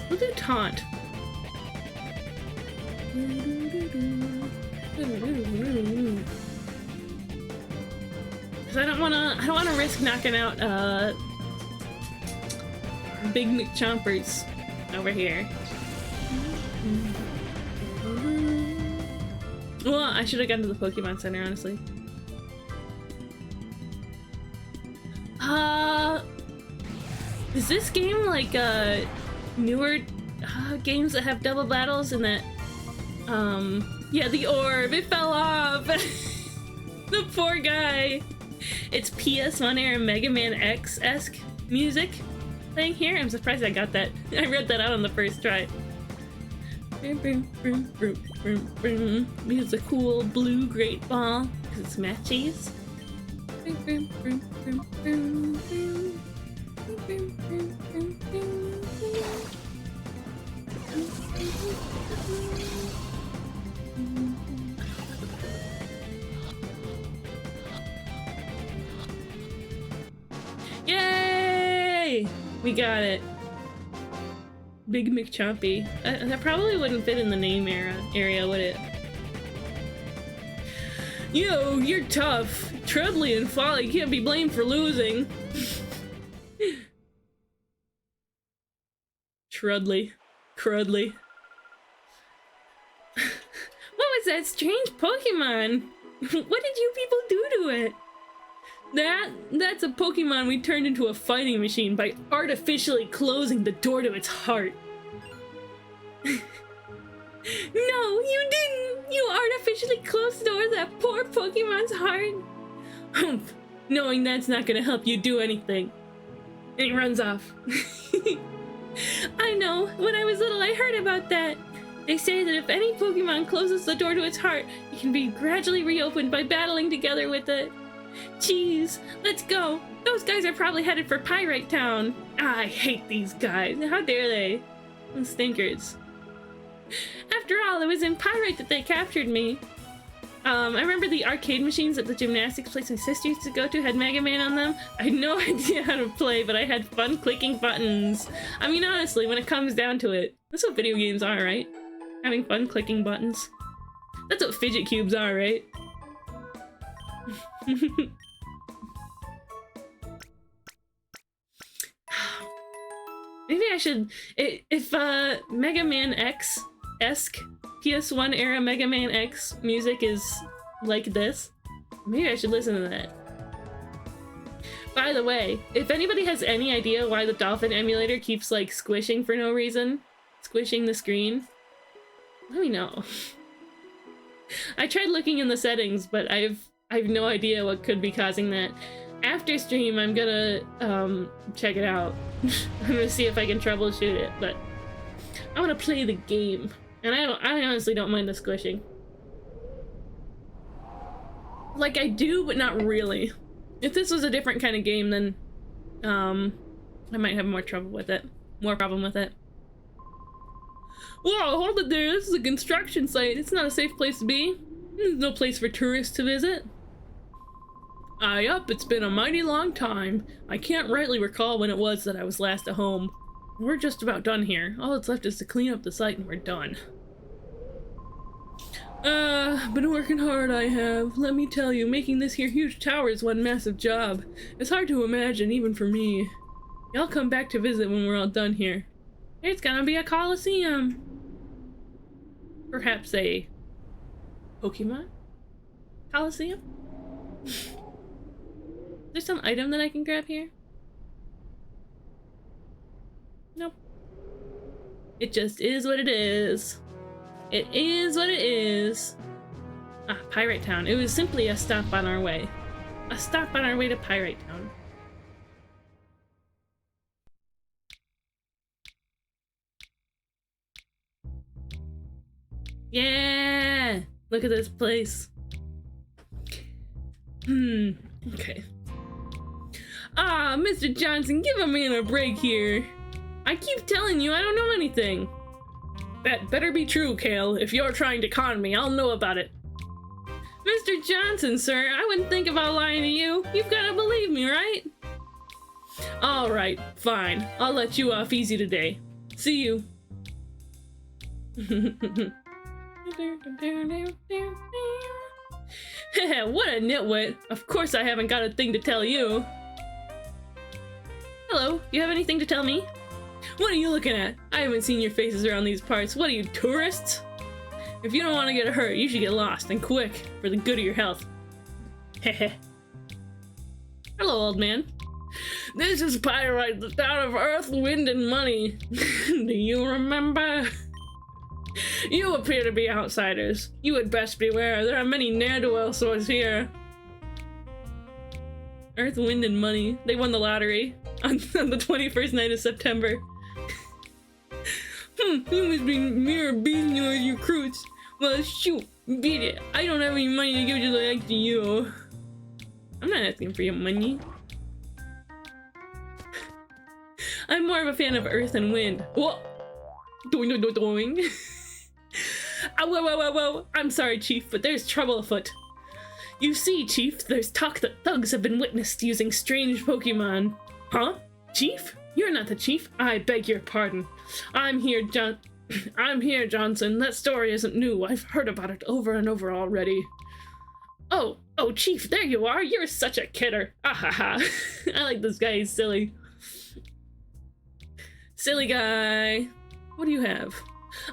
We'll do taunt. Cause I don't wanna risk knocking out Big McChompers over here. Well, I should have gone to the Pokemon Center, honestly. Is this game like newer games that have double battles and that yeah, the orb, it fell off. The poor guy. It's PS1 era Mega Man X-esque music playing here. I'm surprised I got that. I read that out on the first try. It's a cool blue great ball because it's matchies. Yay! We got it. Big McChompy. That probably wouldn't fit in the name area, would it? Yo, you're tough. Trudley and Folly can't be blamed for losing. Trudley. Crudley. What was that strange Pokemon? What did you people do to it? That's a Pokemon we turned into a fighting machine by artificially closing the door to its heart. No, you didn't! You artificially closed the door to that poor Pokemon's heart! Humph! Knowing that's not gonna help you do anything. And he runs off. I know, when I was little I heard about that. They say that if any Pokemon closes the door to its heart, it can be gradually reopened by battling together with it. Jeez, let's go. Those guys are probably headed for Pyrite Town. I hate these guys. How dare they? Those stinkers. After all, it was in Pyrite that they captured me. I remember the arcade machines at the gymnastics place my sister used to go to had Mega Man on them. I had no idea how to play, but I had fun clicking buttons. I mean, honestly, when it comes down to it, that's what video games are, right? Having fun clicking buttons. That's what fidget cubes are, right? Maybe I should, if Mega Man X-esque PS1 era Mega Man X music is like this, maybe I should listen to that. By the way, if anybody has any idea why the Dolphin emulator keeps like squishing for no reason, squishing the screen, let me know. I tried looking in the settings, but I have no idea what could be causing that. After stream, I'm gonna check it out. I'm gonna see if I can troubleshoot it, but I want to play the game, and I honestly don't mind the squishing. Like I do, but not really. If this was a different kind of game, then I might have more trouble with it, more problem with it. Whoa, hold it there. This is a construction site. It's not a safe place to be. There's no place for tourists to visit. Yup, it's been a mighty long time. I can't rightly recall when it was that I was last at home. We're just about done here. All that's left is to clean up the site and we're done. Been working hard I have. Let me tell you, making this here huge tower is one massive job. It's hard to imagine, even for me. Y'all come back to visit when we're all done here. There's gonna be a Colosseum. Perhaps a Pokemon Colosseum? Is there some item that I can grab here? Nope. It just is what it is. It is what it is. Ah, Pirate Town. It was simply a stop on our way. A stop on our way to Pirate Town. Yeah! Look at this place. Okay. Ah, Mr. Johnson, give a man a break here. I keep telling you I don't know anything. That better be true, Kale. If you're trying to con me, I'll know about it. Mr. Johnson, sir, I wouldn't think about lying to you. You've got to believe me, right? Alright, fine. I'll let you off easy today. See you. What a nitwit. Of course I haven't got a thing to tell you. Hello, you have anything to tell me? What are you looking at? I haven't seen your faces around these parts. What are you, tourists? If you don't want to get hurt, you should get lost, and quick, for the good of your health. Heh. Hello, old man. This is Pyrite, the town of Earth, Wind, and Money. Do you remember? You appear to be outsiders. You had best beware. There are many ne'er-do-well sorts here. Earth, Wind, and Money. They won the lottery on the 21st night of September. You must be mere beating your recruits. Well, shoot, beat it. I don't have any money to give you like to you. I'm not asking for your money. I'm more of a fan of Earth and Wind. Whoa! Doing. Whoa. I'm sorry, Chief, but there's trouble afoot. You see, Chief, there's talk that thugs have been witnessed using strange Pokemon. Huh? Chief? You're not the Chief. I beg your pardon. I'm here, Johnson. That story isn't new. I've heard about it over and over already. Oh, Chief, there you are. You're such a kidder. Ahaha. I like this guy. He's silly. Silly guy. What do you have?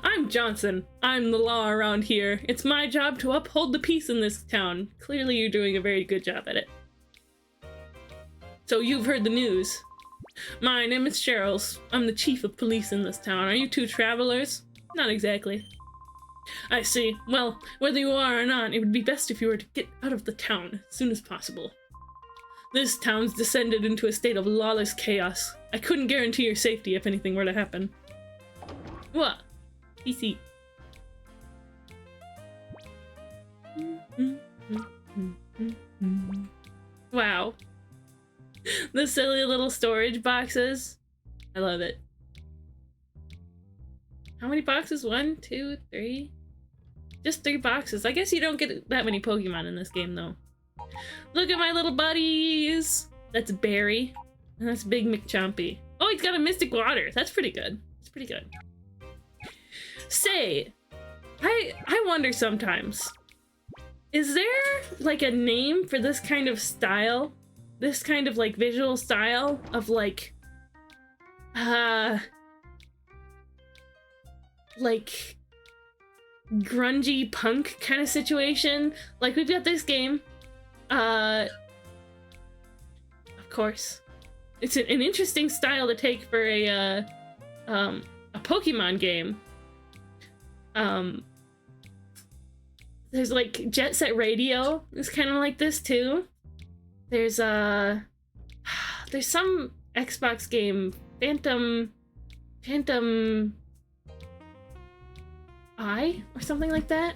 I'm Johnson. I'm the law around here. It's my job to uphold the peace in this town. Clearly you're doing a very good job at it. So you've heard the news. My name is Cheryl. I'm the chief of police in this town. Are you two travelers? Not exactly. I see. Well, whether you are or not, it would be best if you were to get out of the town as soon as possible. This town's descended into a state of lawless chaos. I couldn't guarantee your safety if anything were to happen. What? PC. Wow. The silly little storage boxes. I love it. How many boxes? 1, 2, 3? Just 3 boxes. I guess you don't get that many Pokemon in this game, though. Look at my little buddies! That's Barry. And that's Big McChompy. Oh, he's got a Mystic Water. That's pretty good. That's pretty good. Say, I wonder sometimes, is there like a name for this kind of style? This kind of like visual style of like grungy punk kind of situation? Like we've got this game, of course. It's an interesting style to take for a Pokemon game. There's like Jet Set Radio is kind of like this too. There's some Xbox game, Phantom Eye or something like that.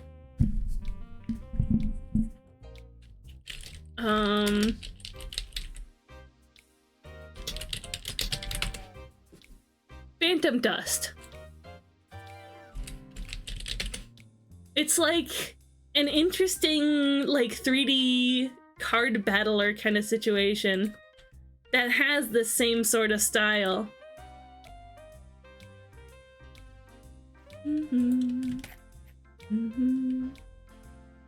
Phantom Dust. It's like an interesting, like 3D card battler kind of situation that has the same sort of style.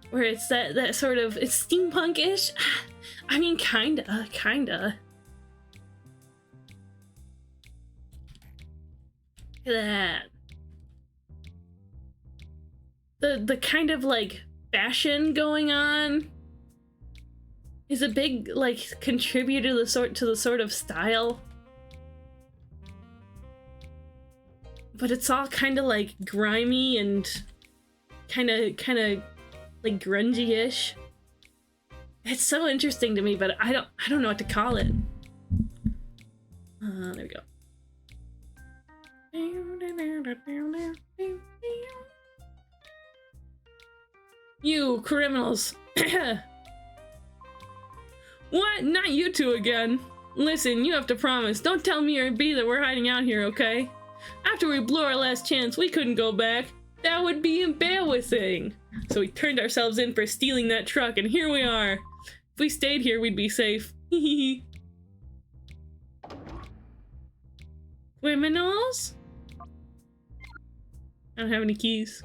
Where it's that sort of, it's steampunk-ish. I mean, kinda. Look at that. The kind of like fashion going on is a big like contributor to the sort of style. But it's all kind of like grimy and kind of like grungy-ish. It's so interesting to me, but I don't know what to call it. There we go. You criminals. What? Not you two again. Listen, you have to promise. Don't tell me or B that we're hiding out here, okay? After we blew our last chance, we couldn't go back. That would be embarrassing. So we turned ourselves in for stealing that truck, and here we are. If we stayed here, we'd be safe. Criminals? I don't have any keys.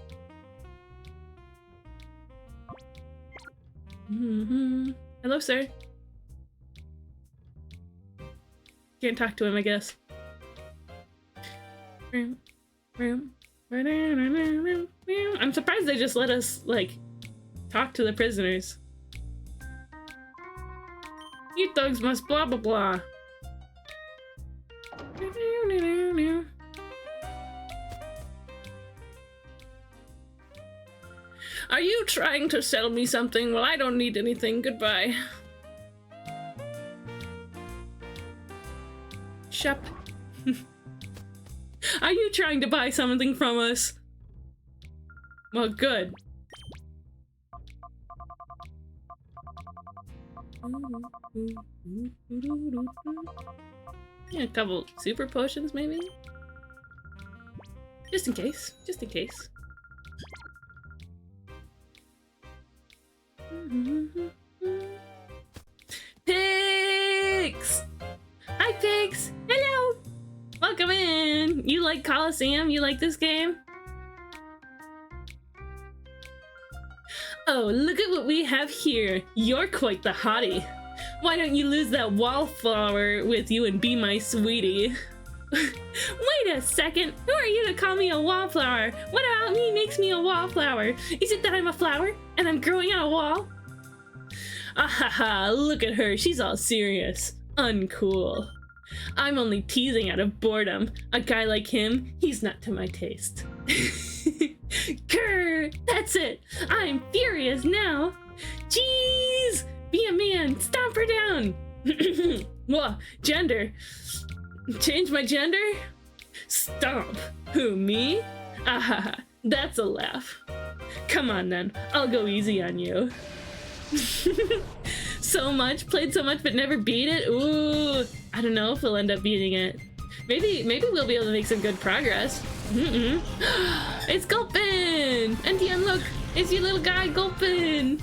Hello, sir. Can't talk to him, I guess. I'm surprised they just let us, like, talk to the prisoners. You thugs must blah blah blah. Are you trying to sell me something? Well, I don't need anything. Goodbye. Shep. Are you trying to buy something from us? Well, good. Yeah, a couple super potions, maybe? Just in case. Just in case. Pigs! Hi, pigs! Hello! Welcome in! You like Colosseum? You like this game? Oh, look at what we have here. You're quite the hottie. Why don't you lose that wallflower with you and be my sweetie? Wait a second. Who are you to call me a wallflower? What about me makes me a wallflower? Is it that I'm a flower and I'm growing on a wall? Ahaha, look at her. She's all serious. Uncool. I'm only teasing out of boredom. A guy like him, he's not to my taste. Grr! That's it! I'm furious now! Jeez! Be a man! Stomp her down! Whoa, gender. Change my gender? Stomp. Who, me? Ah, that's a laugh. Come on then, I'll go easy on you. So much, played so much but never beat it? Ooh, I don't know if we'll end up beating it. Maybe we'll be able to make some good progress. It's Gulpin! NTN, look! It's your little guy, Gulpin!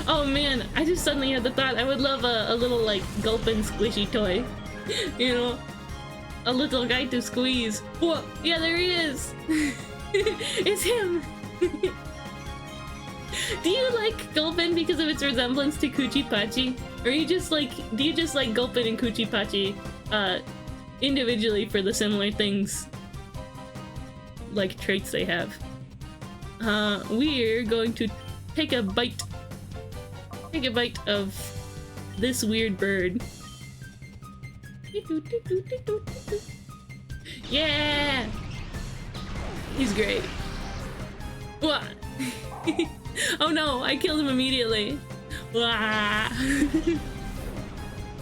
Oh man, I just suddenly had the thought I would love a little, like, Gulpin squishy toy. You know? A little guy to squeeze. Whoa! Yeah, there he is! It's him! Do you like Gulpin because of its resemblance to Kuchipachi? Or do you just like Gulpin and Kuchipachi individually for the similar things, like traits they have? We're going to take a bite of this weird bird. Yeah! He's great. What? Oh no, I killed him immediately.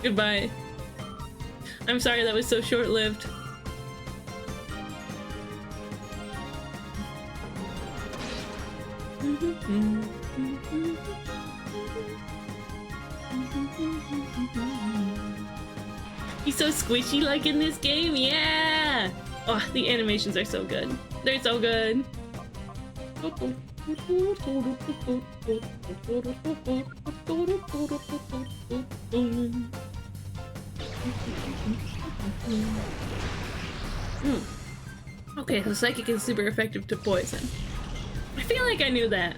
Goodbye. I'm sorry that was so short-lived. He's so squishy like in this game, yeah! Oh, the animations are so good. They're so good. Okay, so psychic is super effective to poison. I feel like I knew that.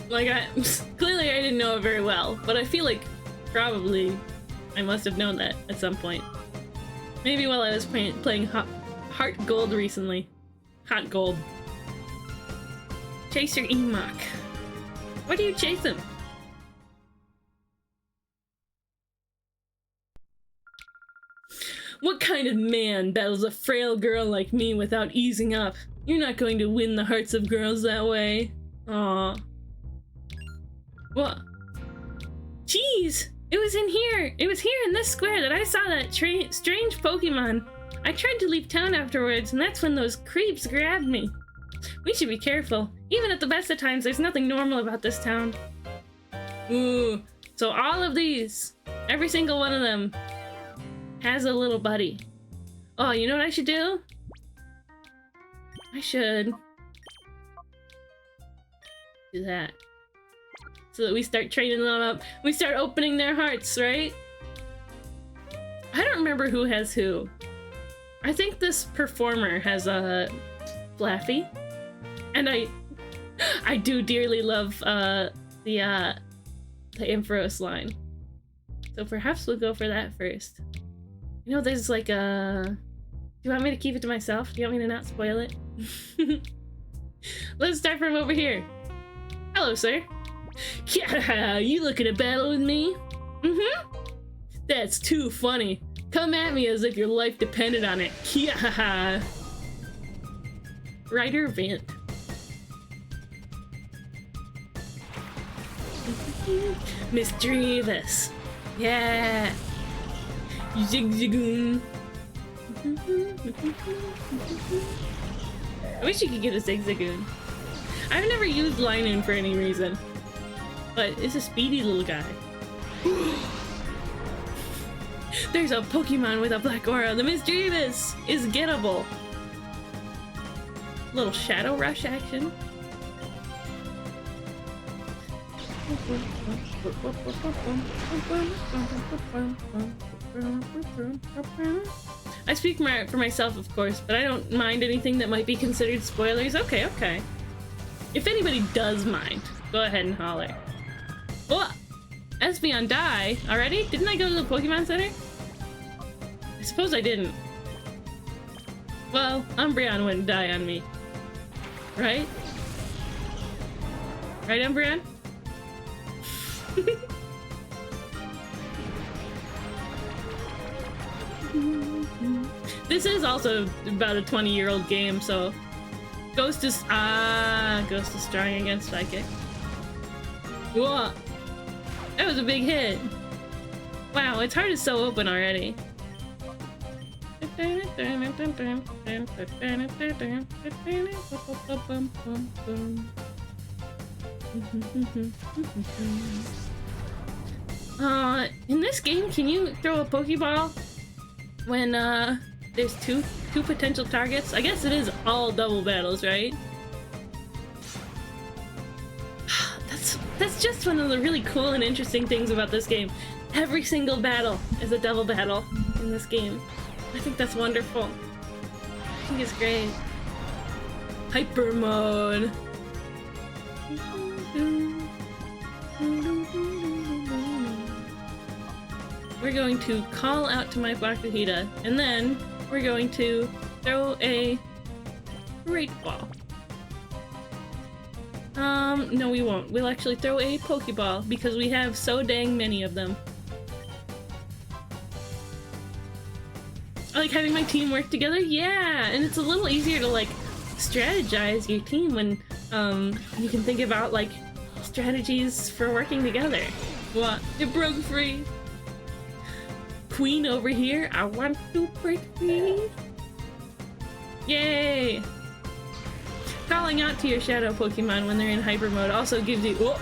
Like, clearly I didn't know it very well, but I feel like probably I must have known that at some point. Maybe while I was playing Heart Gold recently. Hot Gold. Chase your Emok. Why do you chase him? What kind of man battles a frail girl like me without easing up? You're not going to win the hearts of girls that way. Aw. What? Jeez! It was in here! It was here in this square that I saw that strange Pokemon. I tried to leave town afterwards, and that's when those creeps grabbed me. We should be careful. Even at the best of times, there's nothing normal about this town. Ooh. So all of these, every single one of them, has a little buddy. Oh, you know what I should do? I should do that. So that we start training them up. We start opening their hearts, right? I don't remember who has who. I think this performer has a Flaffy. And I do dearly love the Ampharos line. So perhaps we'll go for that first. You know, there's like a... Do you want me to keep it to myself? Do you want me to not spoil it? Let's start from over here. Hello, sir. Yeah, you looking to battle with me? Mm-hmm. That's too funny. Come at me as if your life depended on it. Yeah. Ryder Vant. Mischievous. Yeah. Zigzagoon. I wish you could get a Zigzagoon. I've never used Linoon for any reason. But it's a speedy little guy. There's a Pokemon with a black aura. The Mischievous is gettable. Little Shadow Rush action. I speak for myself, of course, but I don't mind anything that might be considered spoilers. Okay, okay. If anybody does mind, go ahead and holler. Oh! Espeon die already? Didn't I go to the Pokemon Center? I suppose I didn't. Well, Umbreon wouldn't die on me. Right? Right, Umbreon? This is also about a 20-year-old game, so Ghost is strong against Psychic. Whoa! That was a big hit. Wow, its heart is so open already. In this game, can you throw a Pokeball when there's two potential targets? I guess it is all double battles, right? That's just one of the really cool and interesting things about this game. Every single battle is a double battle in this game. I think that's wonderful. I think it's great. Hyper mode. We're going to call out to my Bakuhita, and then we're going to throw a Great Ball. No we won't. We'll actually throw a Pokeball because we have so dang many of them. I like having my team work together, yeah, and it's a little easier to like strategize your team when you can think about like strategies for working together. What? It broke free. Queen over here, I want to break free. Yay! Calling out to your shadow Pokemon when they're in hyper mode also gives you. Whoa.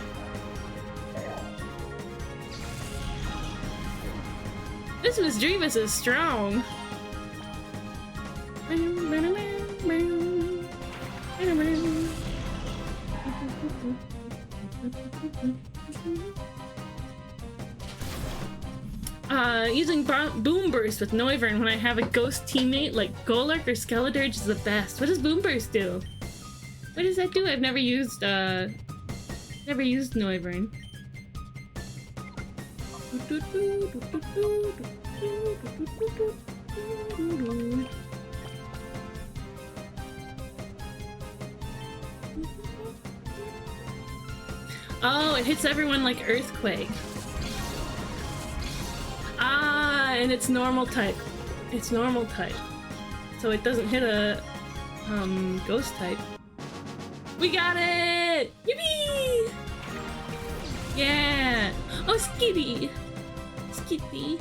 This Misdreavus is strong. Using Boom Burst with Noivern when I have a ghost teammate like Golurk or Skeledirge is the best. What does Boom Burst do? What does that do? I've never used Noivern. Oh, it hits everyone like Earthquake. Ah, and it's normal type. It's normal type. So it doesn't hit a ghost type. We got it! Yippee! Yeah! Oh, Skitty! Skitty!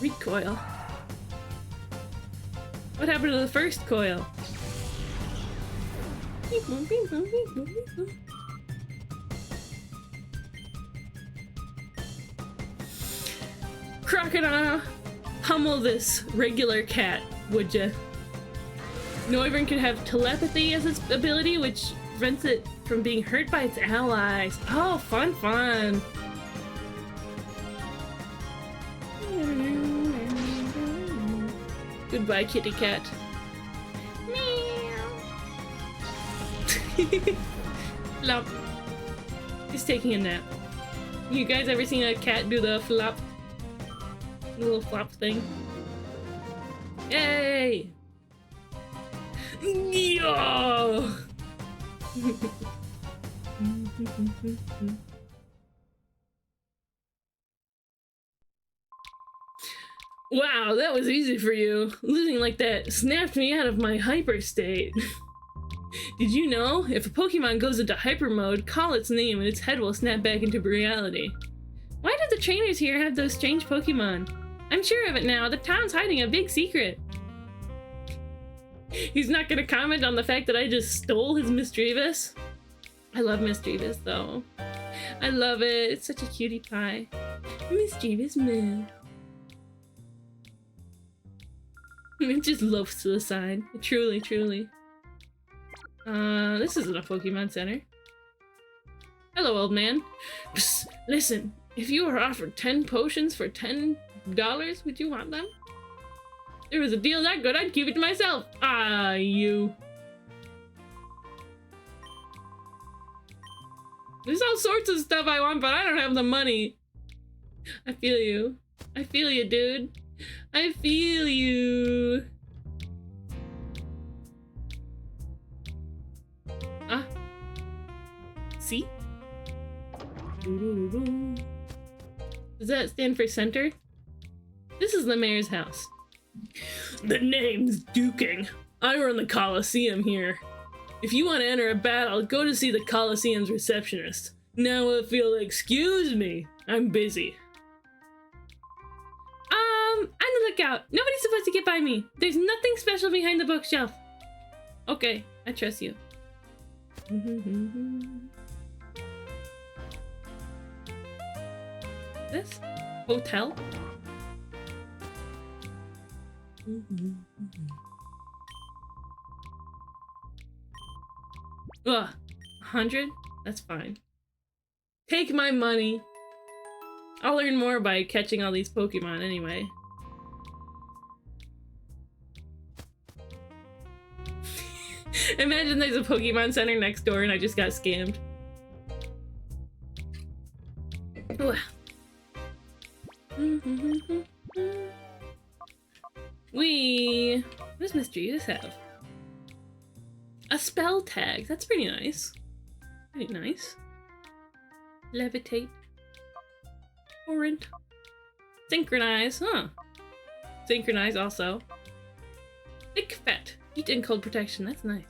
Recoil. What happened to the first coil? Crocodile, pummel this regular cat, would ya? Noivern can have telepathy as its ability, which prevents it from being hurt by its allies. Oh, fun, fun! Goodbye, kitty cat. Meow. Flop. He's taking a nap. You guys ever seen a cat do the flop? The little flop thing? Yay! Yo! Wow, that was easy for you. Losing like that snapped me out of my hyper state. Did you know? If a Pokemon goes into hyper mode, call its name and its head will snap back into reality. Why do the trainers here have those strange Pokemon? I'm sure of it now. The town's hiding a big secret. He's not gonna comment on the fact that I just stole his Misdreavus. I love Misdreavus though. I love it. It's such a cutie pie. Misdreavus moo. It just loafs to the side. Truly, truly. This isn't a Pokemon Center. Hello, old man. Psst, listen, if you were offered 10 potions for $10, would you want them? If there was a deal that good, I'd keep it to myself. Ah, you. There's all sorts of stuff I want, but I don't have the money. I feel you. I feel you, dude. I feel you. Ah. See? Does that stand for center? This is the mayor's house. The name's Duking. I run the Colosseum here. If you want to enter a battle, go to see the Colosseum's receptionist. Now if you'll excuse me, I'm busy. On the lookout. Nobody's supposed to get by me. There's nothing special behind the bookshelf. Okay, I trust you. This? Hotel? Ugh, 100? That's fine. Take my money. I'll learn more by catching all these Pokemon anyway. Imagine there's a Pokemon Center next door and I just got scammed. What does Misdreavus have? A spell tag. That's pretty nice. Pretty nice. Levitate. Torrent. Synchronize. Huh. Synchronize also. Thick Fat. Heat and cold protection. That's nice.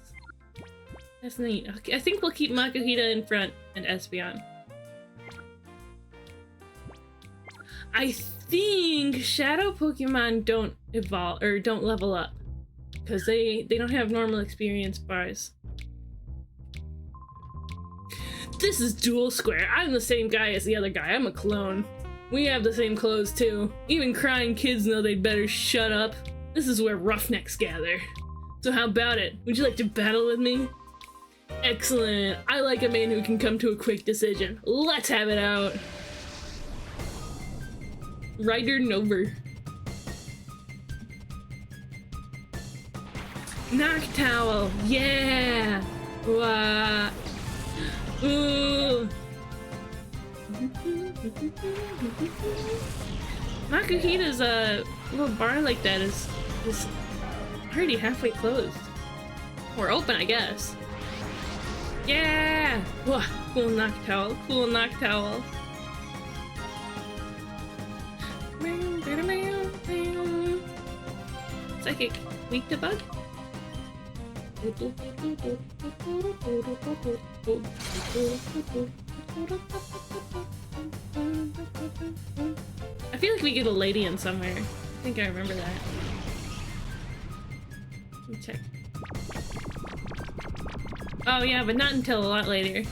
That's neat. Okay, I think we'll keep Makuhita in front and Espeon. I think Shadow Pokemon don't evolve or don't level up because they don't have normal experience bars. The This is Dual Square. I'm the same guy as the other guy. I'm a clone. We have the same clothes too. Even crying kids know they'd better shut up. This is where roughnecks gather. So how about it? Would you like to battle with me? Excellent. I like a man who can come to a quick decision. Let's have it out. Ryder Nover. Knock towel. Yeah. Wow. Ooh. Makuhita's little bar like that is already halfway closed. Or open, I guess. Yeah! Whoa, cool knock towel, cool knock towel. Psychic, weak to bug? I feel like we get a lady in somewhere. I think I remember that. Let me check. Oh yeah, but not until a lot later.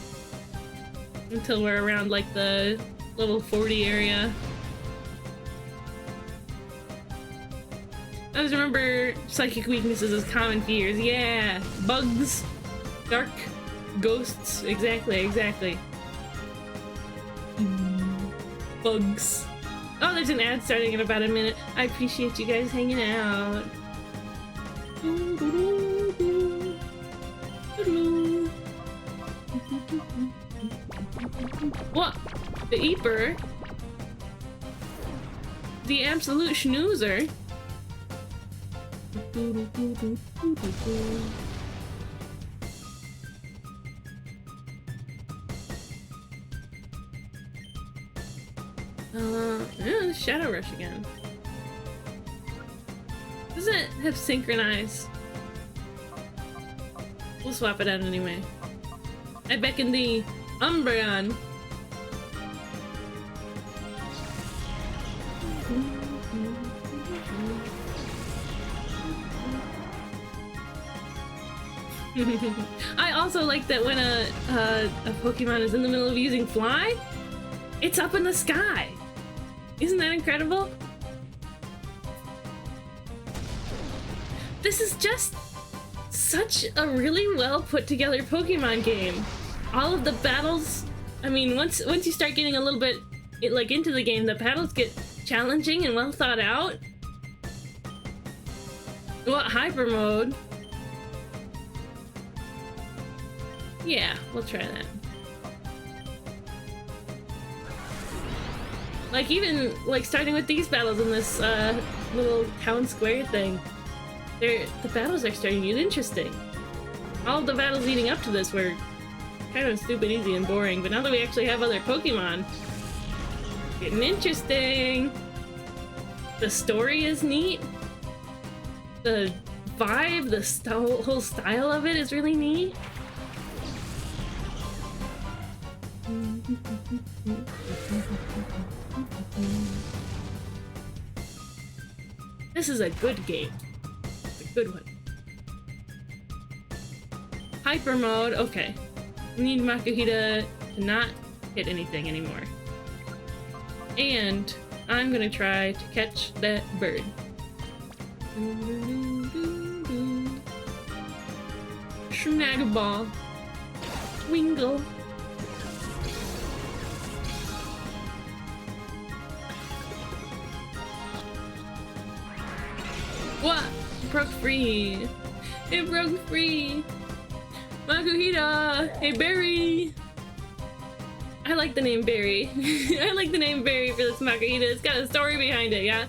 Until we're around like the level 40 area. I just remember psychic weaknesses as common fears. Yeah! Bugs! Dark! Ghosts! Exactly. Bugs. Oh, there's an ad starting in about a minute. I appreciate you guys hanging out. What? The Eeper? The absolute schnoozer? Yeah, Shadow Rush again. Doesn't it have synchronize? We'll swap it out anyway. I beckon thee, Umbreon. I also like that when a Pokemon is in the middle of using Fly, it's up in the sky. Isn't that incredible? This is just such a really well put together Pokemon game. All of the battles, I mean, once you start getting a little bit into the game, the battles get challenging and well thought out. What, hyper mode? Yeah, we'll try that. Like, even, like, starting with these battles in this, little town square thing. The battles are starting to get interesting. All of the battles leading up to this were kind of stupid, easy, and boring, but now that we actually have other Pokemon, it's getting interesting. The story is neat. The vibe, the whole style of it is really neat. This is a good game. It's a good one. Hyper mode, okay. We need Makuhita to not hit anything anymore. And I'm gonna try to catch that bird. Snagaball. Wingle. What? It broke free. It broke free. Makuhita! Hey, Barry! I like the name Barry. I like the name Barry for this Makuhita. It's got a story behind it, yeah?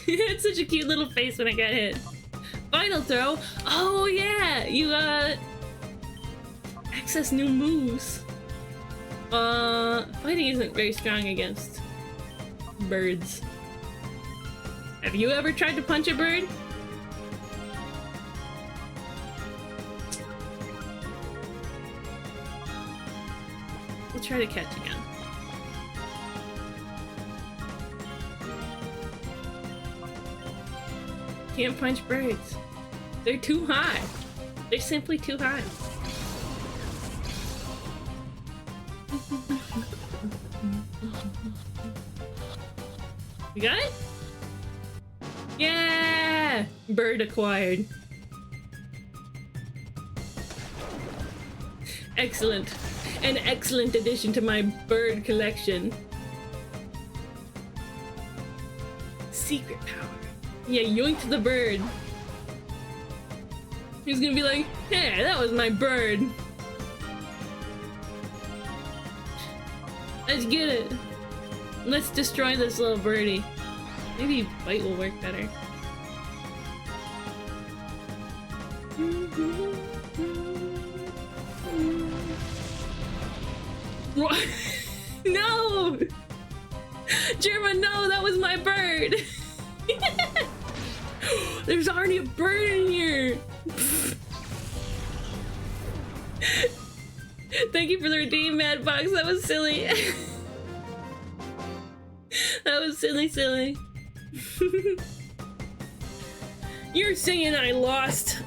It's such a cute little face when I got hit. Final throw! Oh yeah! You, access new moves. Fighting isn't very strong against birds. Have you ever tried to punch a bird? We'll try to catch again. Can't punch birds. They're too high. They're simply too high. You got it? Yeah! Bird acquired. Excellent. An excellent addition to my bird collection. Secret power. Yeah, yoinked the bird. He's gonna be like, hey, that was my bird. Let's get it. Let's destroy this little birdie. Maybe bite will work better. What? No! German, no, that was my bird! There's already a bird in here! Thank you for the redeem, Madbox. That was silly. That was silly. You're saying I lost.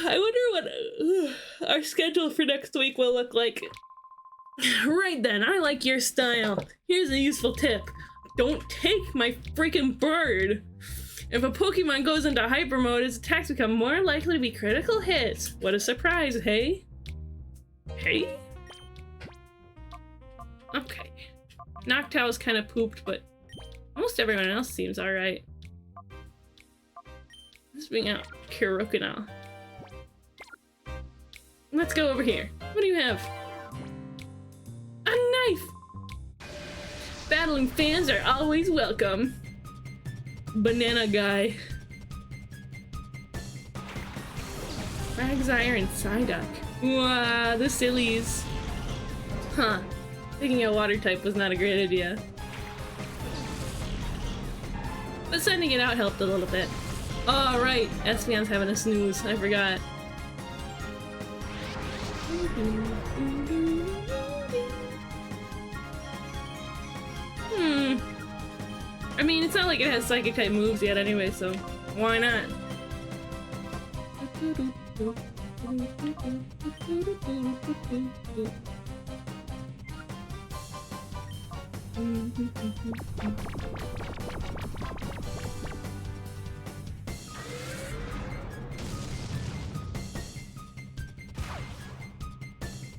I wonder what our schedule for next week will look like. Right then, I like your style. Here's a useful tip. Don't take my freaking bird. If a Pokemon goes into hyper mode, its attacks become more likely to be critical hits. What a surprise, hey? Hey? Okay. Noctowl's kind of pooped, but almost everyone else seems alright. Let's bring out Kirokanal. Let's go over here. What do you have? A knife! Battling fans are always welcome. Banana guy. Quagsire and Psyduck. Wow, the sillies. Huh. Picking a water type was not a great idea. But sending it out helped a little bit. Oh, right. Espeon's having a snooze. I forgot. I mean, it's not like it has psychic type moves yet anyway, so why not?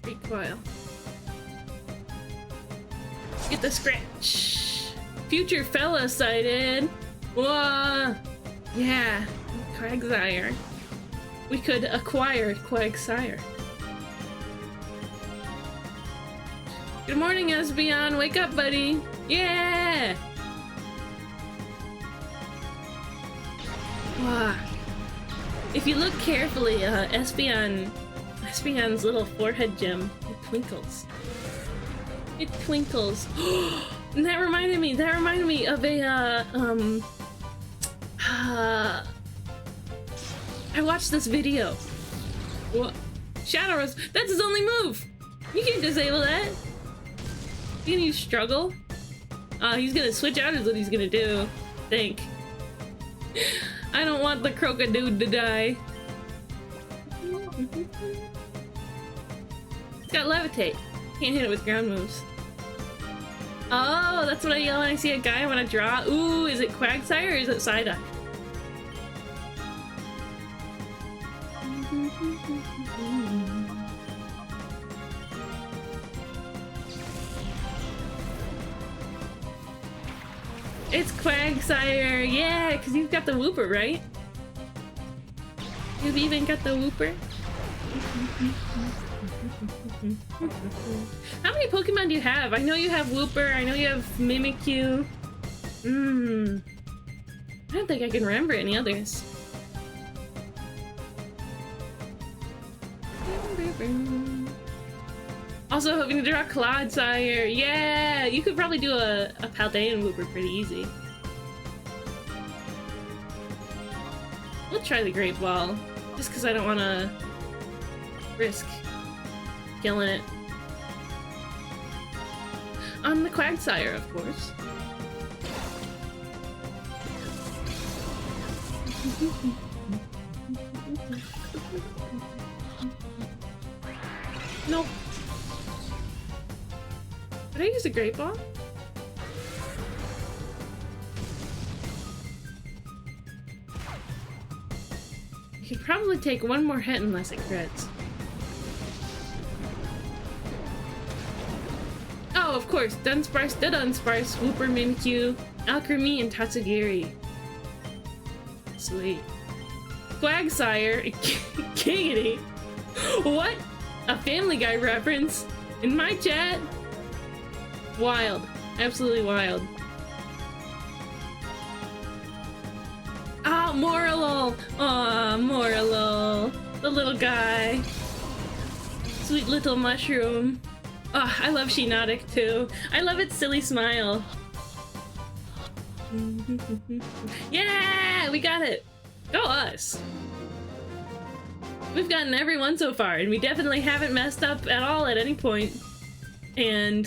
Recoil. Get the scratch. Future fella sighted. Whoa. Yeah. Quagsire. We could acquire Quagsire. Good morning, Espeon. Wake up, buddy. Yeah. Wow. If you look carefully, Espeon's little forehead gem, it twinkles. It twinkles. And that reminded me of a, I watched this video. What? Shadow Rose, that's his only move! You can't disable that! Can you struggle? He's gonna switch out is what he's gonna do. Think. I don't want the Crocodude to die. It's got Levitate. Can't hit it with ground moves. Oh, that's what I yell when I see a guy I want to draw. Ooh, is it Quagsire or is it Psyduck? It's Quagsire! Yeah, because you've got the Wooper, right? You've even got the Wooper? How many Pokemon do you have? I know you have Wooper, I know you have Mimikyu. I don't think I can remember any others. Also hoping to draw Clodsire. Yeah! You could probably do a Paldean Wooper pretty easy. We'll try the Great Ball. Just because I don't want to risk killing it. On the Quagsire, of course. Nope. Did I use a great ball? I could probably take one more hit unless it crits. Oh, of course, Dunsparce, the Dunsparce, Whooper, Mimikyu, Alcremie, and Tatsugiri. Sweet. Quagsire, Giggity. What? A Family Guy reference in my chat? Wild. Absolutely wild. Ah, Morelol! Aw, Morelol. The little guy. Sweet little mushroom. Oh, I love Shiinotic too. I love its silly smile. Yeah! We got it! Go us! We've gotten everyone so far, and we definitely haven't messed up at all at any point. And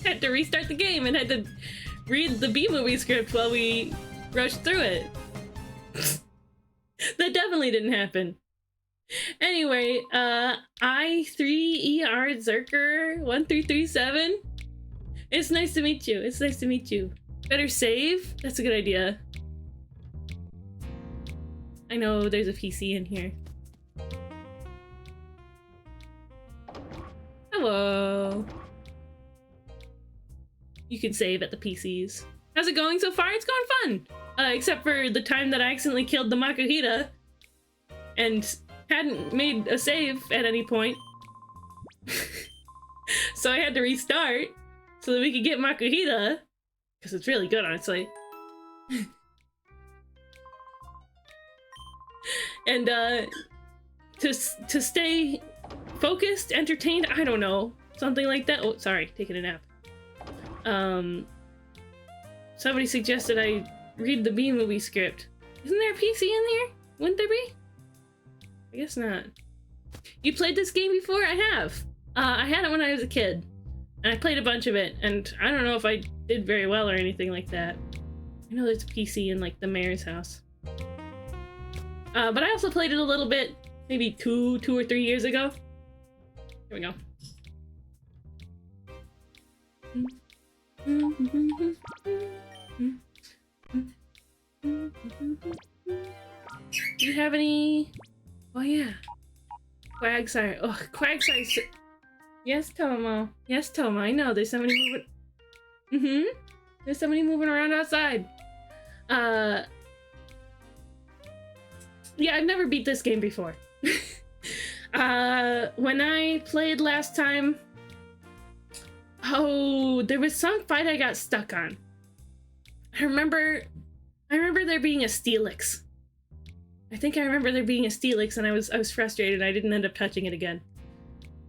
had to restart the game and had to read the B-movie script while we rushed through it. That definitely didn't happen. Anyway, I3ER Zerker 1337. It's nice to meet you. It's nice to meet you. Better save? That's a good idea. I know there's a PC in here. Hello. You can save at the PCs. How's it going so far? It's going fun! Except for the time that I accidentally killed the Makuhita and hadn't made a save at any point. So I had to restart so that we could get Makuhita, because it's really good, honestly. And to stay focused, entertained, I don't know, something like that. Oh, sorry, taking a nap. Somebody suggested I read the B-movie script. Isn't there a PC in here? Wouldn't there be? I guess not. You played this game before? I have. I had it when I was a kid, and I played a bunch of it, and I don't know if I did very well or anything like that. I know there's a PC in, like, the mayor's house. But I also played it a little bit, maybe two or 3 years ago. Here we go. Do you have any? Oh yeah, Quagsire. Oh, Quagsire. Yes, Tomo. Yes, Tomo. I know. There's somebody moving. There's somebody moving around outside. Yeah, I've never beat this game before. When I played last time, oh, there was some fight I got stuck on. I remember there being a Steelix. I think I remember there being a Steelix, and I was frustrated. I didn't end up touching it again.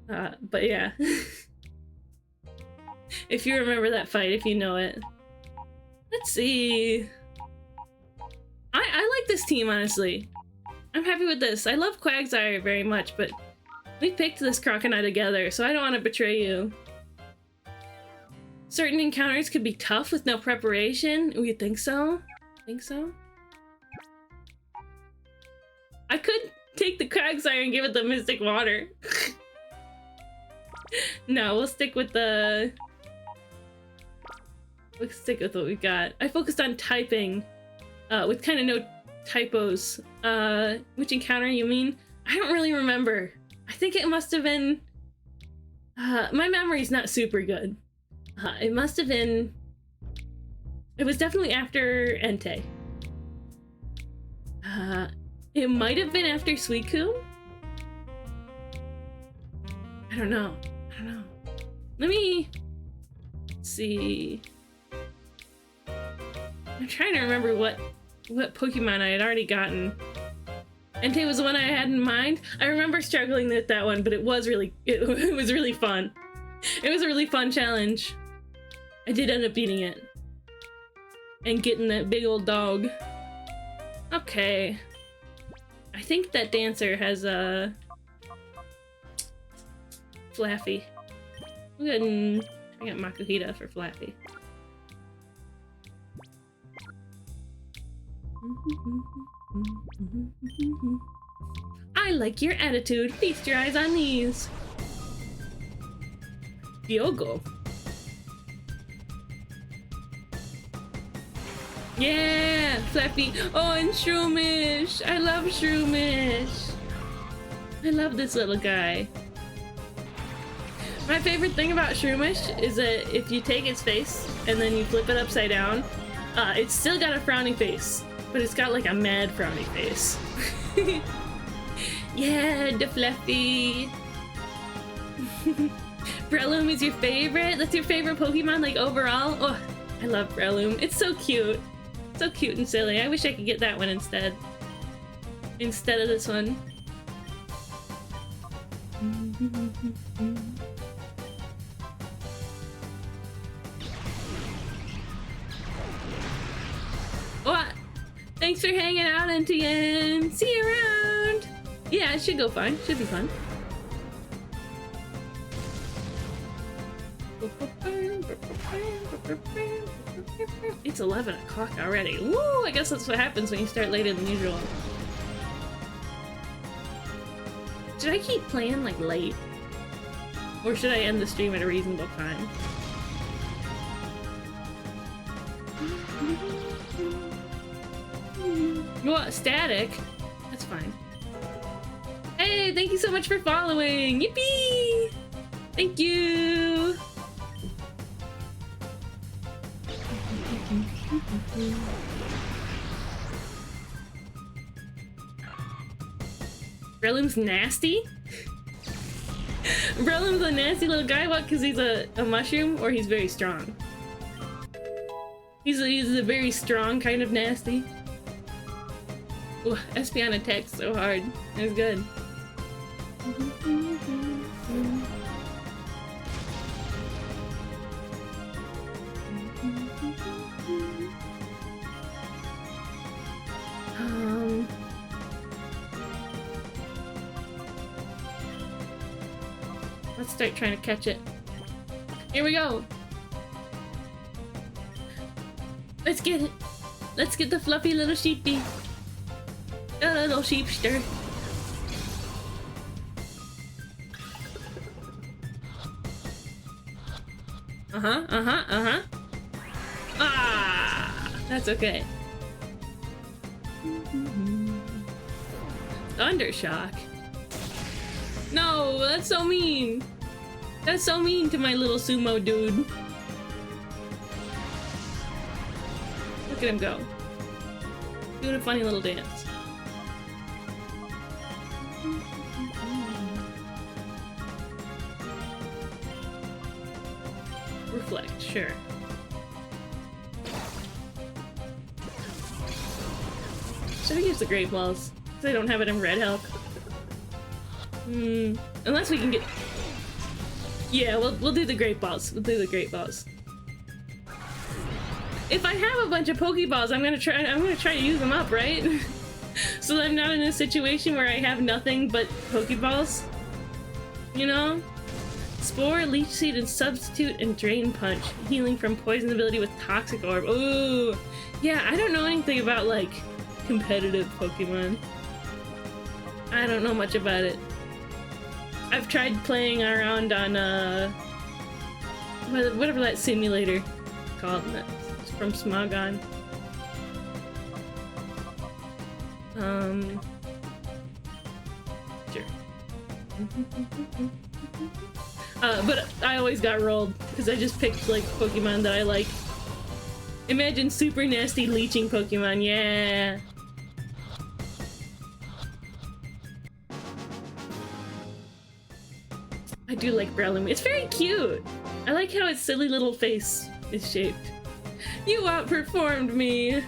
But yeah. If you remember that fight, if you know it. Let's see. I like this team, honestly. I'm happy with this. I love Quagsire very much, but we picked this Crocodile together, so I don't want to betray you. Certain encounters could be tough with no preparation. Oh, you think so? Think so? I could take the Quagsire and give it the Mystic Water. No, we'll stick with the... Let's stick with what we got. I focused on typing, with kind of no typos. Which encounter you mean? I don't really remember. I think it must have been... my memory's not super good. It must have been... It was definitely after Entei. It might have been after Suicune? I don't know. I don't know. Let me... see... I'm trying to remember what Pokemon I had already gotten. Entei was the one I had in mind. I remember struggling with that one, but it was really fun. It was a really fun challenge. I did end up beating it. And getting that big old dog. Okay. I think that dancer has a... Flaffy. Go ahead and try out Makuhita for Flaffy. I like your attitude. Feast your eyes on these. Diogo. Yeah, Flappy. Oh, and Shroomish. I love Shroomish. I love this little guy. My favorite thing about Shroomish is that if you take its face and then you flip it upside down, it's still got a frowny face, but it's got like a mad frowny face. Yeah, the Fluffy. Breloom is your favorite? That's your favorite Pokemon, like, overall? Oh, I love Breloom. It's so cute. So cute and silly. I wish I could get that one instead. Instead of this one. What? Thanks for hanging out, NTN. See you around. Yeah, it should go fine. Should be fun. It's 11 o'clock already. Woo! I guess that's what happens when you start later than usual. Should I keep playing like late? Or should I end the stream at a reasonable time? What? Static? That's fine. Hey, thank you so much for following! Yippee! Thank you! Breloom's nasty? Breloom's a nasty little guy? What, because he's a mushroom? Or he's very strong? He's a very strong kind of nasty. Ooh, Espeon attacks so hard. That's good. Let's start trying to catch it. Here we go. Let's get it. Let's get the fluffy little sheepy. A little sheepster. Ah, that's okay. Thundershock. No, that's so mean. That's so mean to my little sumo dude. Look at him go. Doing a funny little dance. Reflect, sure. Should I use the Great Balls? Because I don't have it in red health. Unless we can get... Yeah, we'll do the Great Balls. We'll do the Great Balls. If I have a bunch of Pokeballs, I'm gonna try to use them up, right? So that I'm not in a situation where I have nothing but Pokeballs. You know? Spore, Leech Seed, and Substitute, and Drain Punch. Healing from Poison ability with Toxic Orb. Ooh! Yeah, I don't know anything about, like, competitive Pokemon. I don't know much about it. I've tried playing around on, whatever that simulator called. That's from Smogon. Sure. But I always got rolled, because I just picked, like, Pokemon that I like. Imagine super nasty leeching Pokemon, yeah! I do like Breloom. It's very cute! I like how its silly little face is shaped. You outperformed me!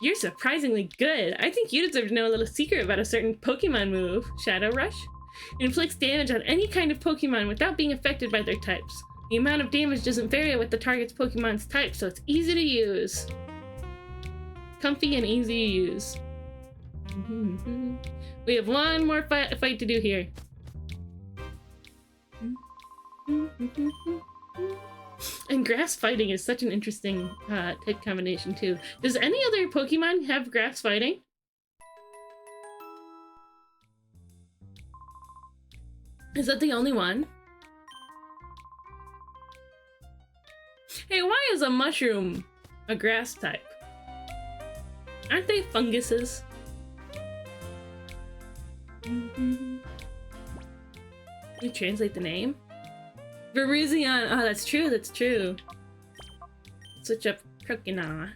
You're surprisingly good. I think you deserve to know a little secret about a certain Pokemon move. Shadow Rush? It inflicts damage on any kind of Pokemon without being affected by their types. The amount of damage doesn't vary with the target's Pokemon's type, so it's easy to use. Comfy and easy to use. We have one more fight to do here. And grass fighting is such an interesting type combination too. Does any other Pokemon have grass fighting? Is that the only one? Hey, why is a mushroom a grass type? Aren't they funguses? You translate the name? Veruzion! Oh, that's true, that's true. Switch up Croconaw.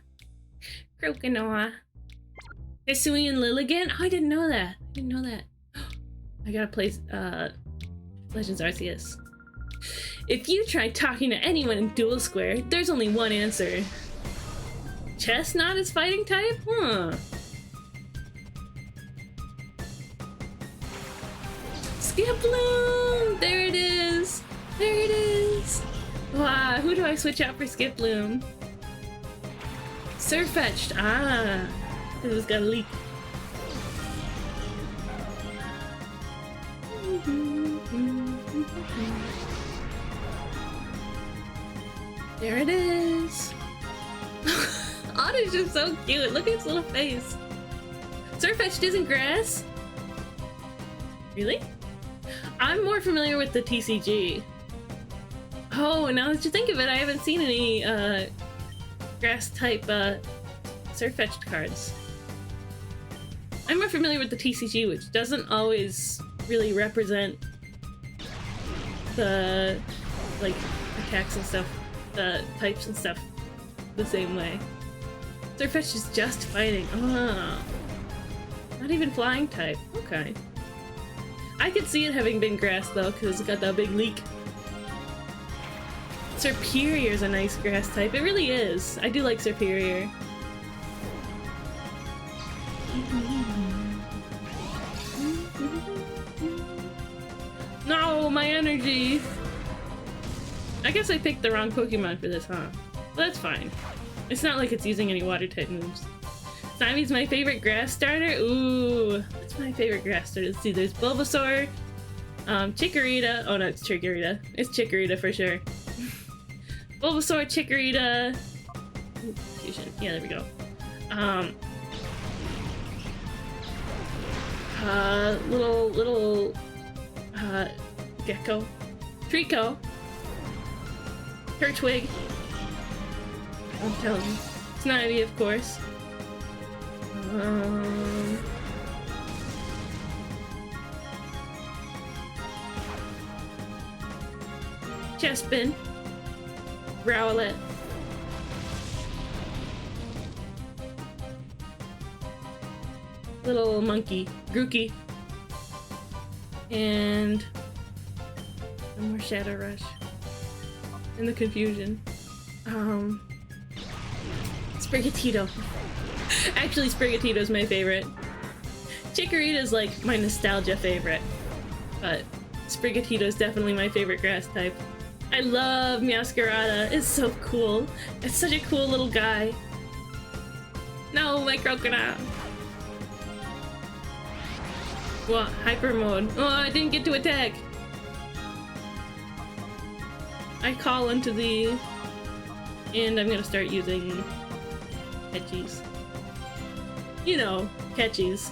Croconaw. Hisuian Lilligant? Oh, I didn't know that. I didn't know that. I gotta play Legends Arceus. If you try talking to anyone in Duel Square, there's only one answer. Chestnut is fighting type? Huh. Skiploom! There it is! There it is! Wow, who do I switch out for Skiploom? Surfetched! Ah! This has got a leak. There it is! Otter's just so cute. Look at its little face. Surfetched isn't grass? Really? I'm more familiar with the TCG. Oh, now that you think of it, I haven't seen any grass type Surfetched cards. I'm more familiar with the TCG, which doesn't always really represent the like attacks and stuff, the types and stuff the same way. Surfetched is just fighting. Oh, not even flying type. Okay. I could see it having been grass though, because it's got that big leak. Serperior's a nice grass type. It really is. I do like Serperior. No, my energy! I guess I picked the wrong Pokemon for this, huh? But that's fine. It's not like it's using any water type moves. Slimy's my favorite grass starter? Ooh, what's my favorite grass starter? Let's see, there's Bulbasaur, Chikorita. Oh no, it's Chikorita. It's Chikorita for sure. Bulbasaur, Chikorita. Ooh, fusion. Yeah, there we go. Little Gecko. Trico. Turtwig. I'm telling you. Snivy, of course. Chespin. Rowlet. Little monkey. Grookey. And one more Shadow Rush. And the confusion. Sprigatito. Actually, Sprigatito's my favorite. Chikorita's like my nostalgia favorite. But Sprigatito's definitely my favorite grass type. I love Meowscarada. It's so cool. It's such a cool little guy. No, my crocodile. What? Hyper mode. Oh, I didn't get to attack. I call unto thee. And I'm gonna start using catchies. You know, catchies.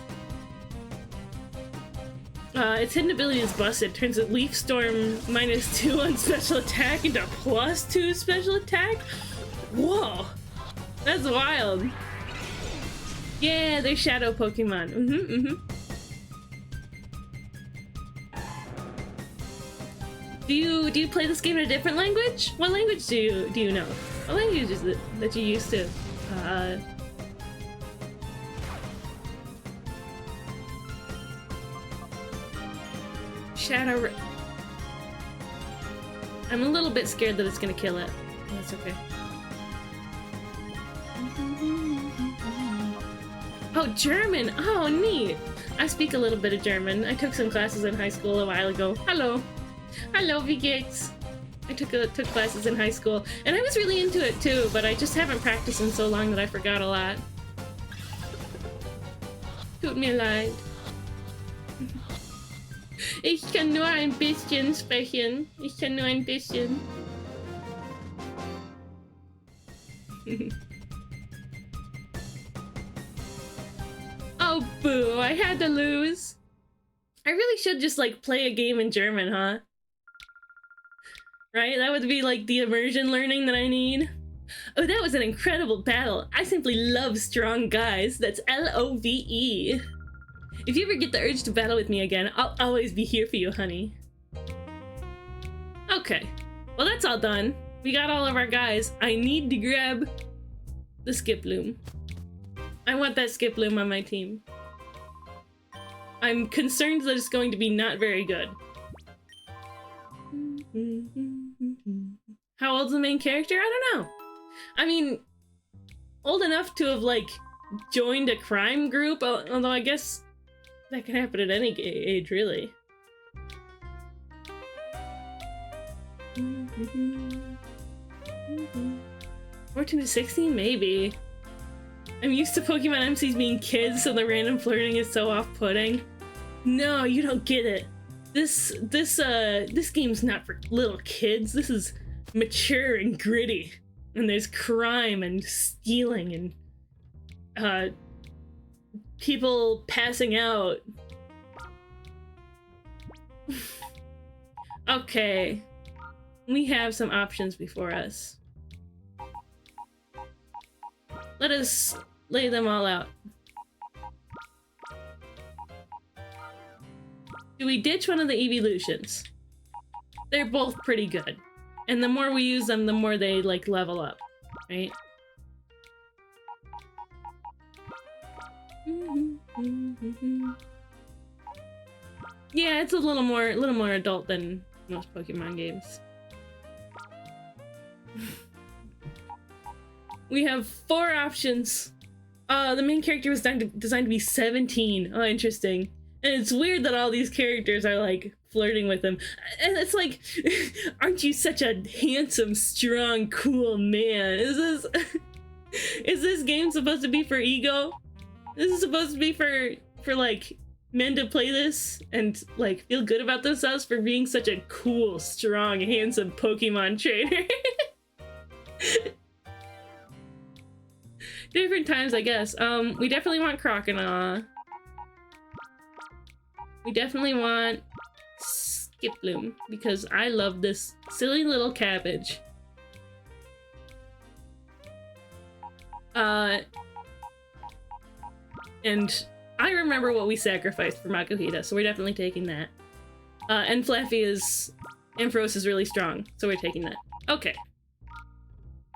Its hidden ability is busted. Turns a Leaf Storm -2 on special attack into +2 special attack? Whoa! That's wild. Yeah, they're shadow Pokemon. Do you play this game in a different language? What language do you know? What language is it that you used to? Shadow. I'm a little bit scared that it's gonna kill it. That's okay. Oh, German! Oh, neat! I speak a little bit of German. I took some classes in high school a while ago. Hello! Hello, wie geht's? I took classes in high school, and I was really into it too, but I just haven't practiced in so long that I forgot a lot. Tut mir leid. Ich kann nur ein bisschen sprechen. Ich kann nur ein bisschen. Oh, boo. I had to lose. I really should just, like, play a game in German, huh? Right? That would be, like, the immersion learning that I need. Oh, that was an incredible battle. I simply love strong guys. That's L-O-V-E. If you ever get the urge to battle with me again, I'll always be here for you, honey. Okay. Well, that's all done. We got all of our guys. I need to grab the skip loom. I want that skip loom on my team. I'm concerned that it's going to be not very good. How old's the main character? I don't know. I mean, old enough to have, like, joined a crime group, although I guess that can happen at any age, really. 14 to 16? Maybe. I'm used to Pokemon MCs being kids, so the random flirting is so off-putting. No, you don't get it. This game's not for little kids. This is mature and gritty. And there's crime and stealing and people passing out. Okay. We have some options before us. Let us lay them all out. Do we ditch one of the evolutions? They're both pretty good. And the more we use them, the more they, like, level up, right? Yeah, it's a little more adult than most Pokemon games. We have 4 options. The main character was designed to be 17. Oh, interesting. And it's weird that all these characters are, like, flirting with him. And it's like, aren't you such a handsome, strong, cool man? Is this game supposed to be for ego? This is supposed to be for like, men to play this and, like, feel good about themselves for being such a cool, strong, handsome Pokemon trainer. Different times, I guess. We definitely want Croconaw. We definitely want Skiploom, because I love this silly little cabbage. And I remember what we sacrificed for Makuhita, so we're definitely taking that. And Flaffy Ampharos is really strong, so we're taking that. Okay.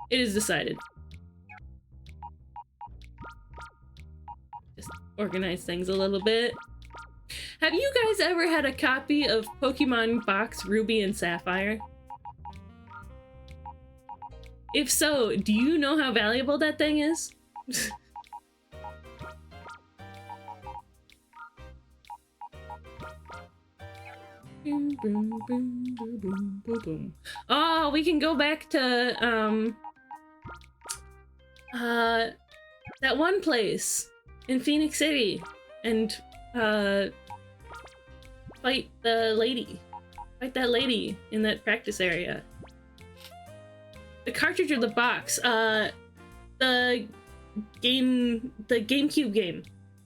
It is decided. Just organize things a little bit. Have you guys ever had a copy of Pokemon Box Ruby and Sapphire? If so, do you know how valuable that thing is? Oh, we can go back to, that one place in Phoenix City and, fight the lady. Fight that lady in that practice area. The cartridge or the box? The GameCube game.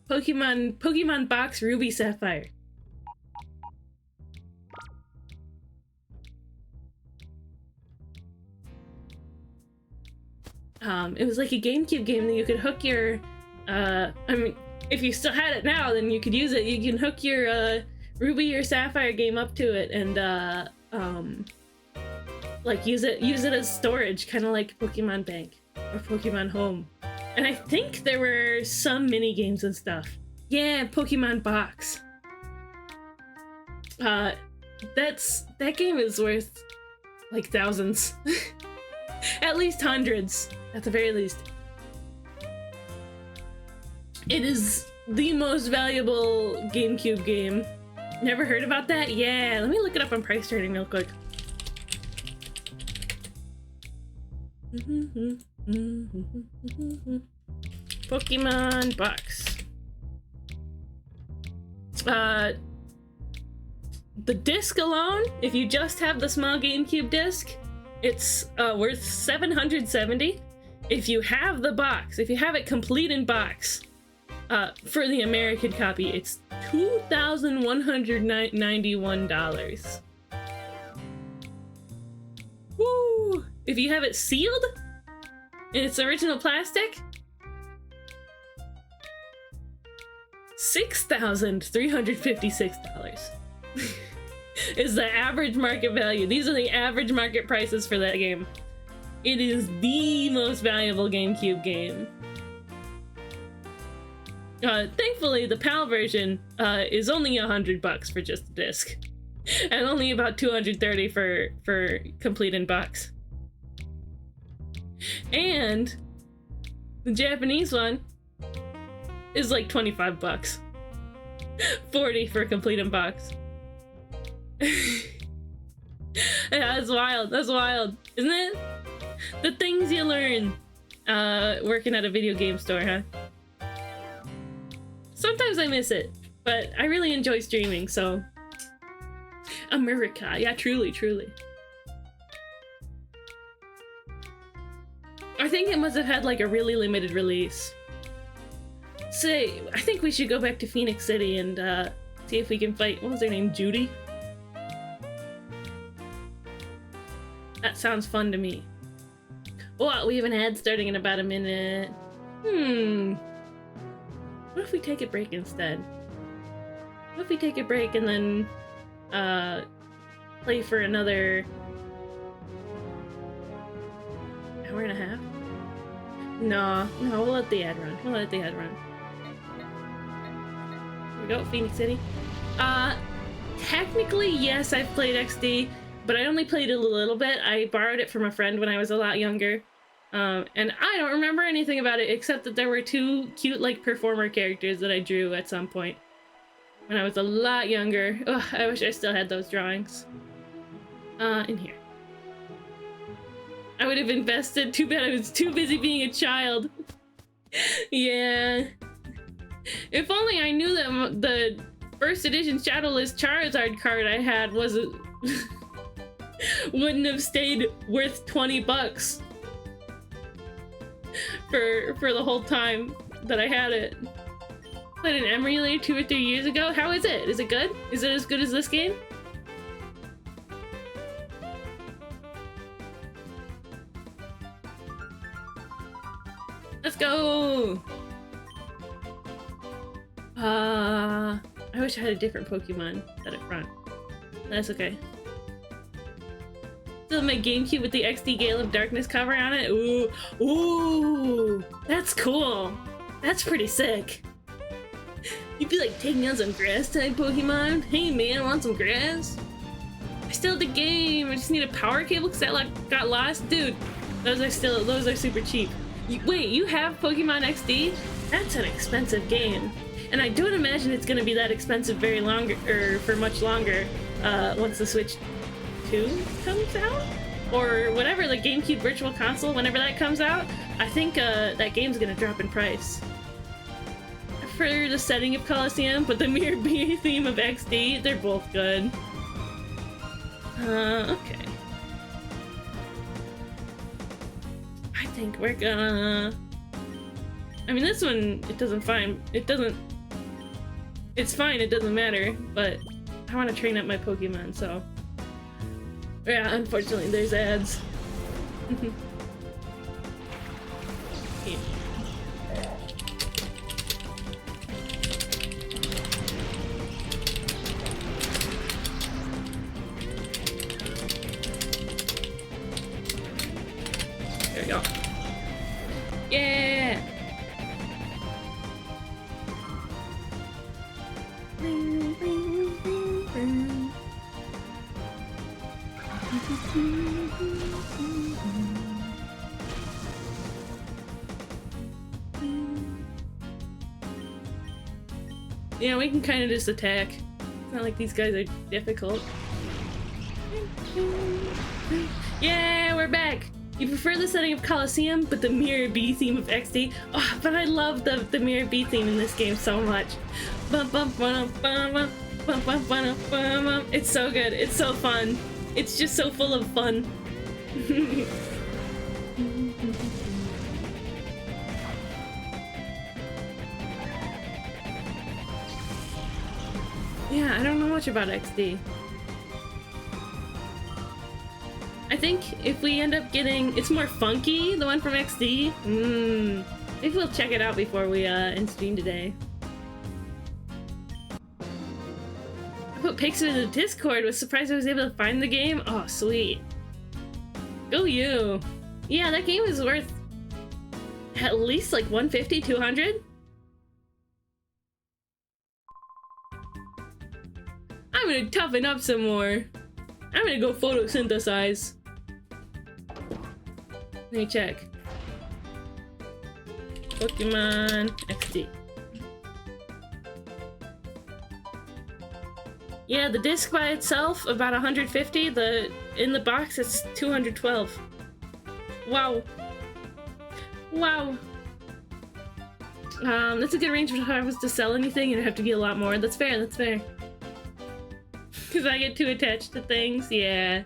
Pokemon Box Ruby Sapphire. It was like a GameCube game that you could hook your, I mean, if you still had it now, then you could use it. You can hook your, Ruby or Sapphire game up to it and, like, use it as storage, kind of like Pokemon Bank or Pokemon Home. And I think there were some mini games and stuff. Yeah, Pokemon Box. That game is worth, like, thousands. At least hundreds, at the very least. It is the most valuable GameCube game. Never heard about that? Yeah, let me look it up on Price Trading real quick. Pokemon Box. the disc alone, if you just have the small GameCube disc, it's worth $770. If you have the box, if you have it complete in box, for the American copy, it's $2,191. Woo! If you have it sealed in its original plastic, $6,356 is the average market value. These are the average market prices for that game. It is the most valuable GameCube game. Thankfully, the PAL version is only $100 for just the disc, and only about $230 for complete in box. And the Japanese one is like $25, $40 for complete in box. Yeah, that's wild. That's wild, isn't it? The things you learn working at a video game store, huh? Sometimes I miss it, but I really enjoy streaming, so... America, yeah, truly, truly. I think it must have had like a really limited release. Say, I think we should go back to Phoenix City and see if we can fight, what was her name, Judy? That sounds fun to me. Oh, we have an ad starting in about a minute. What if we take a break instead? What if we take a break and then play for another hour and a half? No, we'll let the ad run. We'll let the ad run. Here we go, Phoenix City. Technically, yes, I've played XD, but I only played it a little bit. I borrowed it from a friend when I was a lot younger. And I don't remember anything about it except that there were two cute, like, performer characters that I drew at some point when I was a lot younger. Ugh, I wish I still had those drawings. In here. I would have invested. Too bad I was too busy being a child. Yeah. If only I knew that the first edition Shadowless Charizard card I had wasn't... wouldn't have stayed worth $20. For the whole time that I had it. Played an emulator 2 or 3 years ago. How is it? Is it good? Is it as good as this game? Let's go! I wish I had a different Pokemon set up front. That's okay. Still my GameCube with the XD Gale of Darkness cover on it. Ooh, ooh, that's cool. That's pretty sick. You'd be like taking on some grass type Pokemon. Hey man, want some grass? I still have the game. I just need a power cable because that like got lost, dude. Those are super cheap. Wait, you have Pokemon XD? That's an expensive game, and I don't imagine it's gonna be that expensive for much longer. Once the Switch 2 comes out, or whatever, the GameCube Virtual Console, whenever that comes out, I think that game's gonna drop in price. For the setting of Colosseum, but the Mirror B theme of XD, they're both good. Okay. I think we're gonna... I mean, this one, it's fine, it doesn't matter, but I want to train up my Pokemon, so... Yeah, unfortunately, there's ads. Yeah. There we go. Yeah! Yeah, we can kind of just attack. It's not like these guys are difficult. Yeah, we're back! You prefer the setting of Colosseum, but the Mirror B theme of XD? Oh, but I love the Mirror B theme in this game so much. It's so good. It's so fun. It's just so full of fun. Yeah, I don't know much about XD. I think if we end up getting... It's more funky, the one from XD. Maybe we'll check it out before we end stream today. I put pics in the Discord. Was surprised I was able to find the game. Oh, sweet. Go you. Yeah, that game is worth at least like 150, 200. I'm gonna toughen up some more. I'm gonna go photosynthesize. Let me check. Pokemon XD. Yeah, the disc by itself about 150. In the box it's 212. Wow. Wow. That's a good range if I was to sell anything. You'd have to get a lot more. That's fair. That's fair. Because I get too attached to things. Yeah.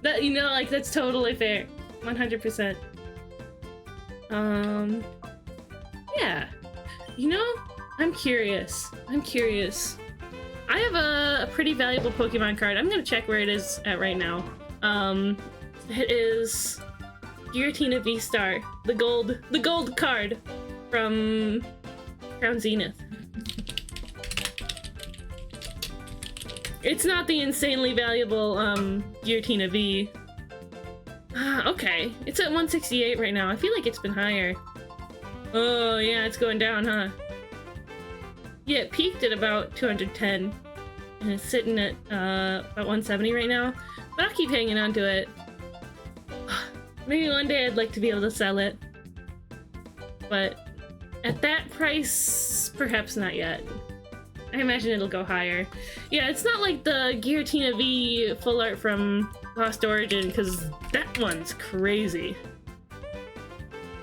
That, you know, like, that's totally fair. 100%. Yeah. You know, I'm curious. I have a pretty valuable Pokemon card. I'm gonna check where it is at right now. It is Giratina V-Star. The gold card from Crown Zenith. It's not the insanely valuable, Giratina V. Okay. It's at 168 right now. I feel like it's been higher. Oh, yeah, it's going down, huh? Yeah, it peaked at about 210. And it's sitting at, about 170 right now. But I'll keep hanging on to it. Maybe one day I'd like to be able to sell it. But at that price, perhaps not yet. I imagine it'll go higher. Yeah, it's not like the Giratina V full art from Lost Origin, because that one's crazy.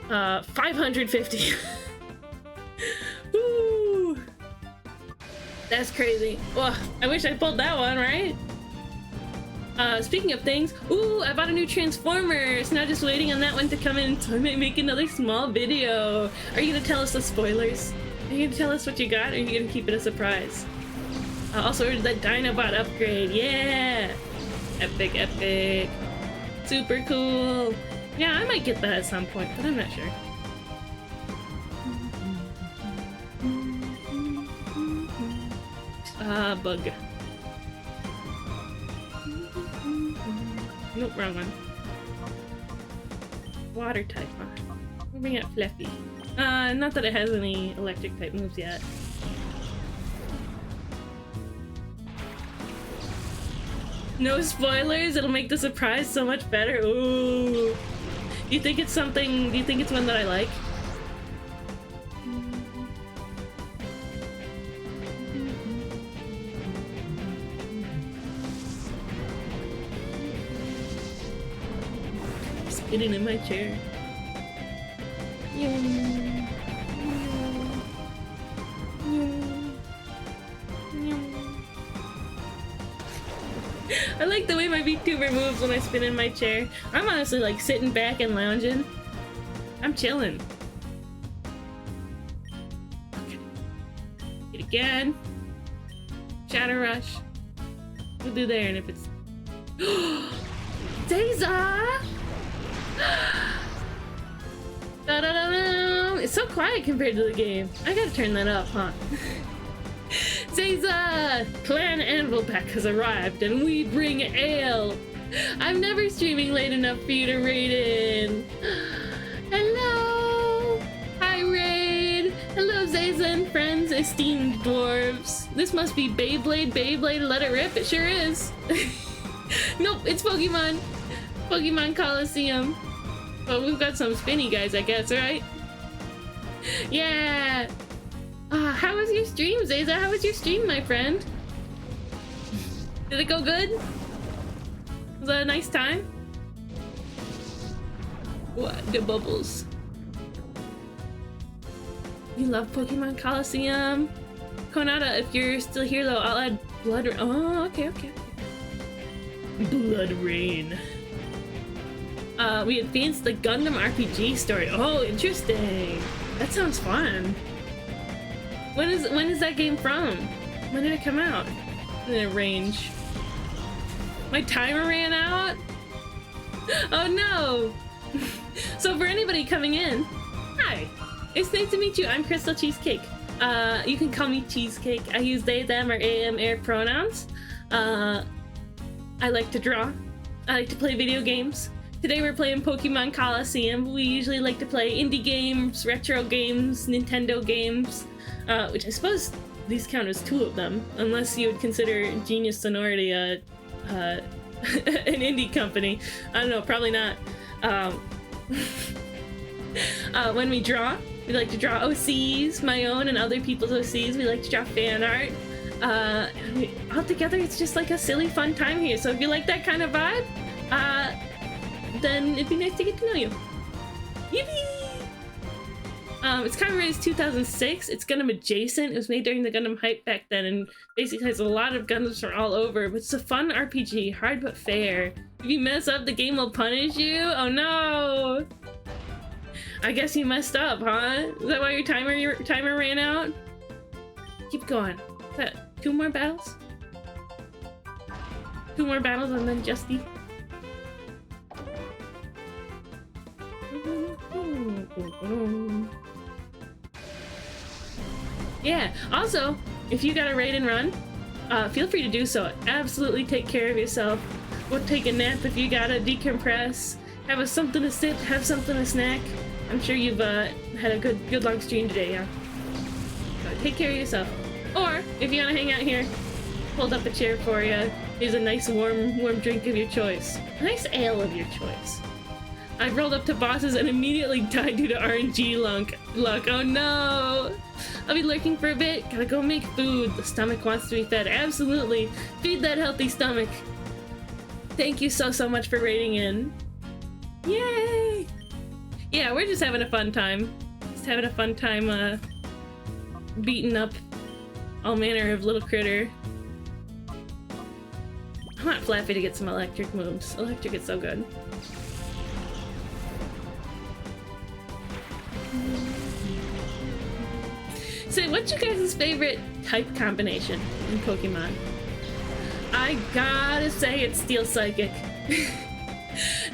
550. Woo! That's crazy. Well, I wish I pulled that one, right? Speaking of things, ooh, I bought a new Transformer. So now just waiting on that one to come in, so I might make another small video. Are you gonna tell us the spoilers? Are you gonna tell us what you got, or are you gonna keep it a surprise? Also ordered that Dinobot upgrade. Yeah! Epic, epic. Super cool. Yeah, I might get that at some point, but I'm not sure. Bug. Nope, wrong one. Water type. We'll bring out Fluffy. Not that it has any electric type moves yet. No spoilers, it'll make the surprise so much better. Ooh. Do you think it's something, do you think it's one that I like? Spinning in my chair. I like the way my VTuber moves when I spin in my chair. I'm honestly like sitting back and lounging. I'm chilling. Okay. It again. Shadow Rush. We'll do there, and if it's Deza! Da-da-da-da! It's so quiet compared to the game. I gotta turn that up, huh? Zayza! Clan Anvil Pack has arrived and we bring ale! I'm never streaming late enough for you to raid in! Hello! Hi, Raid! Hello, Zayza and friends, esteemed dwarves. This must be Beyblade, let it rip. It sure is! Nope, it's Pokemon! Pokemon Colosseum. Well, we've got some spinny guys, I guess, right? Yeah! How was your stream, Zayza? How was your stream, my friend? Did it go good? Was that a nice time? What? The bubbles. You love Pokemon Colosseum? Konata, if you're still here though, I'll add Blood. Oh, okay. Blood Rain. We advanced the Gundam RPG story. Oh, interesting. That sounds fun. When is that game from? When did it come out? In a range. My timer ran out? Oh no! So for anybody coming in, hi! It's nice to meet you. I'm Crystal Cheesecake. You can call me Cheesecake. I use they, them, or am, air pronouns. I like to draw. I like to play video games. Today we're playing Pokemon Colosseum. We usually like to play indie games, retro games, Nintendo games, which I suppose these count as 2 of them, unless you would consider Genius Sonority an indie company. I don't know, probably not. When we draw, we like to draw OCs, my own and other people's OCs. We like to draw fan art. All together, it's just like a silly, fun time here. So if you like that kind of vibe, then it'd be nice to get to know you. Yippee! It's copyrighted 2006. It's Gundam adjacent. It was made during the Gundam hype back then, and basically has a lot of Gundams from all over. But it's a fun RPG, hard but fair. If you mess up, the game will punish you. Oh no! I guess you messed up, huh? Is that why your timer ran out? Keep going. Is that 2 more battles? 2 more battles and then Justy. Yeah, also, if you got a raid and run, feel free to do so. Absolutely take care of yourself. Go take a nap if you gotta, decompress, have something to sip, have something to snack. I'm sure you've had a good long stream today, yeah? So take care of yourself. Or, if you wanna hang out here, hold up a chair for you. Here's a nice warm drink of your choice. A nice ale of your choice. I rolled up to bosses and immediately died due to RNG luck. Oh no! I'll be lurking for a bit. Gotta go make food. The stomach wants to be fed. Absolutely. Feed that healthy stomach. Thank you so much for raiding in. Yay! Yeah, we're just having a fun time. Just having a fun time, beating up all manner of little critter. I want Flappy to get some electric moves. Electric is so good. So, what's your guys' favorite type combination in Pokemon? I gotta say it's Steel Psychic.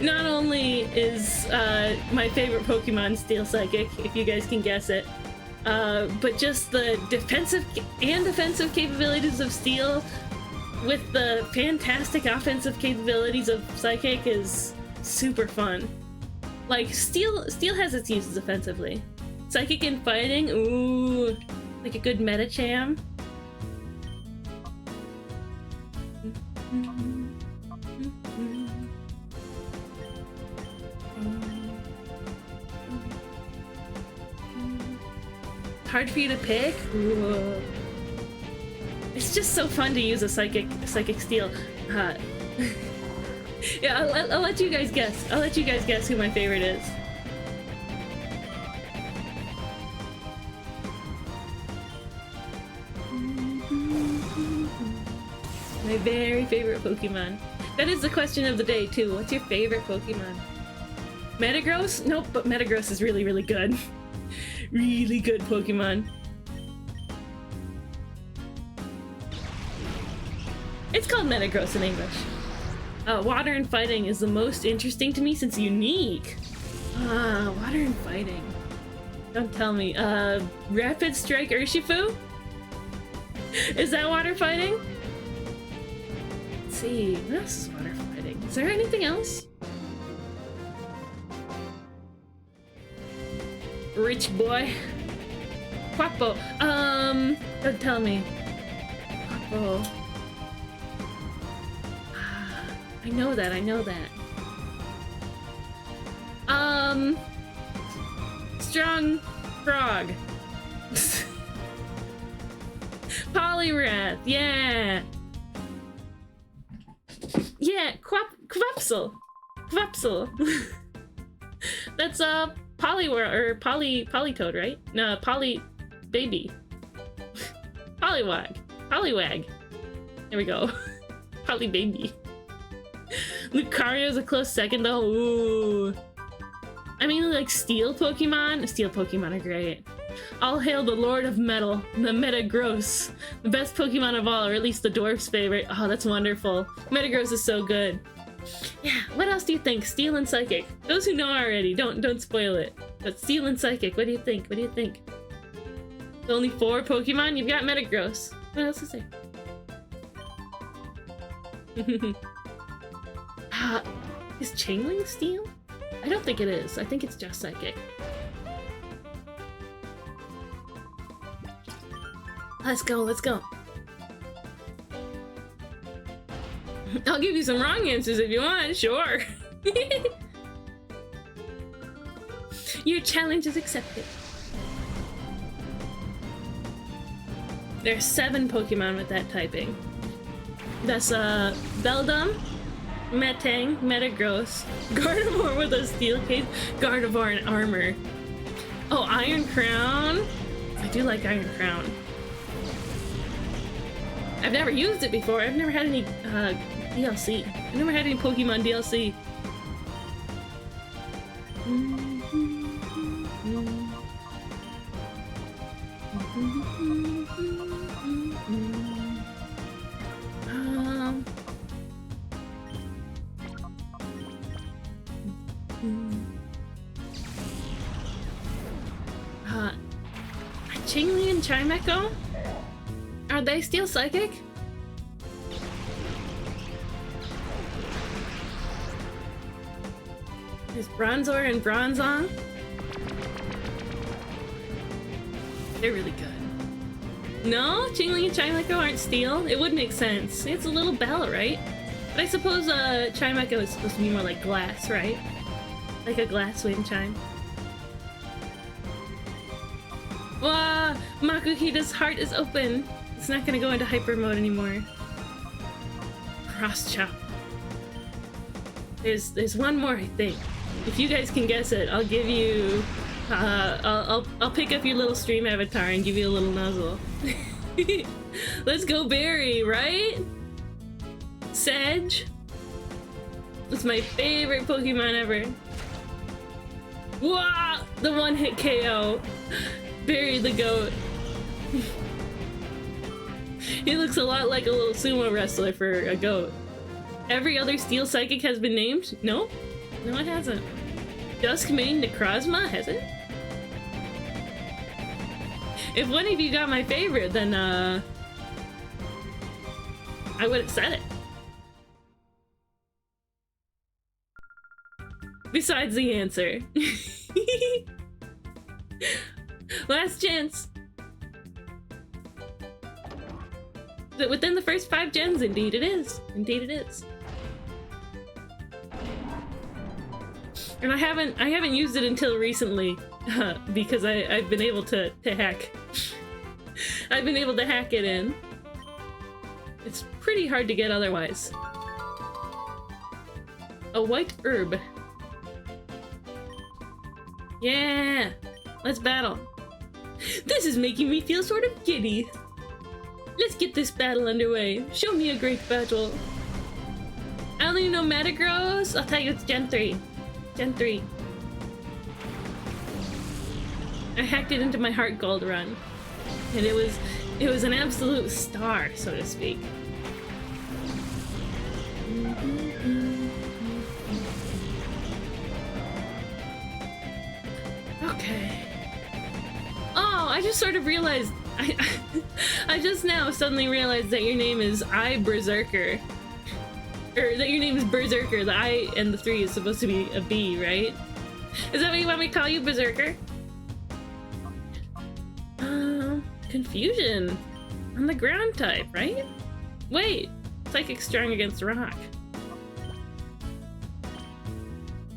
Not only is my favorite Pokemon Steel Psychic, if you guys can guess it, but just the defensive and offensive capabilities of Steel with the fantastic offensive capabilities of Psychic is super fun. Like, Steel has its uses offensively. Psychic and fighting, ooh, like a good Metacham. Hard for you to pick? Ooh. It's just so fun to use a Psychic Steel. Yeah, I'll let you guys guess. I'll let you guys guess who my favorite is. My very favorite Pokemon. That is the question of the day, too. What's your favorite Pokemon? Metagross? Nope, but Metagross is really, really good. Really good Pokemon. It's called Metagross in English. Water and fighting is the most interesting to me since unique. Water and fighting. Don't tell me. Rapid Strike Urshifu? Is that water fighting? Let's see. What else is water fighting? Is there anything else? Rich boy. Quapo. Don't tell me. Quapo. I know that. Strong Frog. Poliwrath, yeah! Yeah, Quapsel. That's Polytoad, right? No, Baby. Poliwag. Poliwag. There we go. Polibaby. Lucario's a close second though. Ooh. I mean, like steel Pokemon? Steel Pokemon are great. All hail the Lord of Metal, the Metagross. The best Pokemon of all, or at least the dwarf's favorite. Oh, that's wonderful. Metagross is so good. Yeah, what else do you think? Steel and Psychic. Those who know already, don't spoil it. But Steel and Psychic, what do you think? What do you think? Only 4 Pokemon? You've got Metagross. What else to say? Is Changling Steel? I don't think it is. I think it's just Psychic. Let's go, let's go. I'll give you some wrong answers if you want, sure. Your challenge is accepted. There are 7 Pokemon with that typing. That's Beldum, Metang, Metagross, Gardevoir with a steel case, Gardevoir and armor. Oh, Iron Crown. I do like Iron Crown. I've never used it before. I've never had any DLC. I've never had any Pokemon DLC. Chingli and Chimecho? Are they still Psychic? There's Bronzor and Bronzong. They're really good. No? Chingli and Chimecho aren't steel? It would make sense. It's a little bell, right? But I suppose Chimecho is supposed to be more like glass, right? Like a glass wind chime. Wow! Makuhita's heart is open! It's not gonna go into hyper mode anymore. Cross chop. There's one more, I think. If you guys can guess it, I'll give you I'll pick up your little stream avatar and give you a little nuzzle. Let's go Barry, right? Sedge. It's my favorite Pokemon ever. Wow! The one-hit KO. Barry the goat. He looks a lot like a little sumo wrestler for a goat. Every other steel psychic has been named? No? No, it hasn't. Duskmane Necrozma, has it? If one of you got my favorite, then I would have said it. Besides the answer. Last chance. Is it within the first 5 gens? Indeed it is. Indeed it is. And I haven't used it until recently because I've been able to hack. I've been able to hack it in. It's pretty hard to get otherwise. A white herb. Yeah! Let's battle. This is making me feel sort of giddy. Let's get this battle underway. Show me a great battle. I only know Metagross. I'll tell you it's Gen 3. Gen 3. I hacked it into my Heart Gold run. And it was an absolute star, so to speak. Okay. Oh, I just sort of realized I just now suddenly realized that your name is Berserker. Or that your name is Berserker. The I and the 3 is supposed to be a B, right? Is that what you want me to call you, Berserker? Confusion. On the ground type, right? Wait. Psychic strong against rock.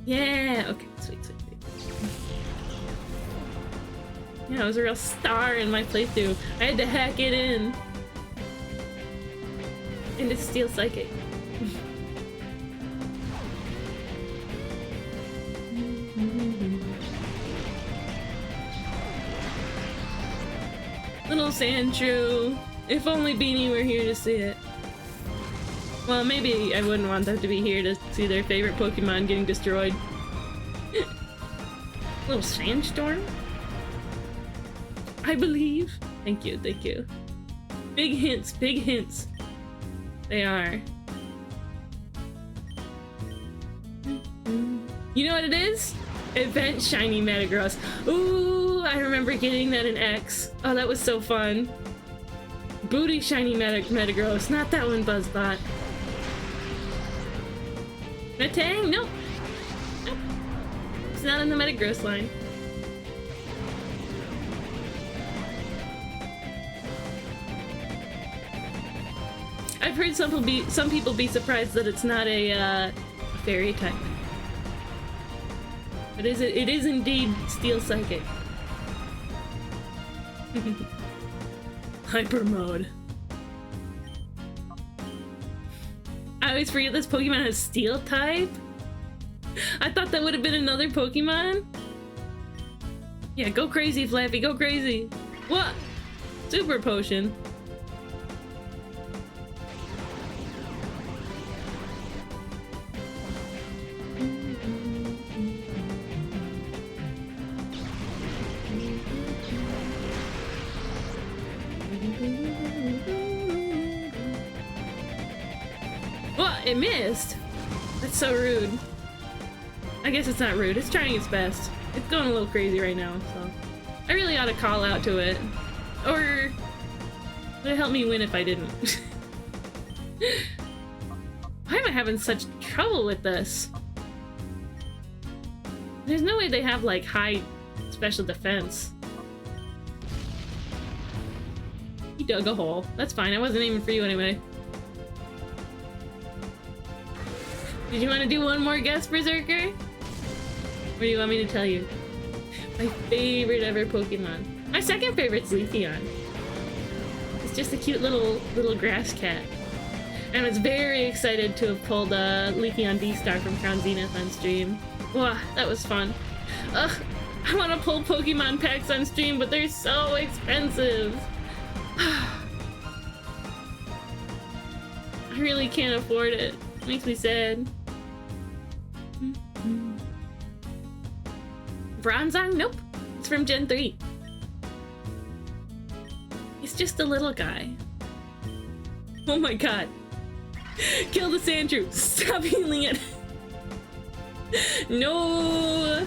Yeah, okay, sweet. Yeah, it was a real star in my playthrough. I had to hack it in. And it's Steel Psychic. Little Sandshrew. If only Beanie were here to see it. Well, maybe I wouldn't want them to be here to see their favorite Pokemon getting destroyed. Little sandstorm? I believe. Thank you, thank you. Big hints, big hints. They are. You know what it is? Event Shiny Metagross. Ooh, I remember getting that in X. Oh, that was so fun. Booty Shiny Metagross, not that one Buzzbot. Metang? Nope. Nope. It's not in the Metagross line. I've heard some people be surprised that it's not a fairy type. But it is indeed Steel Psychic. Hyper mode. I always forget this Pokemon has Steel type. I thought that would have been another Pokemon. Yeah, go crazy, Flappy, go crazy. What? Super Potion. What? It missed? That's so rude. I guess it's not rude. It's trying its best. It's going a little crazy right now, so I really ought to call out to it. Or would it help me win if I didn't? Why am I having such trouble with this? There's no way they have like high special defense. You dug a hole. That's fine. I wasn't aiming for you anyway. Did you want to do one more guess, Berserker? Or do you want me to tell you? My favorite ever Pokemon. My second favorite's Leafeon. It's just a cute little grass cat. And I was very excited to have pulled Leafeon D-Star from Crown Zenith on stream. Wow, that was fun. Ugh, I want to pull Pokemon packs on stream, but they're so expensive. I really can't afford it. Makes me sad. Bronzong? Nope. It's from Gen 3. He's just a little guy. Oh my god. Kill the Sandshrew. Stop healing it. No.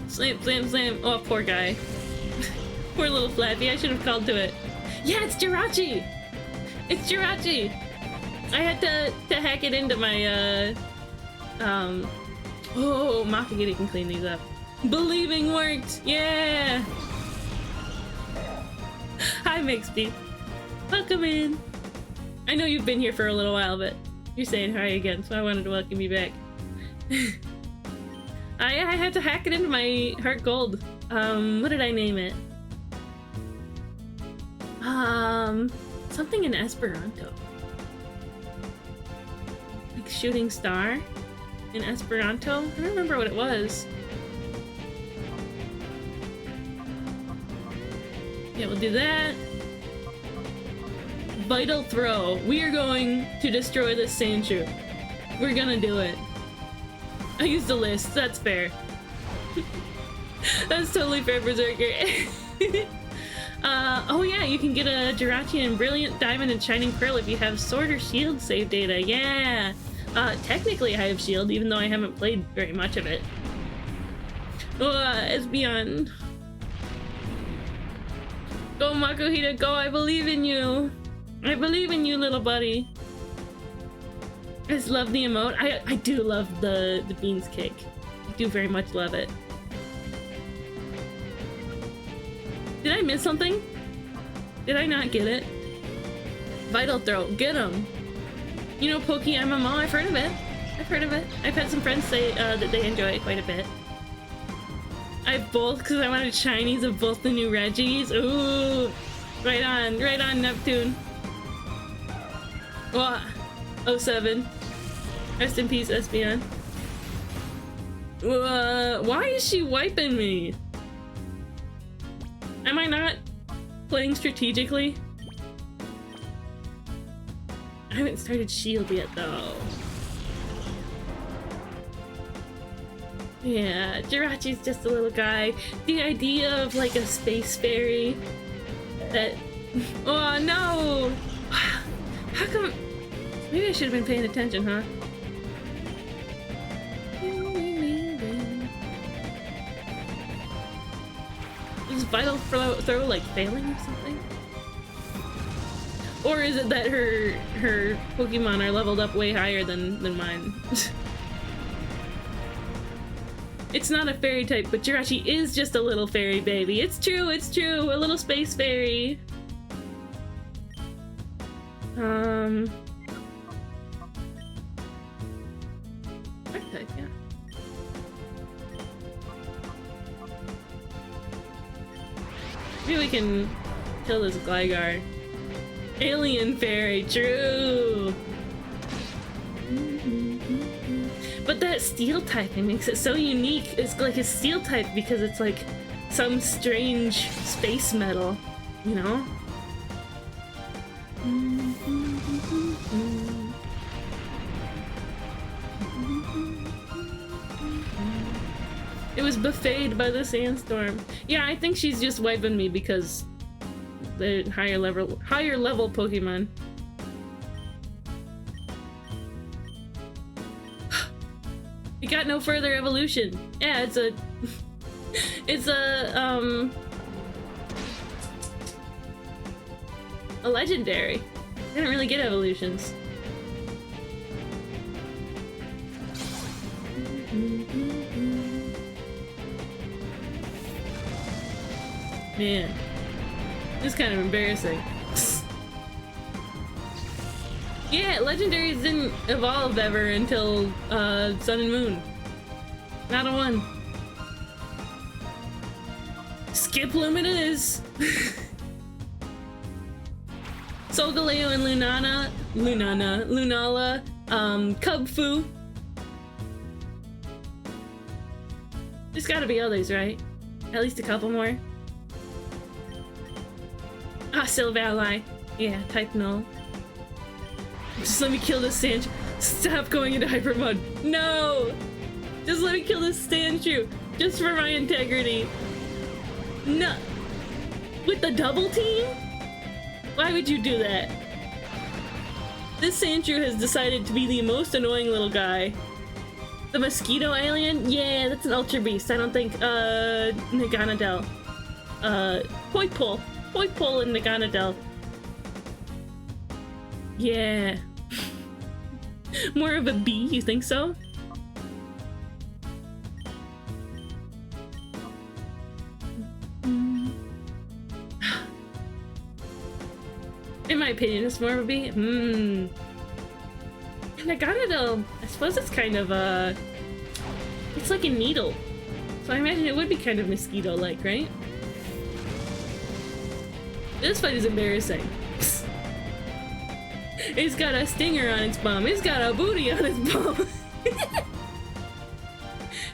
Slam, slam, slam. Oh, poor guy. Poor little Flappy. I should have called to it. Yeah, it's Jirachi! It's Jirachi! I had to hack it into my, oh, Mafigity can clean these up. Believing worked! Yeah! Hi, Mixby. Welcome in. I know you've been here for a little while, but you're saying hi again, so I wanted to welcome you back. I had to hack it into my Heart Gold. What did I name it? Something in Esperanto. Like Shooting Star in Esperanto? I don't remember what it was. Yeah, we'll do that. Vital Throw. We are going to destroy this Sandshrew. We're gonna do it. I used a list, that's fair. That's totally fair, Berserker. Oh yeah, you can get a Jirachi in Brilliant Diamond and Shining Pearl if you have Sword or Shield save data. Yeah! Technically I have Shield, even though I haven't played very much of it. Espeon. Go, Makuhita, go! I believe in you! I believe in you, little buddy! I just love the emote. I do love the beans cake. I do very much love it. Did I miss something? Did I not get it? Vital Throw, get him! You know Poke MMO, I've heard of it. I've heard of it. I've had some friends say that they enjoy it quite a bit. I have both because I wanted shinies of both the new Reggies. Ooh! Right on Neptune. Wah! 07. Rest in peace, Espeon. Why is she wiping me? Am I not playing strategically? I haven't started shield yet though. Yeah, Jirachi's just a little guy. The idea of like a space fairy that... Oh no! How come... Maybe I should have been paying attention, huh? Is Vital Throw like failing or something? Or is it that her Pokemon are leveled up way higher than mine? It's not a fairy type, but Jirachi is just a little fairy baby. It's true, a little space fairy. Okay, yeah. Maybe we can kill this Gligar. Alien fairy, true! But that steel typing makes it so unique. It's like a steel type because it's like some strange space metal, you know? It was buffeted by the sandstorm. Yeah, I think she's just wiping me because the higher level Pokemon. It got no further evolution. Yeah, it's a legendary. Didn't really get evolutions. Man, this is kind of embarrassing. Yeah, legendaries didn't evolve ever until Sun and Moon. Not a one. Skip Loom it is. Solgaleo and Lunala, Cubfu. There's gotta be others, right? At least a couple more. Ah, Silvally. Yeah, type null. Just let me kill this Sandshrew. Stop going into hyper mode. No! Just let me kill this Sandshrew. Just for my integrity. No! With the double team? Why would you do that? This Sandshrew has decided to be the most annoying little guy. The mosquito alien? Yeah, that's an ultra beast. I don't think, Naganadel. Poipole. Poipole and Naganadel. Yeah. More of a bee, you think so? In my opinion, it's more of a bee. Naganadel, I suppose it's kind of it's like a needle. So I imagine it would be kind of mosquito-like, right? This fight is embarrassing. It's got a stinger on its bum. It's got a booty on its bum.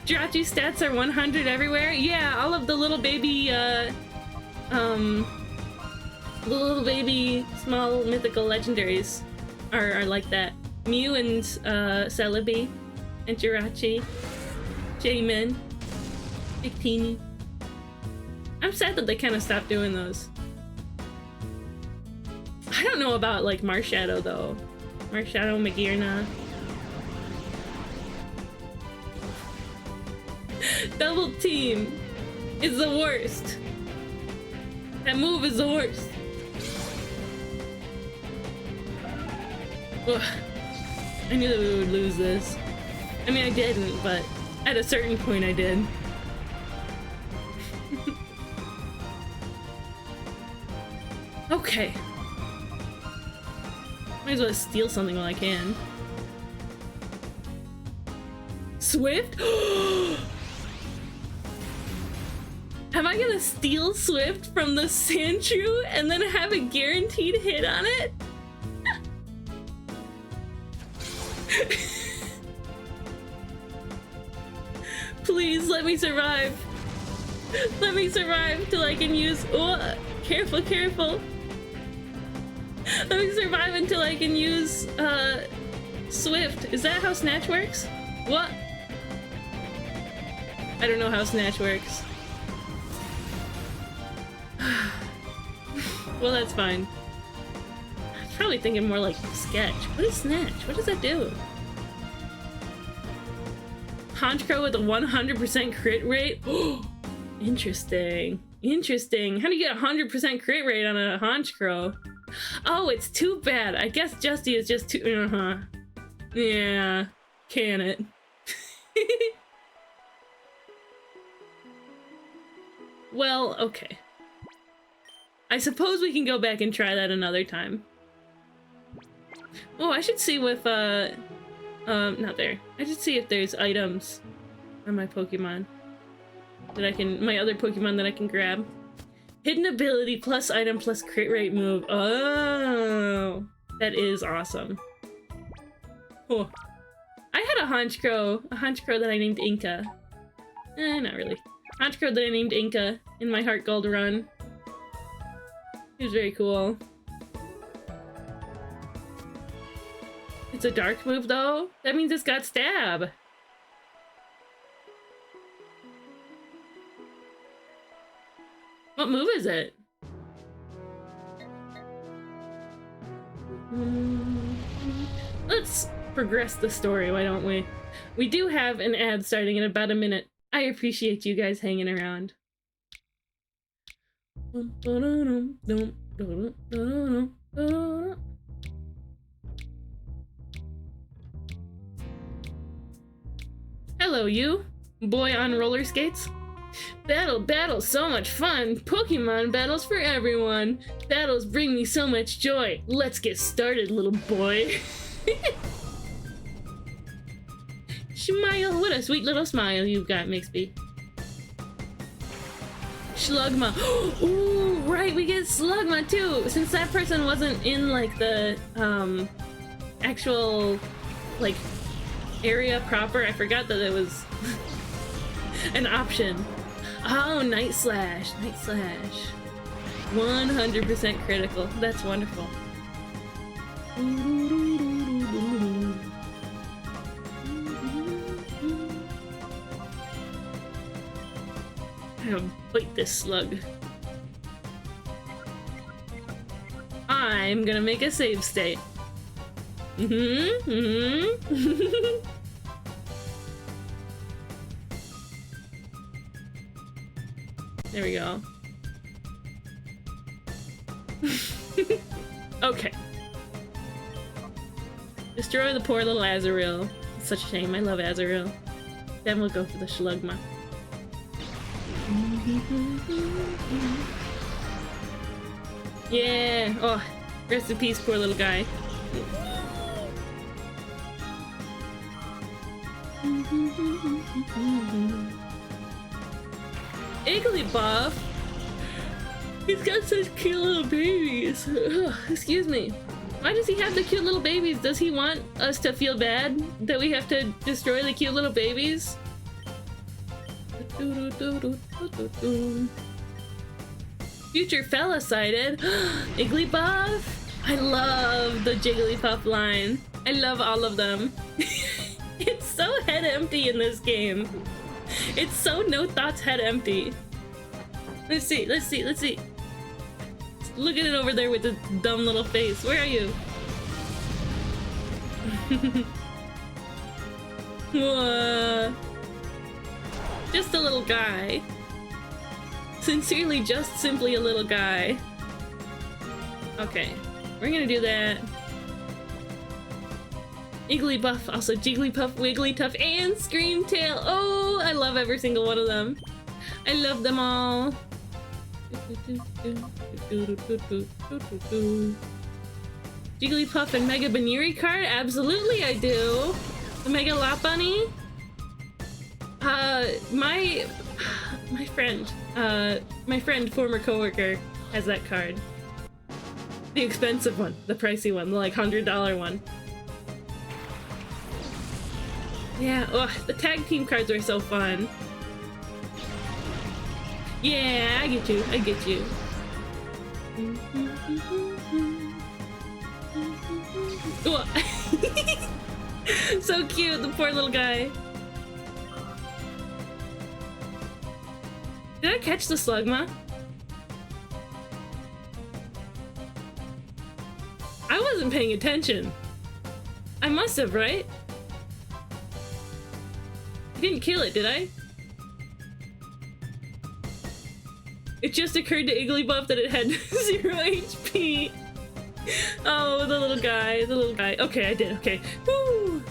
Jirachi's stats are 100 everywhere. Yeah, all of the little baby, small mythical legendaries are like that. Mew and Celebi, and Jirachi, J-Min, Victini. I'm sad that they kind of stopped doing those. I don't know about like Marshadow though. Marshadow, Magearna. Double team is the worst. That move is the worst. Ugh. I knew that we would lose this. I mean, I didn't, but at a certain point I did. Okay. Might as well steal something while I can. Swift? Am I gonna steal Swift from the Sandshrew and then have a guaranteed hit on it? Please let me survive. Let me survive till I can use. Oh, careful, careful. Let me survive until I can use Swift. Is that how Snatch works? What? I don't know how Snatch works. Well, that's fine. I was probably thinking more like Sketch. What is Snatch? What does that do? Honchkrow with a 100% crit rate? Interesting. Interesting. How do you get a 100% crit rate on a Honchkrow? Oh, it's too bad. I guess Justy is just too. Yeah. Can it? Well, okay. I suppose we can go back and try that another time. Oh, I should see with, not there. I should see if there's items on my Pokemon that I can, my other Pokemon that I can grab. Hidden ability plus item plus crit rate move. Oh, that is awesome. Oh, I had a Honchkrow that I named Inca. Not really. Honchkrow that I named Inca in my Heart Gold run. It was very cool. It's a dark move though? That means it's got stab. What move is it? Let's progress the story, why don't we? We do have an ad starting in about a minute. I appreciate you guys hanging around. Hello, you. Boy on roller skates. Battle, so much fun. Pokemon battles for everyone. Battles bring me so much joy. Let's get started, little boy. Smile, what a sweet little smile you've got, Mixby. Slugma. Ooh, right, we get Slugma too. Since that person wasn't in like the actual like area proper, I forgot that it was an option. Oh, Night Slash. 100% critical. That's wonderful. I'm gonna bite this slug. I'm gonna make a save state. There we go. Okay. Destroy the poor little Azurill. It's such a shame. I love Azurill. Then we'll go for the Slugma. Yeah. Oh, rest in peace, poor little guy. Igglybuff. He's got such cute little babies. Ugh, excuse me. Why does he have the cute little babies? Does he want us to feel bad that we have to destroy the cute little babies? Future fella sighted. Igglybuff. I love the Jigglypuff line. I love all of them. It's so head empty in this game. It's so no thoughts head empty. Let's see. Look at it over there with the dumb little face. Where are you? Just a little guy. Sincerely, just simply a little guy. Okay, we're gonna do that. Igglybuff, also Jigglypuff, Wigglytuff, and Screamtail. Oh, I love every single one of them. I love them all. Jigglypuff and Mega Banuri card? Absolutely I do. The Mega Lopunny? My friend, former coworker, has that card. The expensive one, the pricey one, the like $100 one. Yeah, oh, the tag team cards are so fun. Yeah, I get you, I get you. Oh. So cute, the poor little guy. Did I catch the slugma? I wasn't paying attention. I must have, right? I didn't kill it, did I? It just occurred to Igglybuff that it had 0 HP. Oh, the little guy, the little guy. Okay, I did, okay. Woo!